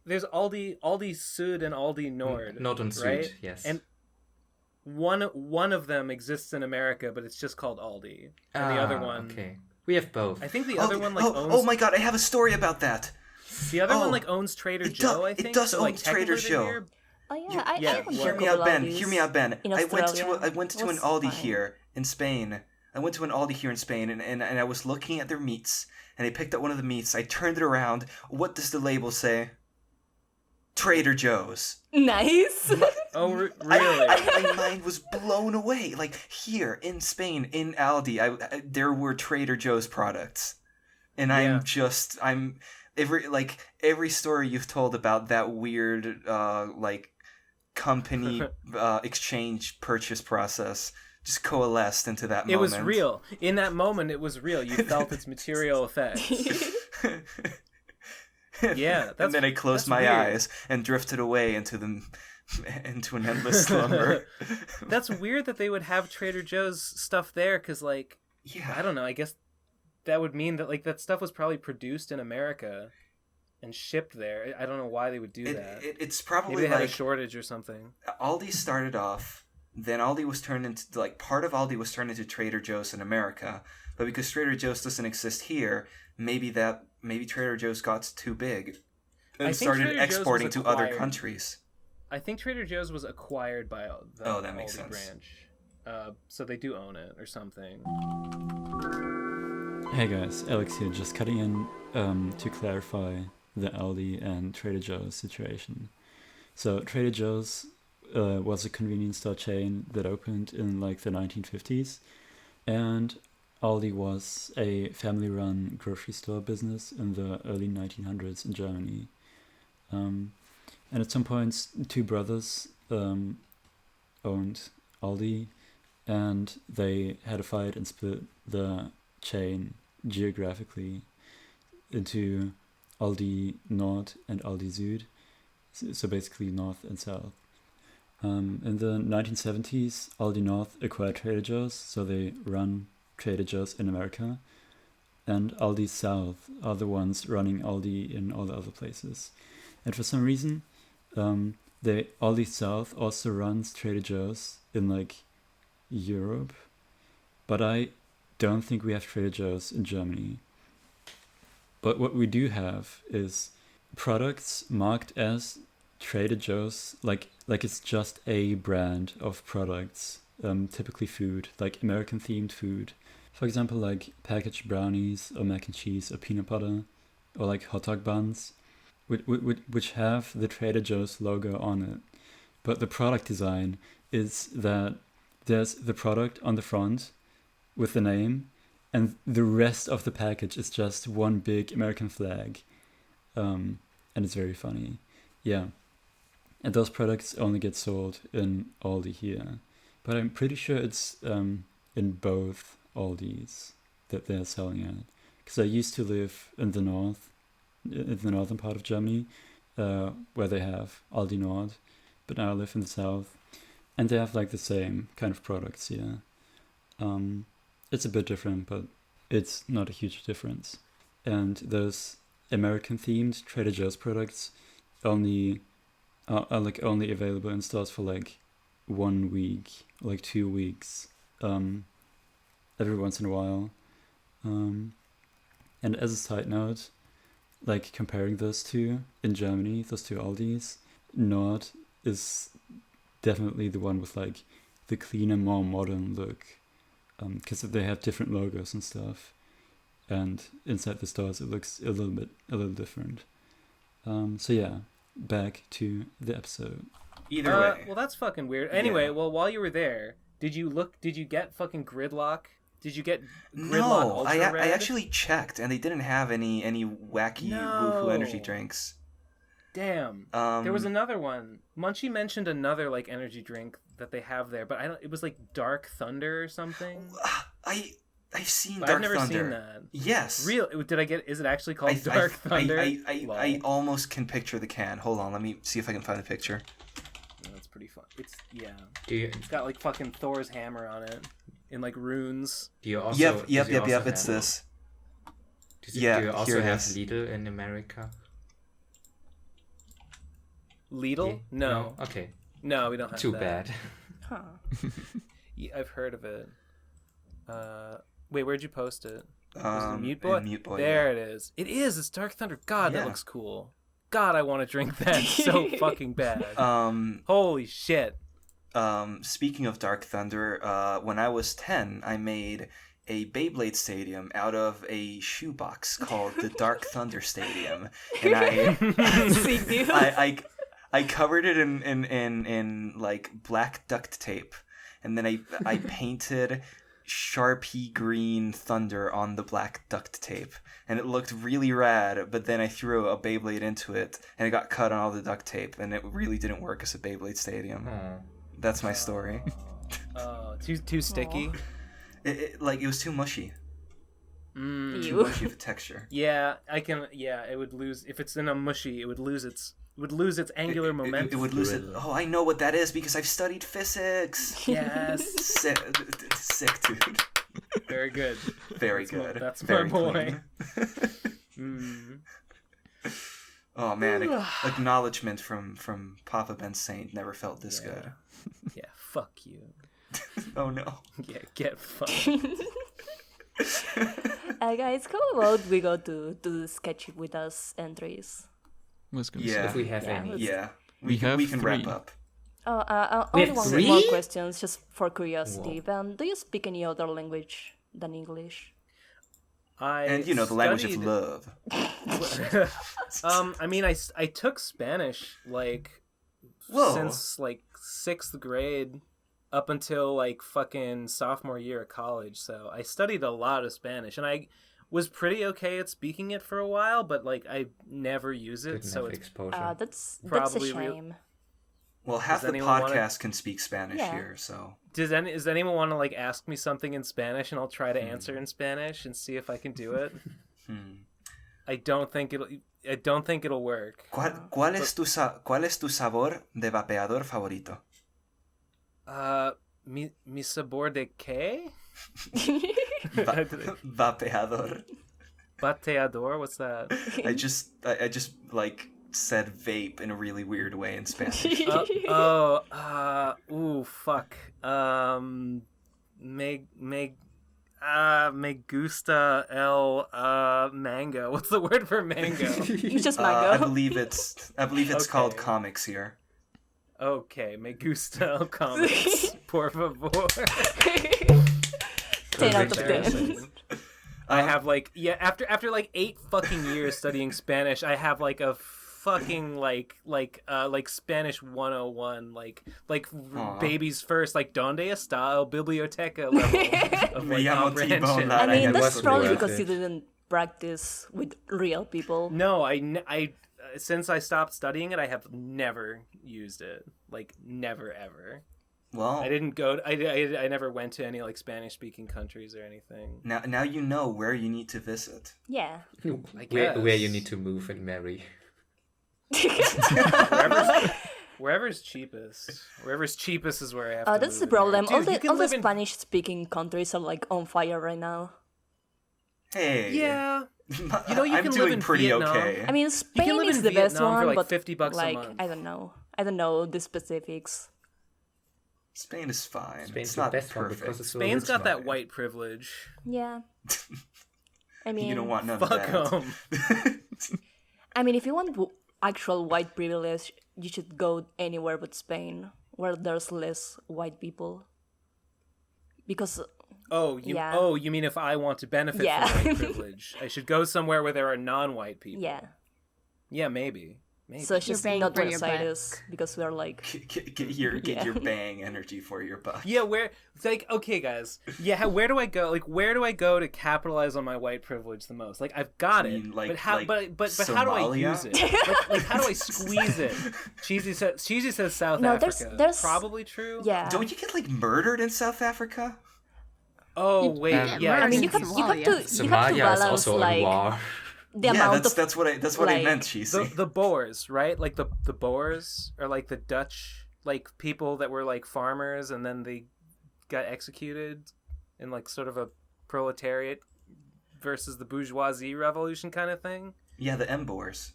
There's Aldi Süd and Aldi Nord. Nord and Süd, right? yes. And one of them exists in America, but it's just called Aldi. And the other one. Okay. We have both. I think the other one owns. Oh my god! I have a story about that. The other one owns Trader Joe. I think it does own Trader Joe. Oh yeah, I Hear me out, Ben. Hear me out, Ben. I went to an Aldi fine? here in Spain. And I was looking at their meats, and I picked up one of the meats. I turned it around. What does the label say? Trader Joe's. Nice. Oh, really? My mind was blown away. Like, here in Spain, in Aldi, there were Trader Joe's products. And I'm every story you've told about that weird, company exchange purchase process just coalesced into that moment. It was real. In that moment, it was real. You felt its material effects. Yeah, and then I closed my eyes and drifted away into an endless slumber. That's weird that they would have Trader Joe's stuff there, because I don't know. I guess that would mean that that stuff was probably produced in America and shipped there. I don't know why they would do that. It's probably maybe they had a shortage or something. Aldi started off. Then Aldi was turned into part of Aldi was turned into Trader Joe's in America, but because Trader Joe's doesn't exist here, maybe Trader Joe's got too big and started exporting to other countries. I think Trader Joe's was acquired by the that makes Aldi sense. branch, so they do own it or something. Hey guys, Alex here, just cutting in to clarify the Aldi and Trader Joe's situation. So Trader Joe's was a convenience store chain that opened in the 1950s, and Aldi was a family-run grocery store business in the early 1900s in Germany. And at some points, two brothers owned Aldi, and they had a fight and split the chain geographically into Aldi Nord and Aldi Süd, so basically north and south. In the 1970s, Aldi North acquired Trader Joe's, so they run Trader Joe's in America, and Aldi South are the ones running Aldi in all the other places. And for some reason, Aldi South also runs Trader Joe's in Europe, but I don't think we have Trader Joe's in Germany. But what we do have is products marked as Trader Joe's, like it's just a brand of products, typically food, American themed food. For example, packaged brownies or mac and cheese or peanut butter, or hot dog buns, which have the Trader Joe's logo on it. But the product design is that there's the product on the front with the name, and the rest of the package is just one big American flag. And it's very funny. Yeah. And those products only get sold in Aldi here. But I'm pretty sure it's in both Aldis that they're selling at. Because I used to live in the northern part of Germany, where they have Aldi Nord, but now I live in the south, and they have the same kind of products here. It's a bit different, but it's not a huge difference. And those American-themed Trader Joe's products only are like only available in stores for like 1 week, like 2 weeks, every once in a while. And as a side note, like comparing those two in Germany, those two Aldis, Nord is definitely the one with like the cleaner, more modern look, because they have different logos and stuff, and inside the stores it looks a little different. So yeah, back to the episode. Either way. Well, that's fucking weird. Anyway, well, while you were there, did you get fucking Gridlock? Did you get Gridlock No, Ultra Red? I actually checked, and they didn't have any wacky woohoo energy drinks. Damn. There was another one. Munchie mentioned another like energy drink that they have there, but it was like Dark Thunder or something. I've seen but Dark I've never Thunder. seen that. Yes. Is it actually called Dark Thunder? I almost can picture the can. Hold on, let me see if I can find a picture. That's pretty fun. It's got like fucking Thor's hammer on it in like runes. Do you also? Yep. It's this. Do you also have Lidl in America? Lidl? No. Okay. No, we don't have Too that. bad. Huh. Yeah, I've heard of it. Wait, where'd you post it? Was it Mute Boy. There it is. It is. It's Dark Thunder. God, that looks cool. God, I want to drink that so fucking bad. Holy shit. Speaking of Dark Thunder, when I was 10, I made a Beyblade stadium out of a shoebox called the Dark Thunder Stadium, and I covered it in like black duct tape, and then I painted Sharpie green thunder on the black duct tape, and it looked really rad. But then I threw a Beyblade into it, and it got cut on all the duct tape, and it really didn't work as a Beyblade stadium. That's my story. Too sticky. It was too mushy. Too mushy of a texture. Yeah, it would lose if it's in a mushy. It would lose its angular momentum. It would lose it. Oh, I know what that is because I've studied physics. Yes. Sick, dude. Very good. Very good. That's very my boy. Oh man, acknowledgement from Papa Ben Saint never felt this good. Yeah, fuck you. Oh no. Yeah, get fucked. Guys, how about we go to the Sketchy with us entries? If we have any. Yeah, we can 3. wrap up. Only one more questions, just for curiosity. Do you speak any other language than English? The language of love. I mean, I took Spanish since like 6th grade up until like fucking sophomore year of college. So I studied a lot of Spanish, and I was pretty okay at speaking it for a while, but like I never use it. So it's exposure. That's probably a shame. Well, half the podcast can speak Spanish here, so. Does anyone want to like ask me something in Spanish, and I'll try to answer in Spanish and see if I can do it? I don't think it'll work. ¿Cuál es tu sabor de vapeador favorito? Mi sabor de qué? Vapeador. Bateador? What's that? I just like said vape in a really weird way in Spanish. Fuck. Me gusta el mango. What's the word for mango? Just mango. I believe it's called comics here. Okay, me gusta el comics. Por favor. 10 out of 10. I have like after like 8 fucking years studying Spanish, I have like a fucking like Spanish 101 like baby's first like donde está el biblioteca level of like comprehension. I mean, that's probably because you didn't practice with real people. No, I since I stopped studying it, I have never used it. Like never ever. Well, I didn't go. I never went to any like Spanish-speaking countries or anything. Now you know where you need to visit. Yeah. Where you need to move and marry. Wherever's cheapest. Wherever's cheapest is where I have to that's move the problem. Dude, all the Spanish-speaking countries are like on fire right now. Hey. Yeah. You know, you I'm can doing live in pretty Vietnam. okay. I mean, Spain live is in the best Vietnam one, for like but $50 a like month. I don't know the specifics. Spain is fine. Spain's it's the not best one perfect. because it's so Spain's got rich. that white privilege. Yeah. I mean, You don't want none Fuck of that. 'em. I mean, if you want actual white privilege, you should go anywhere but Spain, where there's less white people. Because you mean if I want to benefit from white privilege, I should go somewhere where there are non-white people. Yeah, maybe. So it's just bang not for Buenos your buck. Aires, because we're like Get your bang energy for your buck. Yeah, where it's like, okay, guys. Yeah, where do I go? Like, where do I go to capitalize on my white privilege the most? Like, I've got it, like- but how? like but how do I Somalia? use it? Like, how do I squeeze it? Cheesy says South No, Africa. there's- Probably true. yeah. Don't you get like murdered in South Africa? Oh wait, yeah. I mean, you have to Somalia is balance also like in war. the amount of that's what I like, meant, Cheesy. the Boers, right? Like the Boers are like the Dutch like people that were like farmers and then they got executed in like sort of a proletariat versus the bourgeoisie revolution kind of thing. Yeah, the Mbors.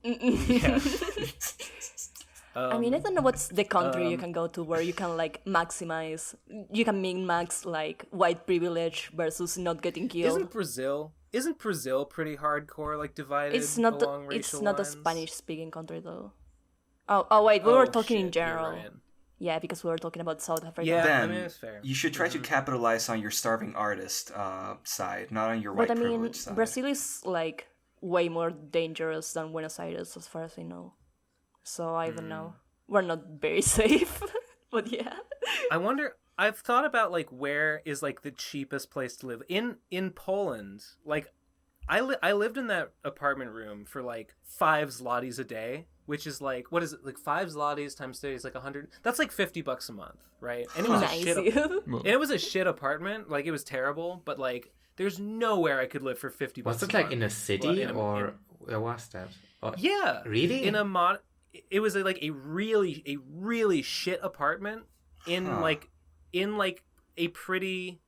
Yeah. I mean, I don't know what's the country you can go to where you can like maximize, you can min-max like white privilege versus not getting killed. Isn't Brazil pretty hardcore, like divided It's not along racial it's not a lines? Spanish-speaking country though. Oh wait, we were talking in shit, you're general. right. Yeah, because we were talking about South Africa. Yeah, Then I mean, it's fair. you should try to capitalize on your starving artist side, not on your white But I mean, privilege side. Brazil is like way more dangerous than Buenos Aires, as far as I know. So I don't know. We're not very safe, but yeah. I wonder. I've thought about like where is like the cheapest place to live in Poland. Like, I lived in that apartment room for like 5 zlotys a day, which is like, what is it, like 5 zlotys times 30 is like 100. That's like $50 a month, right? And it was Nice. and it was a shit apartment. Like, it was terrible, but like there's nowhere I could live for $50. Was it a like month. in a city or where was that? Or, Yeah, really? in a it was like a really shit apartment in like a pretty,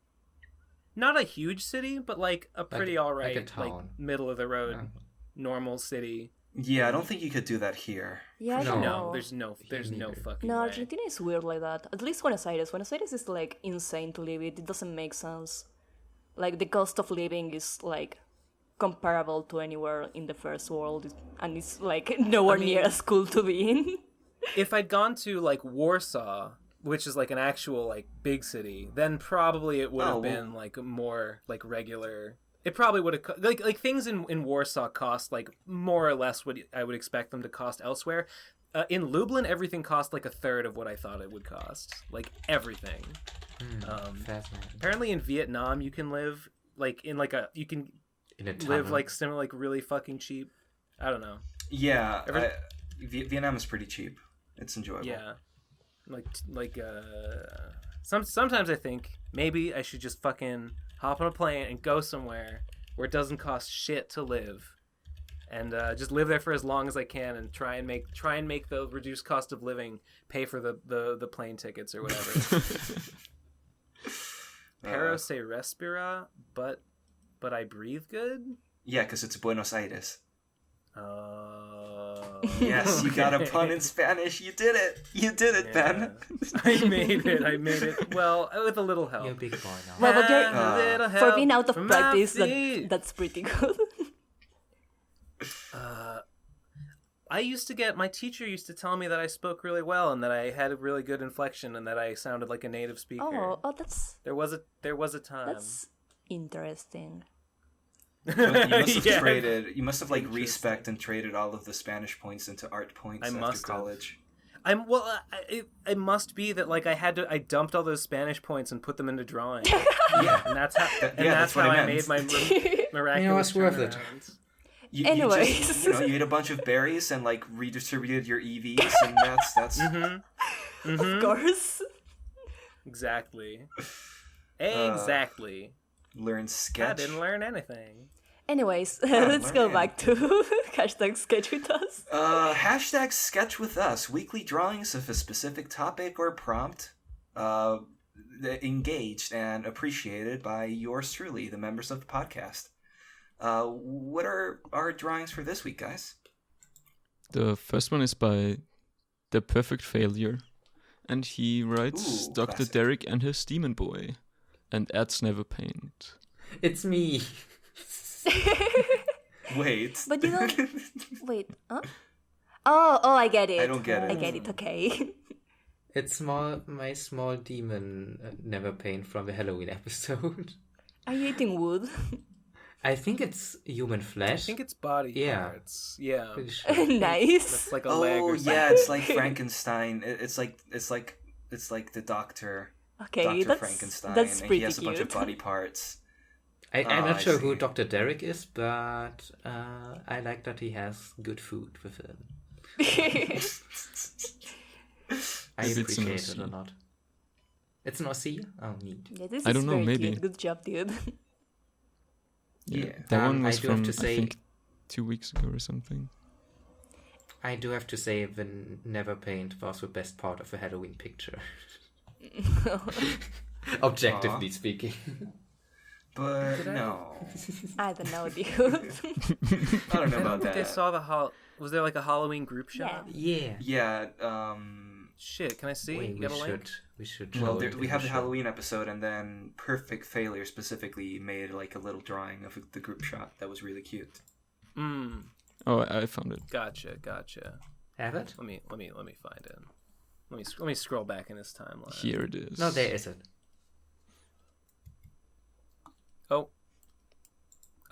not a huge city, but like a pretty alright, like a town. middle of the road, normal city. Yeah, I don't think you could do that here. Yeah, I No. don't No, know. there's no fucking No, way. Argentina is weird like that. At least Buenos Aires. Buenos Aires is like insane to live it. It doesn't make sense. Like the cost of living is like comparable to anywhere in the first world, and it's like nowhere near as cool to be in. If I'd gone to like Warsaw, which is like an actual like big city, then probably it would have been like more like regular. It probably would have like things in Warsaw cost like more or less what I would expect them to cost elsewhere. In Lublin, everything cost like a third of what I thought it would cost. Like everything. Fascinating. Apparently in Vietnam you can live like in like you can In a live tunnel. like similar, like really fucking cheap. I don't know. Yeah, Vietnam is pretty cheap. It's enjoyable. Yeah, sometimes I think maybe I should just fucking hop on a plane and go somewhere where it doesn't cost shit to live, and just live there for as long as I can, and try and make the reduced cost of living pay for the plane tickets or whatever. Pero se respira, but I breathe good. Yeah, because it's Buenos Aires. Oh. Yes, you got a pun in Spanish. You did it. You did it, Ben. I made it. Well, with a little help. You're a big boy now. Well, but And a little for help being out of from my practice, feet. that's pretty good. My teacher used to tell me that I spoke really well and that I had a really good inflection and that I sounded like a native speaker. Oh, that's There was a time. that's interesting. You must have Yeah. traded. You must have like respect and traded all of the Spanish points into art points I after must have. college. It must be that like I dumped all those Spanish points and put them into drawing. Yeah, And that's how that's what I I meant. made my miraculous You know, it's worth it. turnaround. You Anyways. just, you ate a bunch of berries and like redistributed your EVs, and that's. Of course. Exactly. Exactly. Learn I sketch. didn't learn anything. Anyways, let's go back to hashtag sketch with us. Hashtag sketch with us. Weekly drawings of a specific topic or prompt. Engaged and appreciated by yours truly, the members of the podcast. What are our drawings for this week, guys? The first one is by The Perfect Failure, and he writes Dr. Classic. Derrick and his Demon Boy, and adds NeverPaint. It's me. Wait. But you don't... Wait, huh? Oh, I get it. I don't get it. I get it, okay. It's my small demon NeverPaint from the Halloween episode. Are you eating wood? I think it's human flesh. I think it's body parts. Yeah. Pretty sure. Nice. That's like a leg or something. Yeah, it's like Frankenstein. It's like the doctor. Okay, Dr. Frankenstein, that's and pretty he has a bunch of cute. body parts. I'm not I sure see. who Dr. Derrick is, but I like that he has good food with him. I Maybe it's an appreciate it a OC. lot. It's an OC? Oh, neat. Yeah, this I is don't know, very maybe. cute. Good job, dude. Yeah. That one I was do have from, to say- I think, 2 weeks ago or something. I do have to say the NeverPaint was the best part of the Halloween picture. Objectively speaking. But no. I don't know, dude. I don't know I don't about think I that. saw the was there like a Halloween group shot? Yeah. Yeah. Yeah, Shit, can I see? Wait, You got a link? we should. well, show it we in have the show. Halloween episode, and then Perfect Failure specifically made like a little drawing of the group shot that was really cute. Oh, I found it. Gotcha. Have it? Let me find it. Let me scroll back in this timeline. Here it is. No, there isn't.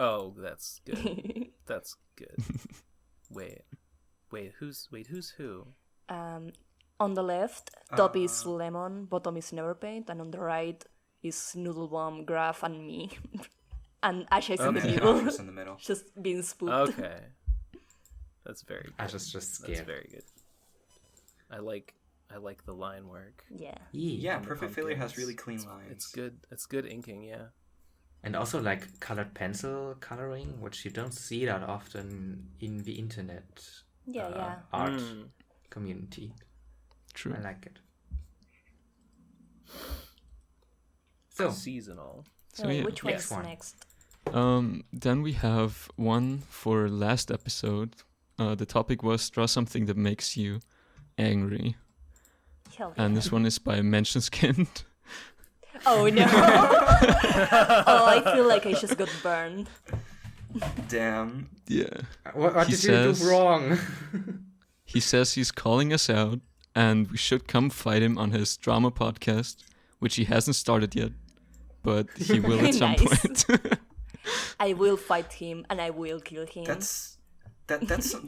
Oh, that's good. That's good. Wait, who's who? On the left, top is Lemon, bottom is NeverPaint, and on the right is Noodlebomb, Graf, and me. And Asha is in the And middle, Asha's in the middle. just being spooked. Okay, that's very good. I was just scared. That's very good. I like the line work. Yeah. Yeah, And the Perfect Failure has pumpkins. really clean lines. It's good. It's good inking. Yeah. And also like colored pencil coloring, which you don't see that often in the internet Yeah. art community. True. I like it. So, Seasonal. So yeah. Which Next one's one. next? Then we have one for last episode. The topic was draw something that makes you angry. Hell yeah. And this one is by Menschenskind. Oh no! Oh, I feel like I just got burned. Damn. Yeah. what He did you do says- wrong? He says he's calling us out and we should come fight him on his drama podcast, which he hasn't started yet, but he will at some Nice. point. I will fight him and I will kill him. That's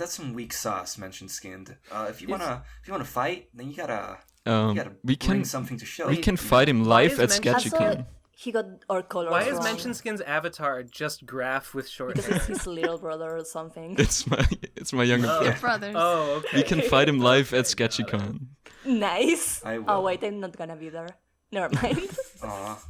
some weak sauce, Menschenskind. If you wanna fight, then you gotta we bring can something to show. we can fight him live is at Mensch- SketchyCon. Also, he got our colors Why is wrong. Menschenskind's avatar just Graf with short Because hair? it's his little brother or something. It's my younger brother. Brothers. Oh, okay. We can fight him live at SketchyCon. Nice. I will. Oh wait, I'm not gonna be there. Never mind. Aw.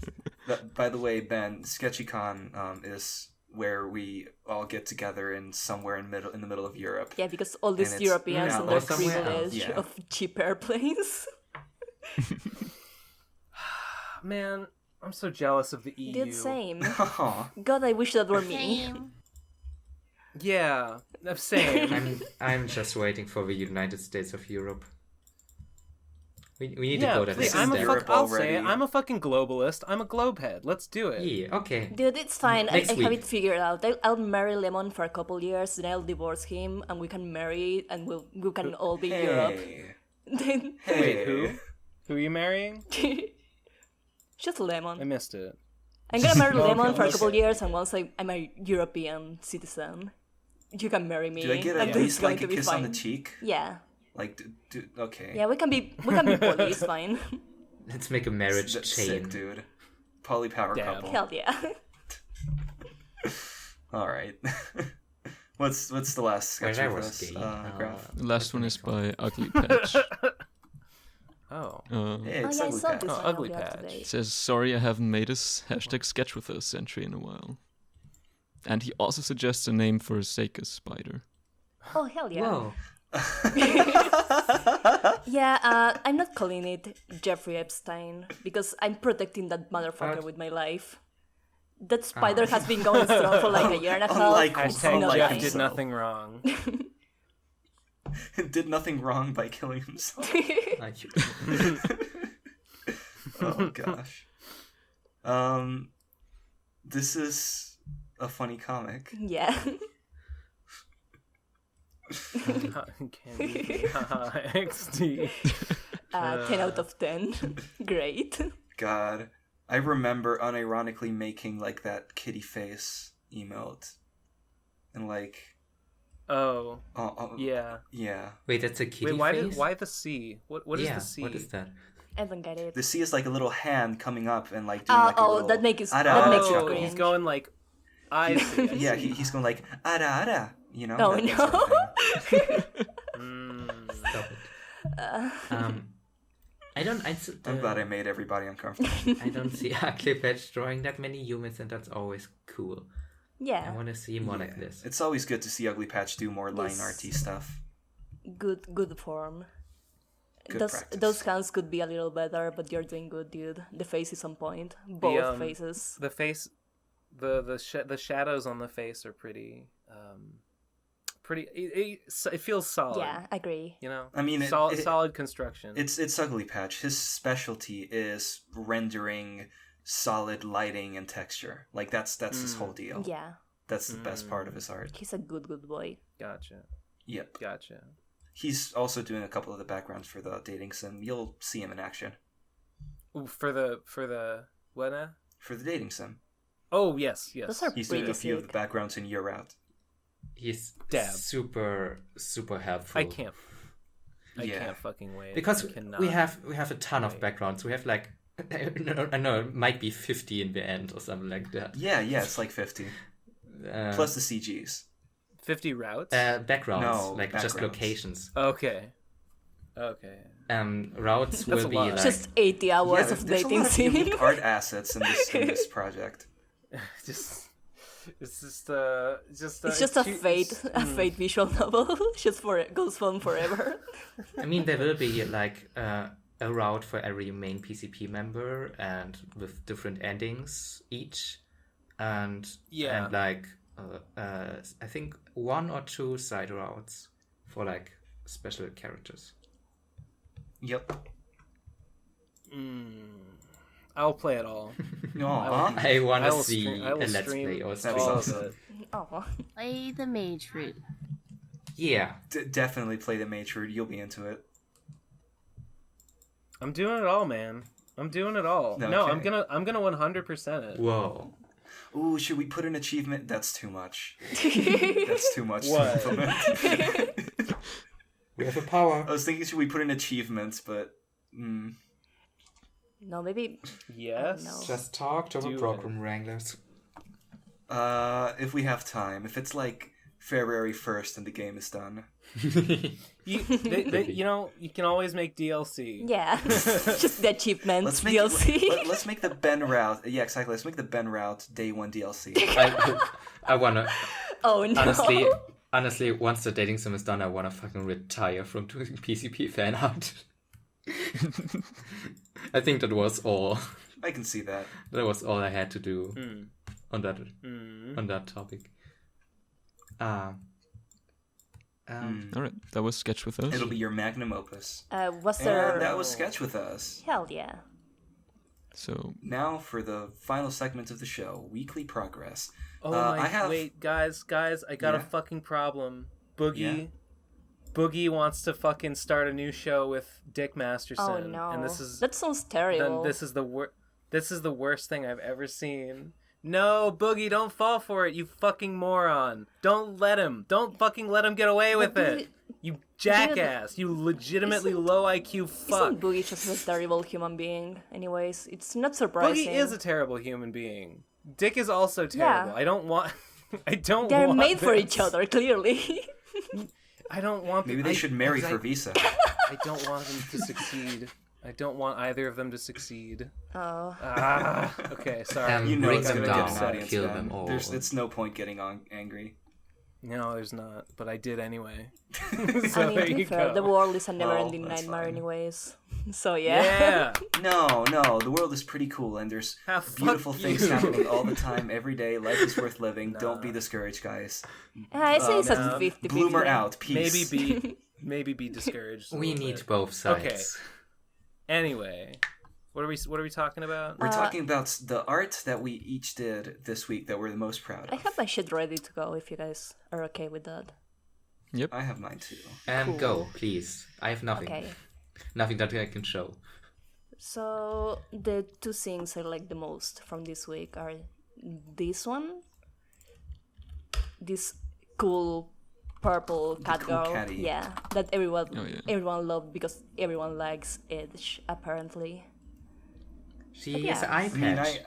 By the way, Ben, SketchyCon is where we all get together in somewhere in the middle of Europe. Yeah, because all these And it's- Europeans yeah, and their or somewhere else. privilege Yeah. of cheap airplanes. Man, I'm so jealous of the EU. Dude, same. Aw. God, I wish that were me. Same. Yeah, same. I'm just waiting for the United States of Europe. We need Yeah, to go to please, This is Europe I'll say it. already. I'm a fucking globalist. I'm a globehead. Let's do it. Yeah, okay. Dude, it's fine. I Next have week. it figured out. I'll marry Lemon for a couple years, then I'll divorce him, and we can marry, and we can all be Europe. Hey. Then Wait, who? Who are you marrying? just I Lemon. missed it. I'm gonna marry Okay, Lemon for a okay. couple years, and once I'm a European citizen, you can marry me. Do I get and at it's least going like a to be kiss fine. on the cheek? Yeah, Like, okay. yeah, we can be police, fine. Let's make a marriage That's chain. sick, dude. Polypower Damn. couple. Hell yeah. All right. What's the last sketch Well, I of was this, gay. Graf? The last one is by Uglypatch. Oh. Hey, Oh it's yeah, I Ugly saw Patch. this Oh, one Ugly earlier Patch. today. It says, sorry I haven't made his #sketchwithus entry in a while. And he also suggests a name for a Seika spider. Oh hell yeah. Whoa. Yeah, I'm not calling it Jeffrey Epstein because I'm protecting that motherfucker What? with my life. that spider has been going strong for like a year and a half. Hashtag Jeff did nothing wrong. Did nothing wrong by killing himself. Oh gosh. This is a funny comic. Yeah. Candy XD. 10 out of 10. Great. God. I remember unironically making like that kitty face emote. And like... yeah. Yeah. Wait, that's a kitty face? Why the C? What is the C? What is that? I don't get it. The C is like a little hand coming up and like doing like a little... that makes it cringe. He's going like... I see. Yeah, he's going like, ara, ara. You know? Oh, no. Sort of Stop it. I'm glad I made everybody uncomfortable. I don't see Uglypatch drawing that many humans, and that's always cool. Yeah. I want to see more like this. It's always good to see Uglypatch do more line arty stuff. Good form. Practice. Those hands could be a little better, but you're doing good, dude. The face is on point. Both faces. The face, the shadows on the face are pretty. It feels solid. Yeah, I agree. You know, I mean, solid construction. It's Uglypatch. His specialty is rendering solid lighting and texture. Like that's his whole deal. Yeah, that's the best part of his art. He's a good boy. Gotcha. Yep. Gotcha. He's also doing a couple of the backgrounds for the dating sim. You'll see him in action. Ooh, for the what now? For the dating sim. Oh yes. Those are He's doing a few of the backgrounds in Year Out. He's super helpful. I can't fucking wait. Because we have a ton of backgrounds. We have like I know it might be 50 in the end or something like that. Yeah, it's like 50. Plus the CGs. 50 routes? Backgrounds, no, like backgrounds. Just locations. Okay. Routes will be like... Just 80 hours of dating scene. There's a lot of unique art assets in this project. It's just a fate visual novel. Goes on forever. I mean, there will be like a route for every main PCP member, and with different endings each, and like I think 1 or 2 side routes for like special characters. Yep. I'll play it all. I want to see a let's play or something. Awesome. Play the mage route. Yeah. Definitely play the mage route. You'll be into it. I'm doing it all, man. I'm doing it all. Okay. No, I'm gonna 100% it. Whoa. Ooh, should we put an achievement? That's too much. That's too much to implement. We have a power. I was thinking, should we put in achievements, but... No, maybe... Yes? No. Just talk to the program wranglers. If we have time. If it's like February 1st and the game is done. You can always make DLC. Yeah. Just the achievements DLC. Let's make the Ben route. Yeah, exactly. Let's make the Ben route day 1 DLC. I wanna... Oh, no. Honestly, once the dating sim is done, I wanna fucking retire from doing PCP fan art. I think that was all. I can see that. That was all I had to do on that topic. All right, that was Sketch with Us. It'll be your magnum opus. That was Sketch with Us. Hell yeah. So now for the final segment of the show, weekly progress. Wait, guys, I got a fucking problem. Boogie wants to fucking start a new show with Dick Masterson. Oh no! And that sounds terrible. This is the worst thing I've ever seen. No, Boogie, don't fall for it, you fucking moron! Don't fucking let him get away with it. You jackass! You legitimately low IQ fuck. Isn't Boogie just a terrible human being? Anyways, it's not surprising. Boogie is a terrible human being. Dick is also terrible. Yeah. They're made for each other, clearly. I don't want. Maybe they should marry for Visa. I don't want them to succeed. I don't want either of them to succeed. Oh. Okay, sorry. You know break it's them gonna down, get an audience. kill them all. It's no point getting angry. No, there's not. But I did anyway. To be fair, the world is a never-ending nightmare, anyways. So yeah. No, the world is pretty cool, and there's beautiful things happening all the time, every day. Life is worth living. Don't be discouraged, guys. I say it's a 50-50. Bloomer out. Peace. Maybe be discouraged. We need both sides. Okay. Anyway, what are we talking about? We're talking about the art that we each did this week that we're the most proud of. I have my shit ready to go if you guys are okay with that. Yep. I have mine too. Cool. Go, please. I have nothing. Okay. Nothing that I can show. So the two things I like the most from this week are this one, this cool purple cat girl, catty. yeah, that everyone loved because everyone likes Edge apparently. She has an eye I mean, patch.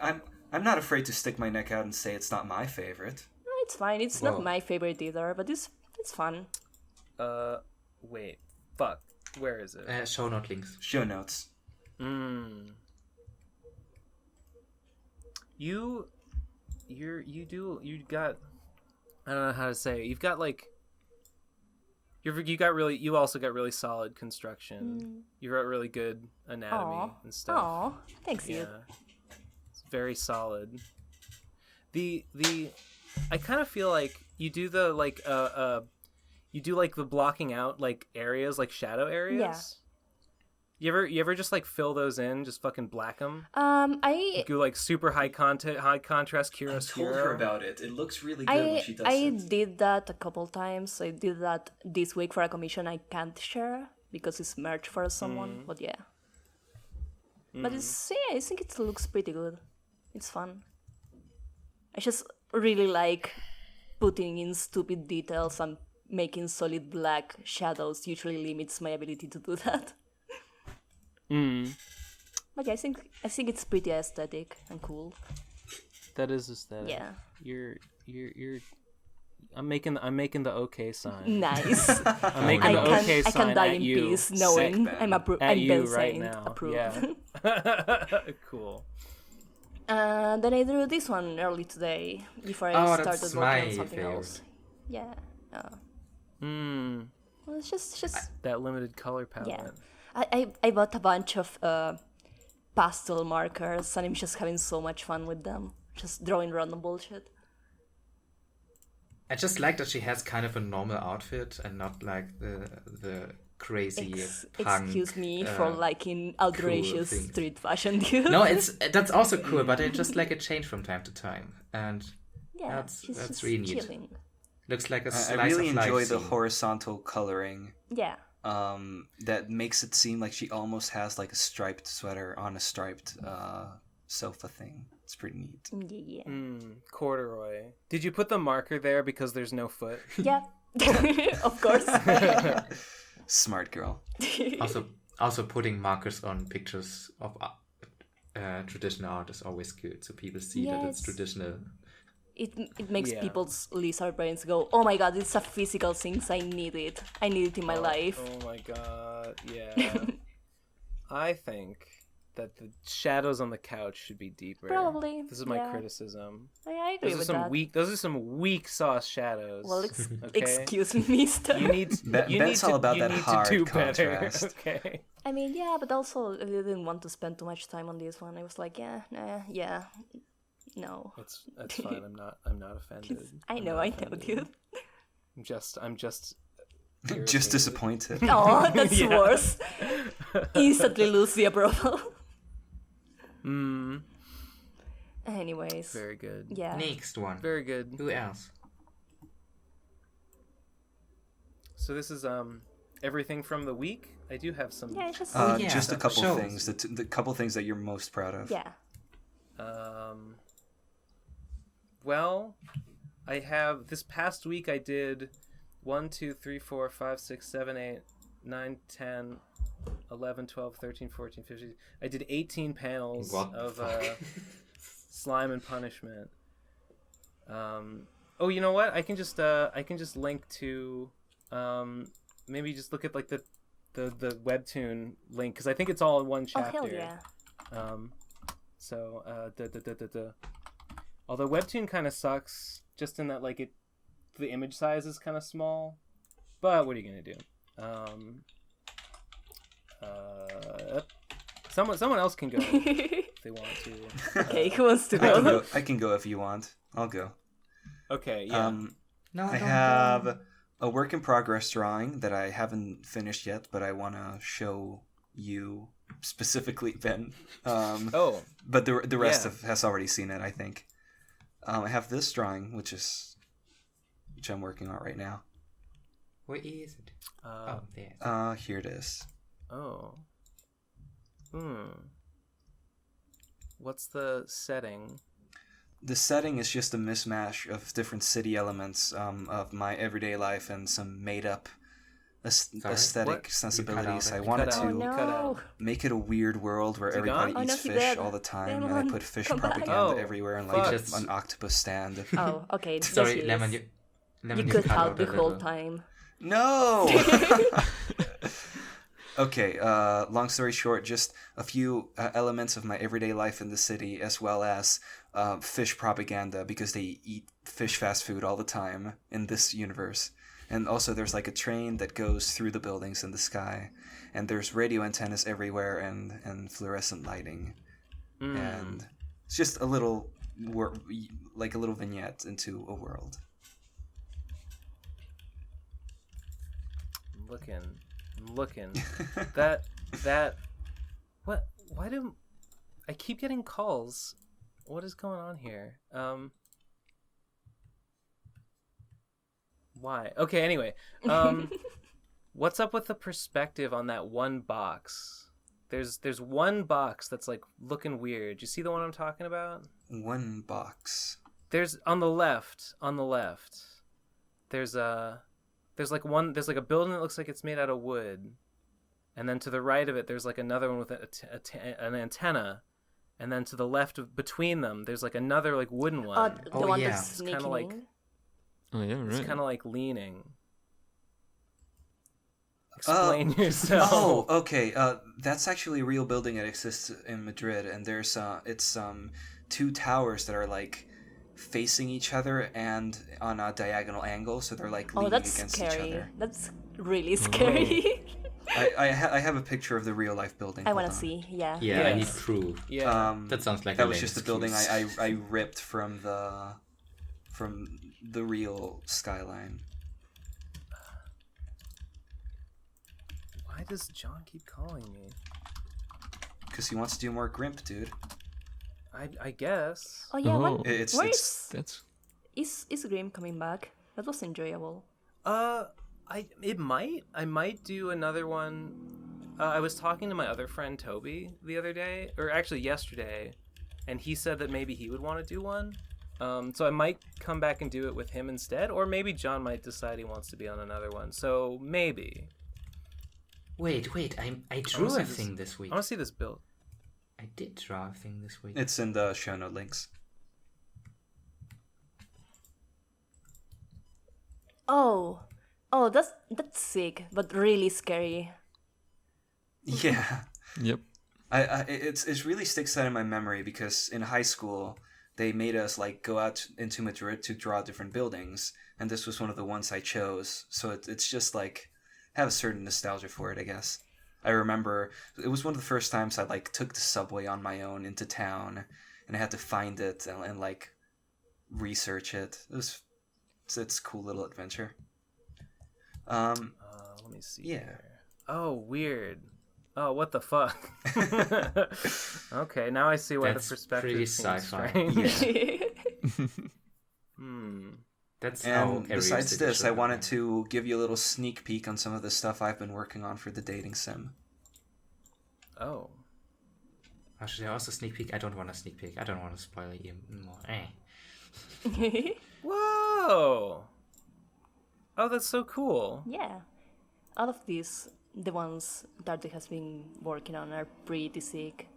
I'm not afraid to stick my neck out and say it's not my favorite. No, it's fine. It's not my favorite either, but it's fun. Wait, fuck. Where is it? Show note links. Show notes. You got, I don't know how to say it. You've got like you also got really solid construction. You've got really good anatomy and stuff. Oh, thanks you. It's very solid. The I kind of feel like you do the like you do like the blocking out like areas, like shadow areas. Yeah. You ever just like fill those in, just fucking black them? I do like super high contrast chiaroscuro. I told her about it. It looks really good when she does it. I did that a couple times. I did that this week for a commission I can't share because it's merch for someone. But yeah. But I think it looks pretty good. It's fun. I just really like putting in stupid details and making solid black shadows usually limits my ability to do that. But yeah, I think it's pretty aesthetic and cool. That is aesthetic. Yeah. You're I'm making the okay sign. Nice. I'm making the okay sign. I can die at in you. peace knowing Sick, I'm at you Ben right saying now. approved. Yeah. Cool. Then I drew this one early today before I started working on something else. Yeah. Well, it's just that limited color palette. Yeah. I bought a bunch of pastel markers and I'm just having so much fun with them. Just drawing random bullshit. I just like that she has kind of a normal outfit and not like the crazy punk. Excuse me for liking outrageous cool street fashion, dude. No, that's also cool, but I just like a change from time to time, and yeah, that's really neat. Chilling. Looks like a slice I really of life enjoy the scene. horizontal coloring. Yeah. That makes it seem like she almost has like a striped sweater on a striped sofa thing. It's pretty neat. Yeah. Corduroy. Did you put the marker there because there's no foot? Yeah. Of course. Smart girl. Also putting markers on pictures of traditional art is always good, so people see that it's traditional. It makes people's lizard brains go, oh my god, it's a physical thing, so I need it. I need it in my life. Oh my god, yeah. I think that the shadows on the couch should be deeper. Probably. This is my criticism. I agree with that. Those are some weak sauce shadows. Well, excuse me, mister. You need to do contrast. better. Okay. I mean, yeah, but also I didn't want to spend too much time on this one. I was like, no. That's fine. I'm not offended. I know, dude. I'm just Just disappointed. Oh, that's worse. Instantly lose the approval. Anyways. Very good. Yeah. Next one. Very good. Who else? So this is everything from the week. I do have some. Yeah, just just a couple shows. things. The couple things that you're most proud of. Yeah. Well, I have this past week. I did 1, 2, 3, 4, 5, 6, 7, 8, 9, 10, 11, 12, 13, 14, 15. I did 18 panels of slime and punishment. Oh, you know what? I can just link to maybe just look at like the webtoon link because I think it's all in one chapter. Oh hell yeah. Although webtoon kind of sucks just in that like the image size is kind of small, but what are you gonna do? Someone else can go if they want to. Okay, who wants to go? I can go if you want. I'll go. Okay, yeah. I have a work in progress drawing that I haven't finished yet, but I want to show you specifically, Ben. But the rest has already seen it, I think. I have this drawing, which I'm working on right now. Where is it? There. Here it is. Oh. What's the setting? The setting is just a mismatch of different city elements of my everyday life and some made-up aesthetic sensibilities. I wanted to make it a weird world where everybody eats fish all the time, and I put fish propaganda everywhere and like an octopus stand. Oh, okay. Sorry, Lemon, you cut out the whole time. No! Okay, long story short, just a few elements of my everyday life in the city, as well as fish propaganda, because they eat fish fast food all the time in this universe. And also there's like a train that goes through the buildings in the sky, and there's radio antennas everywhere and fluorescent lighting. And it's just a little, like a little vignette into a world. I'm looking. that what? Why do I keep getting calls? What is going on here? Why? Okay, anyway. What's up with the perspective on that one box? There's one box that's like looking weird. You see the one I'm talking about? One box. There's on the left. There's like a building that looks like it's made out of wood, and then to the right of it there's like another one with an antenna, and then to the left between them there's like another like wooden one. The one that's sneaking. Kind of like. Oh yeah, right. It's kind of like leaning. Explain yourself. Oh, okay. That's actually a real building that exists in Madrid, and there's it's two towers that are like facing each other and on a diagonal angle, so they're like leaning against each other. That's really scary. I have a picture of the real life building. I want to see. Yeah. Yeah, yes. I need proof. Yeah. That sounds like that was just a building I ripped from the real skyline. Why does John keep calling me? Because he wants to do more Grimp, dude. I guess. Oh yeah. That's. Is Grim coming back? That was enjoyable. I might do another one. I was talking to my other friend Toby the other day, or actually yesterday, and he said that maybe he would want to do one. So I might come back and do it with him instead, or maybe John might decide he wants to be on another one. So maybe. Wait! I drew a thing this week. I want to see this build. I did draw a thing this week. It's in the show note links. Oh, that's sick, but really scary. Yeah. Yep. It's really sticks out in my memory because in high school they made us like go out into Madrid to draw different buildings, and this was one of the ones I chose. So it's just like have a certain nostalgia for it, I guess. I remember it was one of the first times I like took the subway on my own into town, and I had to find it and like research it. It's a cool little adventure. Let me see. Yeah. Here. Oh, weird. Oh, what the fuck? Okay, now I see why That's the perspective pretty seems sci-fi. strange. Yeah. That's and besides this, I wanted to give you a little sneak peek on some of the stuff I've been working on for the dating sim. Oh. Should I also sneak peek? I don't want to sneak peek. I don't want to spoil it even more. Whoa! Oh, that's so cool. Yeah. All of these, the ones Derrick has been working on, are pretty sick.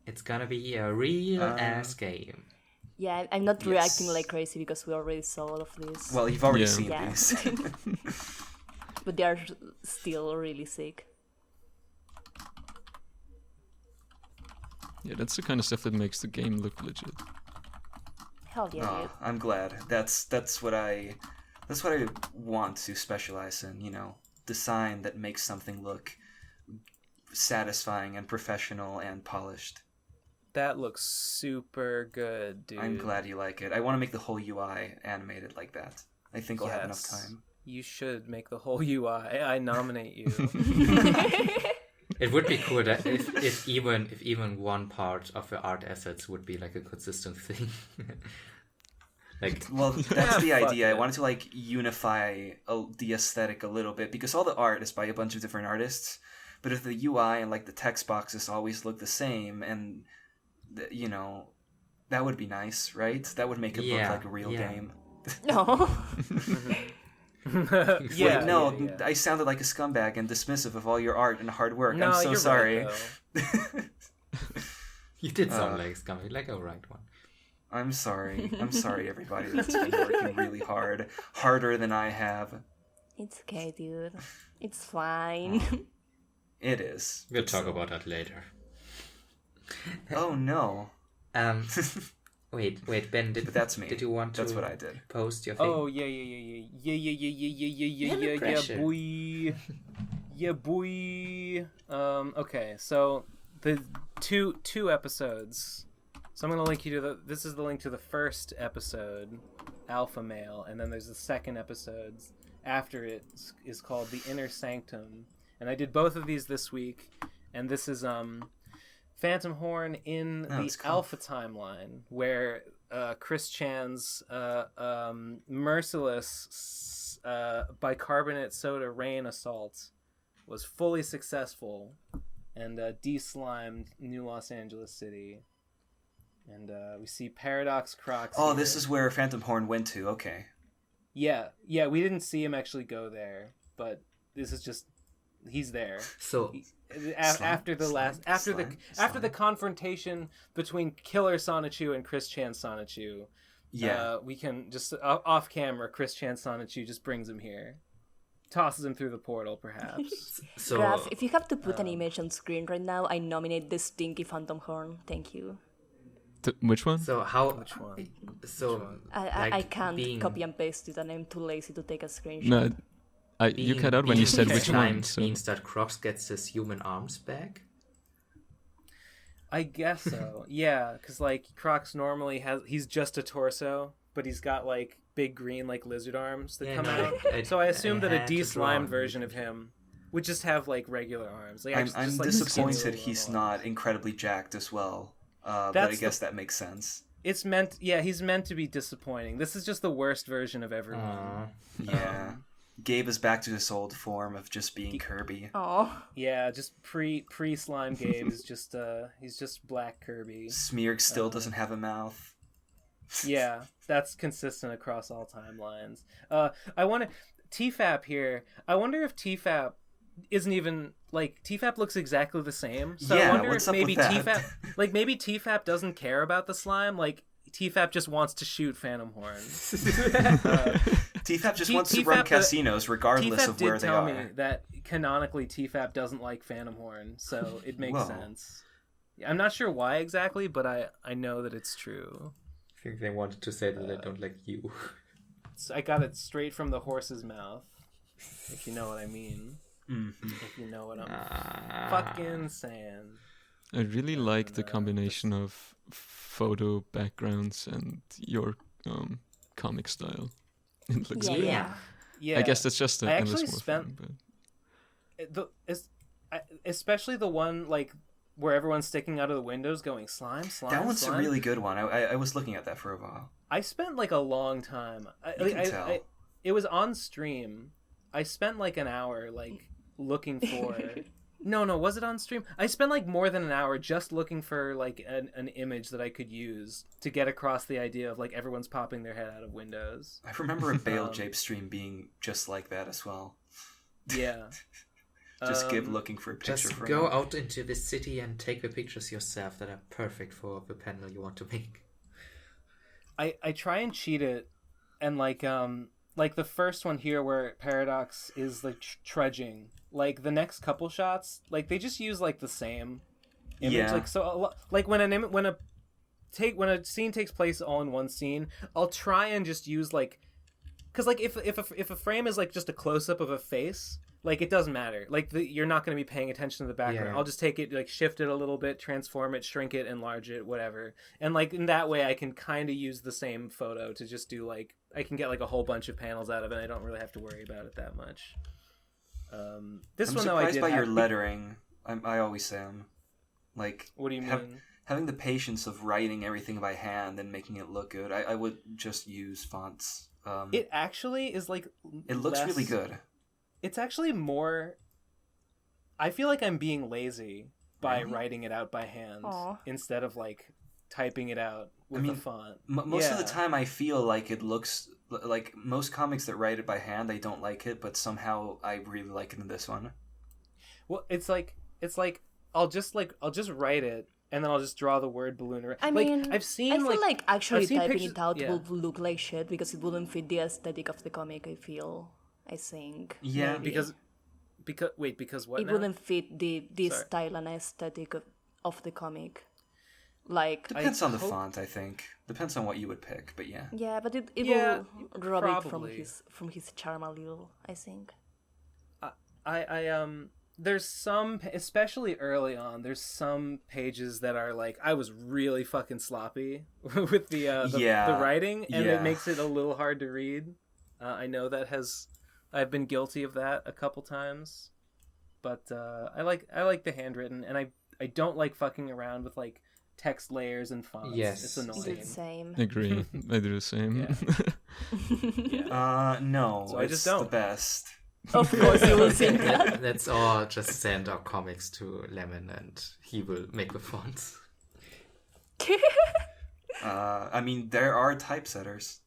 It's gonna be a real ass game. Yeah, I'm not reacting like crazy because we already saw all of this. Well, you've already seen these. But they are still really sick. Yeah, that's the kind of stuff that makes the game look legit. Hell yeah, dude. I'm glad. That's what I want to specialize in, you know. design that makes something look satisfying and professional and polished. That looks super good, dude. I'm glad you like it. I want to make the whole UI animated like that. I think I'll have enough time. You should make the whole UI. I nominate you. It would be cool that if even one part of the art assets would be like a consistent thing. Well, that's the idea. I wanted to like unify the aesthetic a little bit, because all the art is by a bunch of different artists. But if the UI and like the text boxes always look the same, and you know, that would be nice, right? That would make it look like a real game. No. I sounded like a scumbag and dismissive of all your art and hard work. No, I'm so you're sorry. Right, You did sound like a scumbag, like a right one. I'm sorry. I'm sorry, everybody that's been working really hard. Harder than I have. It's okay, dude. It's fine. It is. We'll talk about that later. Oh, no. Wait, Ben, but that's me. Did you want to That's what I did. Post your thing? Oh, yeah, boy. Yeah, boy. Okay, so the two episodes. So I'm going to link you to this is the link to the first episode, Alpha Male, and then there's the second episode after it is called The Inner Sanctum. And I did both of these this week, and this is Phantom Horn in the cool. Alpha timeline, where Chris Chan's merciless bicarbonate soda rain assault was fully successful and de-slimed New Los Angeles City. And we see Paradox Crocs. Oh, this is where Phantom Horn went to. Okay. Yeah, we didn't see him actually go there, but this is just he's there. So after the confrontation between Killer Sonichu and Chris Chan Sonichu, we can just off camera. Chris Chan Sonichu just brings him here, tosses him through the portal, perhaps. So, Graf, if you have to put an image on screen right now, I nominate this stinky Phantom Horn. Thank you. Which one? So how? Which one? So I can't copy and paste it, and I'm too lazy to take a screenshot. No. You cut out when you said which one. So. Means that Crocs gets his human arms back? I guess so. Yeah, because like Crocs normally he's just a torso, but he's got like big green like lizard arms that come out. So I assume that a de-slimed version of him would just have like regular arms. Like, I'm disappointed he's not incredibly jacked as well. But I guess that makes sense. It's meant. Yeah, he's meant to be disappointing. This is just the worst version of everyone. Yeah. Gabe is back to his old form of just being Kirby. Oh. Yeah, just pre-slime Gabe is just he's just black Kirby. Smearg still doesn't have a mouth. Yeah, that's consistent across all timelines. I want to TFAP here. I wonder if TFAP isn't even like TFAP looks exactly the same. So I wonder if maybe TFAP maybe TFAP doesn't care about the slime. Like TFAP just wants to shoot Phantom Horn. TFAP just wants to run casinos regardless of where they are. TFAP did tell me that canonically TFAP doesn't like Phantom Horn, so it makes sense. I'm not sure why exactly, but I know that it's true. I think they wanted to say that they don't like you. So I got it straight from the horse's mouth, if you know what I mean. Mm-hmm. If you know what I'm fucking saying. I really like the combination of photo backgrounds and your comic style. It looks good. Yeah. I guess that's just an endless spent thing, especially the one like where everyone's sticking out of the windows going slime. That one's a really good one. I was looking at that for a while. I spent like a long time. It was on stream. I spent like an hour like looking for No, was it on stream? I spent like more than an hour just looking for like an image that I could use to get across the idea of like everyone's popping their head out of windows. I remember a Bale Jape stream being just like that as well. Yeah. Just give looking for a picture. Just go out into the city and take the pictures yourself that are perfect for the panel you want to make. I try and cheat it, and like the first one here where Paradox is like trudging. Like the next couple shots, like they just use like the same image. Yeah. Like so, like when a scene takes place all in one scene, I'll try and just use like, because like if a frame is like just a close up of a face, Like, it doesn't matter. Like, you're not going to be paying attention to the background. Yeah. I'll just take it, like, shift it a little bit, transform it, shrink it, enlarge it, whatever. And, like, in that way, I can kind of use the same photo to just do, like, I can get, like, a whole bunch of panels out of it. I don't really have to worry about it that much. This I'm one, though, I did surprised by your lettering. I always say I'm. Like, what do you mean? Having the patience of writing everything by hand and making it look good. I would just use fonts. It actually is, like... It looks really good. It's actually more... I feel like I'm being lazy by writing it out by hand instead of, like, typing it out with a font. Most of the time I feel like it looks... Like, most comics that write it by hand, I don't like it, but somehow I really like it in this one. Well, it's like I'll just write it, and then I'll just draw the word balloon around. I mean, I've seen, I feel like actually typing pictures, it out would look like shit because it wouldn't fit the aesthetic of the comic, I think. Yeah, maybe. because what? It now? wouldn't fit the style and aesthetic of the comic. Like, depends on the font, I think. Depends on what you would pick, but yeah. Yeah, but it will rob it from his charm a little, I think. There's some, especially early on, there's some pages that are like, I was really fucking sloppy with the writing, and it makes it a little hard to read. I know I've been guilty of that a couple times, but I like the handwritten, and I don't like fucking around with like text layers and fonts. Yes, it's annoying. Do the same. Agree. I do the same. No, so I just don't. The best. Of course you will think that. Let's all just send our comics to Lemon and he will make the fonts. I mean, there are typesetters.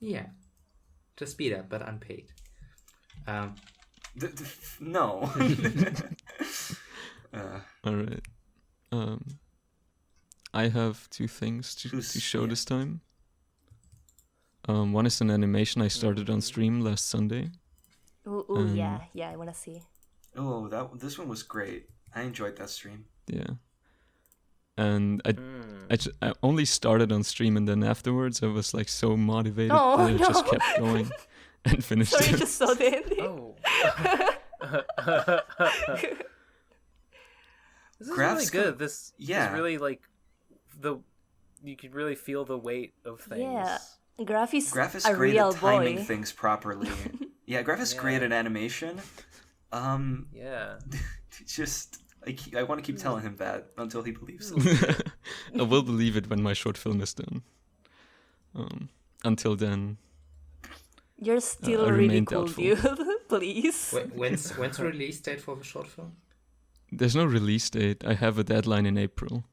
Yeah. Just be that, but unpaid. No. Alright. I have two things to show this time. One is an animation I started on stream last Sunday. Ooh, yeah, I want to see. Oh, this one was great. I enjoyed that stream. Yeah. And I only started on stream, and then afterwards I was like so motivated that I just kept going and finished it. Sorry, just saw the ending. Oh. This is Graf's really good. This is really like you could really feel the weight of things. Yeah. Graf is a great real at timing boy. Things properly. Graf is great at animation. Just I want to keep telling him that until he believes it. I will believe it when my short film is done. Until then, you're still really cool, doubtful. dude. Please. When's the release date for the short film? There's no release date. I have a deadline in April.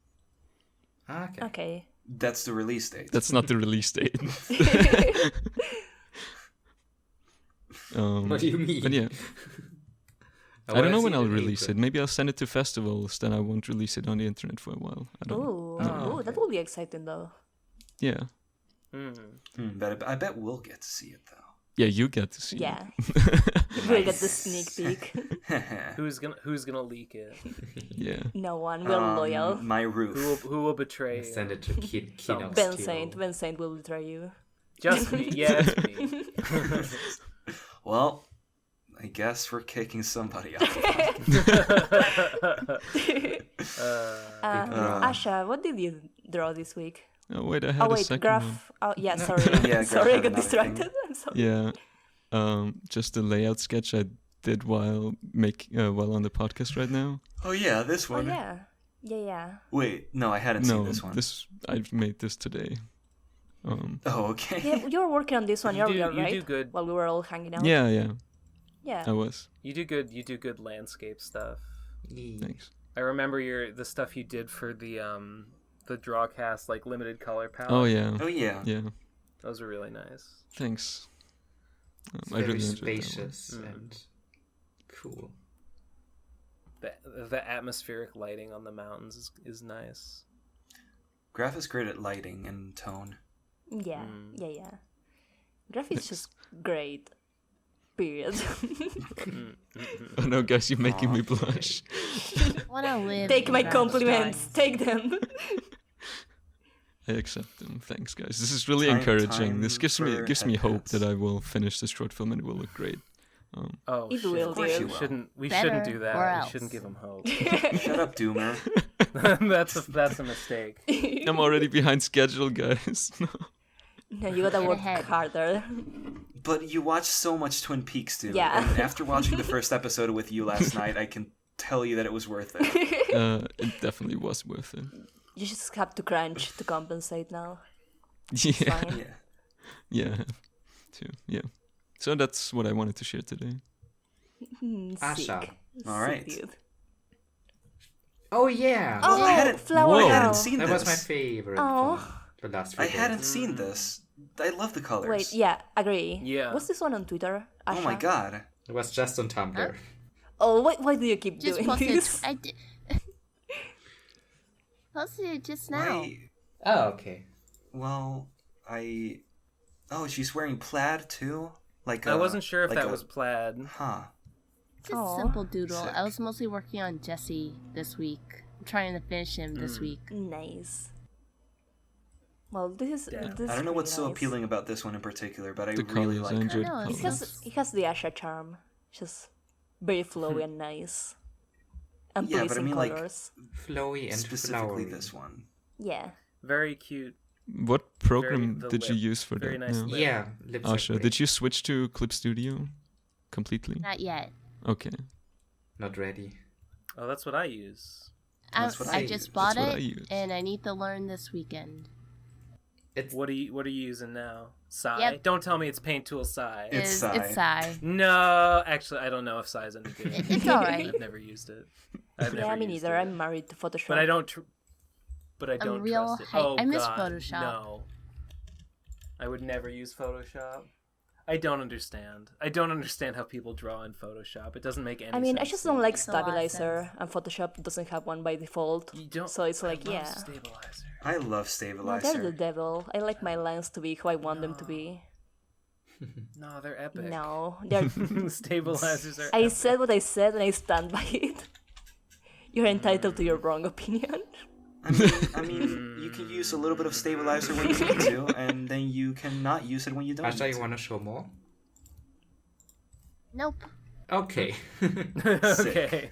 Okay. That's the release date. That's not the release date. What do you mean? But yeah. I don't know when I'll release it. Maybe I'll send it to festivals, then I won't release it on the internet for a while. I don't know. Oh, that will be exciting though. Yeah. But I bet we'll get to see it though. Yeah, you get to see it. Yeah. We'll get the sneak peek. Who's gonna leak it? Yeah. No one. We're loyal. My roof. Who will betray? Send it to Kinox. Ben Saint will betray you. Just me. Yeah, it's me. Well, I guess we're kicking somebody out. Asha, what did you draw this week? Oh wait, I had a second Graf. one. Oh yeah, sorry. Yeah, sorry, I Graf had got distracted. thing. I'm sorry. Yeah. Just a layout sketch I did while on the podcast right now. Oh yeah, this one. Oh yeah. Wait, no, I hadn't seen this one. I've made this today. Okay. Yeah, you were working on this one earlier, right? You do good. While we were all hanging out. Yeah. Yeah. I was. You do good landscape stuff. Thanks. I remember the stuff you did for the Drawcast like limited color palette. Oh yeah. Yeah. Those were really nice. Thanks. It's I really very enjoyed spacious and cool. The atmospheric lighting on the mountains is nice. Graf is great at lighting and tone. Yeah. Graf is just great. Period. Oh no, guys, you're making me blush. Wanna live? Take my compliments. Take them. I accept them. Thanks, guys. This is really encouraging. This gives me hope that I will finish this short film and it will look great. It will, dude. We shouldn't do that. We shouldn't give him hope. Shut up, Doomer. That's a mistake. I'm already behind schedule, guys. No, you gotta work harder. But you watch so much Twin Peaks, dude. Yeah. And after watching the first episode with you last night, I can tell you that it was worth it. It definitely was worth it. You just have to crunch to compensate now. Yeah. Yeah. Yeah. Too. Yeah. So that's what I wanted to share today. Asha. All right. Dude. Oh yeah. Oh, I hadn't- flower. I hadn't seen That this. was my favorite. Oh. The last I few hadn't days. seen this. I love the colors. Wait, yeah, agree. Yeah. What's this one on Twitter? Asha? Oh my god. It was just on Tumblr. Oh, why do you keep Just doing posted. this? I did. Posted it just now. Oh, okay. Well, Oh, she's wearing plaid too? I wasn't sure if that was plaid. Huh. Just a simple doodle. I was mostly working on Jesse this week. I'm trying to finish him this week. Nice. Well, this is. I don't know what's so nice. appealing about this one in particular, but I The really colors, I like enjoyed her. No, colors. It has the Asha charm. Just very flowy and nice. And Yeah, but I pleasing mean, like, colors. Flowy and Specifically flowery. this one. Yeah. Very cute. What program the did you lip. use for Very that? nice now? lip. Yeah, lips are Asha, great. did you switch to Clip Studio completely? Not yet. Okay. Not ready. Oh, that's what I use. That's what I I use. just bought That's what I it, use. and I need to learn this weekend. It's What are you using now? Psy? Yep. Don't tell me it's Paint Tool Psy. It's Psy. It's Psy. No, actually, I don't know if Psy's any good. It's alright. I've never used it. I've Yeah, never me used neither. it. I'm married to Photoshop. But I don't. But I don't real trust it. hype. Oh I miss God, Photoshop. No. I would never use Photoshop. I don't understand. I don't understand how people draw in Photoshop. It doesn't make any sense. I mean, I just don't like Makes a lot of stabilizer, and Photoshop doesn't have one by default. You don't. So it's like, I love yeah. Stabilizer. I love No, stabilizer. they're the devil. I like my lines to be who I want them to be. No, they're epic. No, they're. Stabilizers are. I epic. said what I said, and I stand by it. You're entitled to your wrong opinion. I mean, you can use a little bit of stabilizer when you need to, and then you cannot use it when you don't Asha, need you to. want to show more? Nope. Okay. Okay.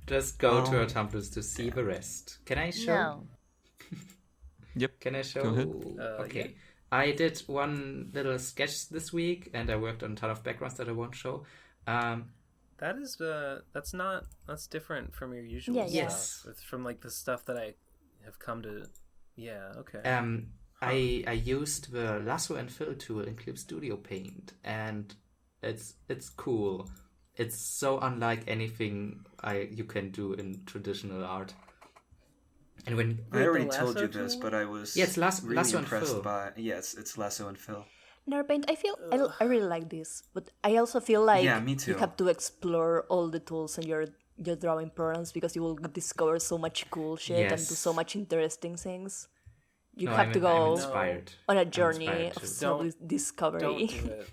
Just go to Oh. our Tumblrs to see the rest. Can I show? No. Yep. Can I show? Go ahead. Okay. I did one little sketch this week, and I worked on a ton of backgrounds that I won't show. That is that's different from your usual Yeah, stuff. yeah. Yes. It's from like the stuff that I have come to. Yeah. Okay. I used the lasso and fill tool in Clip Studio Paint, and it's cool. It's so unlike anything you can do in traditional art. And when I already the told you lasso this, tool? but I was Yeah, it's really lasso and impressed fill. by... Yeah, it's lasso and fill. NeverPaint, I feel I really like this, but I also feel like Yeah, me too. you have to explore all the tools in your drawing programs because you will discover so much cool shit and do Yes. so much interesting things. You No, have to I'm go inspired. on a I'm journey inspired of too. self-discovery. Don't do it.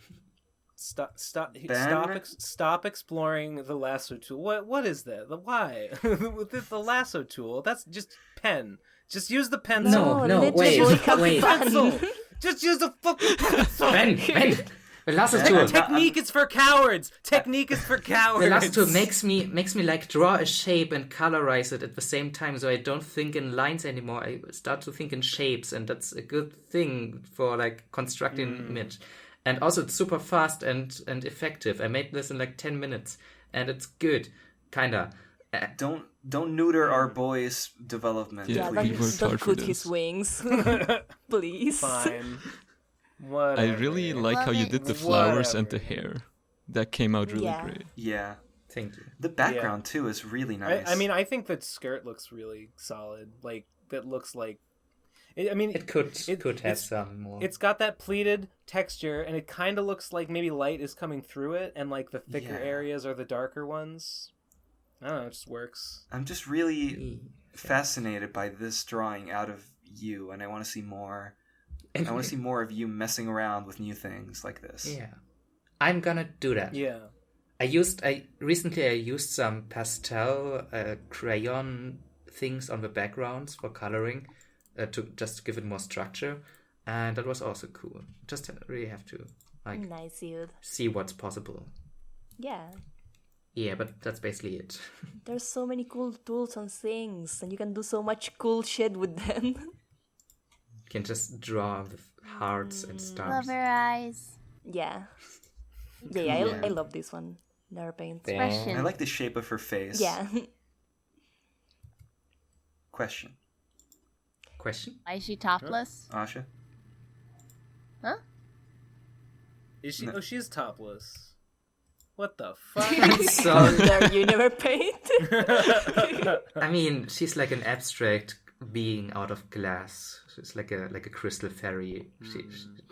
Ben? Stop exploring the lasso tool. What is that? Why? The lasso tool. That's just pen. Just use the pencil. No, literally wait, have wait. fun. Pencil. Just use the fucking pencil. Ben, the lasso tool. Technique is for cowards. Technique is for cowards. The lasso tool makes me like draw a shape and colorize it at the same time, so I don't think in lines anymore. I start to think in shapes, and that's a good thing for like constructing an image. And also, it's super fast and effective. I made this in like 10 minutes, and it's good, kinda. Don't neuter our boy's development, Yeah, Yeah, we please. worked don't hard for put this. his wings, please. Fine. I Whatever. really like how Love you it. did the flowers and the Whatever. hair. That came out really Yeah. great. Yeah. Thank you. The background, too, is really nice. I mean, I think that skirt looks really solid. Like that looks like. I mean, It could have it's- some more. It's got that pleated texture, and it kind of looks like maybe light is coming through it, and like the thicker Yeah. areas are the darker ones. I don't know, it just works. I'm just really fascinated by this drawing out of you, and I want to see more. I want to see more of you messing around with new things like this. Yeah, I'm gonna do that. Yeah. I recently used some pastel crayon things on the backgrounds for coloring to just give it more structure, and that was also cool. Just really have to like Nice, dude. see what's possible. Yeah. Yeah, but that's basically it. There's so many cool tools and things, and you can do so much cool shit with them. You can just draw with hearts and stars. Love her eyes. Yeah. Yeah, I love this one. NeverPaint. Expression. I like the shape of her face. Yeah. Question? Why is she topless? Asha? Huh? Is she? No. Oh, she's topless. What the fuck? So, There you NeverPaint. I mean, she's like an abstract being out of glass. She's like a crystal fairy.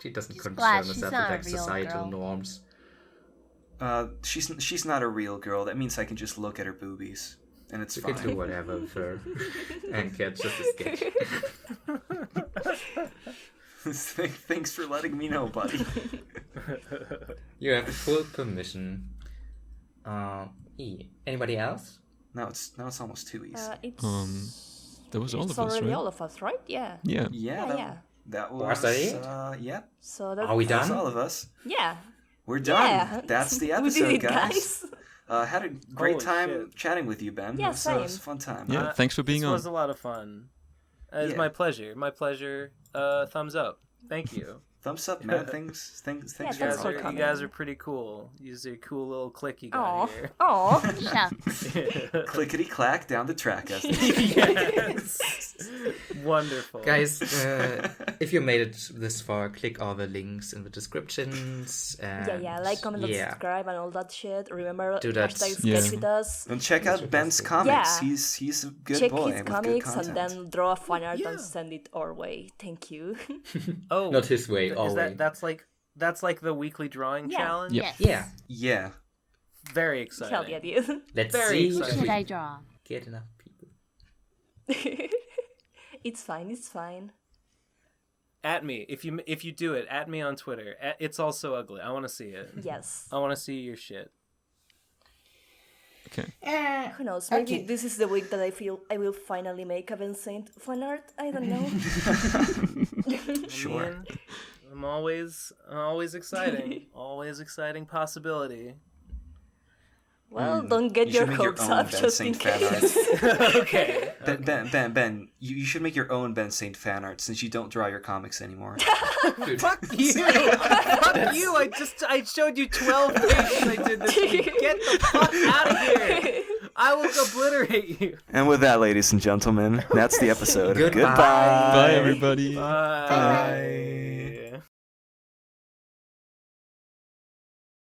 She doesn't She's concern glass. She's herself with not a like real societal girl. norms. She's not a real girl. That means I can just look at her boobies, and it's You fine. can do whatever with her and get just a sketch. Thanks for letting me know, buddy. You have full permission. Anybody else? Now it's almost 2 easy. That was all It's of us, already right? all of us, right? Yeah. Yeah. Yeah, that was. Was that it? Yep. So that's, Are we That's done? all of us. Yeah. We're done. Yeah. That's the We episode, did it, guys. Had a great Holy time shit. chatting with you, Ben. Yeah, It was a same. fun time. Yeah, thanks for being This on. was a lot of fun. It's Yeah. my pleasure. My pleasure. Thumbs up. Thank you. Thumbs up, man. Thanks Yeah, You for thanks guys, for coming. are, you coming. guys are pretty cool. Use your cool little click you got Aw. here. Aw. Shucks. Clickety clack down the track, as they say. Yes. Wonderful. Guys, if you made it this far, click all the links in the descriptions. And Yeah, like, comment, and yeah. subscribe, and all that shit. Remember, Do that. hashtag Yeah. sketchwithus. And check out Ben's Yeah. comics. He's a good Check boy his with good comics and content. then draw a fan art Yeah. and send it our way. Thank you. Oh, Not his way, our is way. that's like the weekly drawing Yeah. challenge? Yep. Yes. Yeah, Yeah. Very exciting. Hell yeah, dude. let's Very see Who if should we I draw? get enough people. It's fine. It's fine. At me if you do it. At me on Twitter. It's also ugly. I want to see it. Yes. I want to see your shit. Okay. Who knows? Maybe this is the week that I feel I will finally make a Vincent fan art. I don't know. Sure. Man, I'm always exciting. Always exciting possibility. Well, don't get You your should make your hopes own up Ben just in Saint fan art. case. Okay. Ben, you should make your own Ben Saint fan art since you don't draw your comics anymore. Fuck you! Fuck you! I showed you 12 pages I did this week. Get the fuck out of here! I will obliterate you. And with that, ladies and gentlemen, that's the episode. Goodbye. Goodbye. Bye, everybody. Bye. Bye.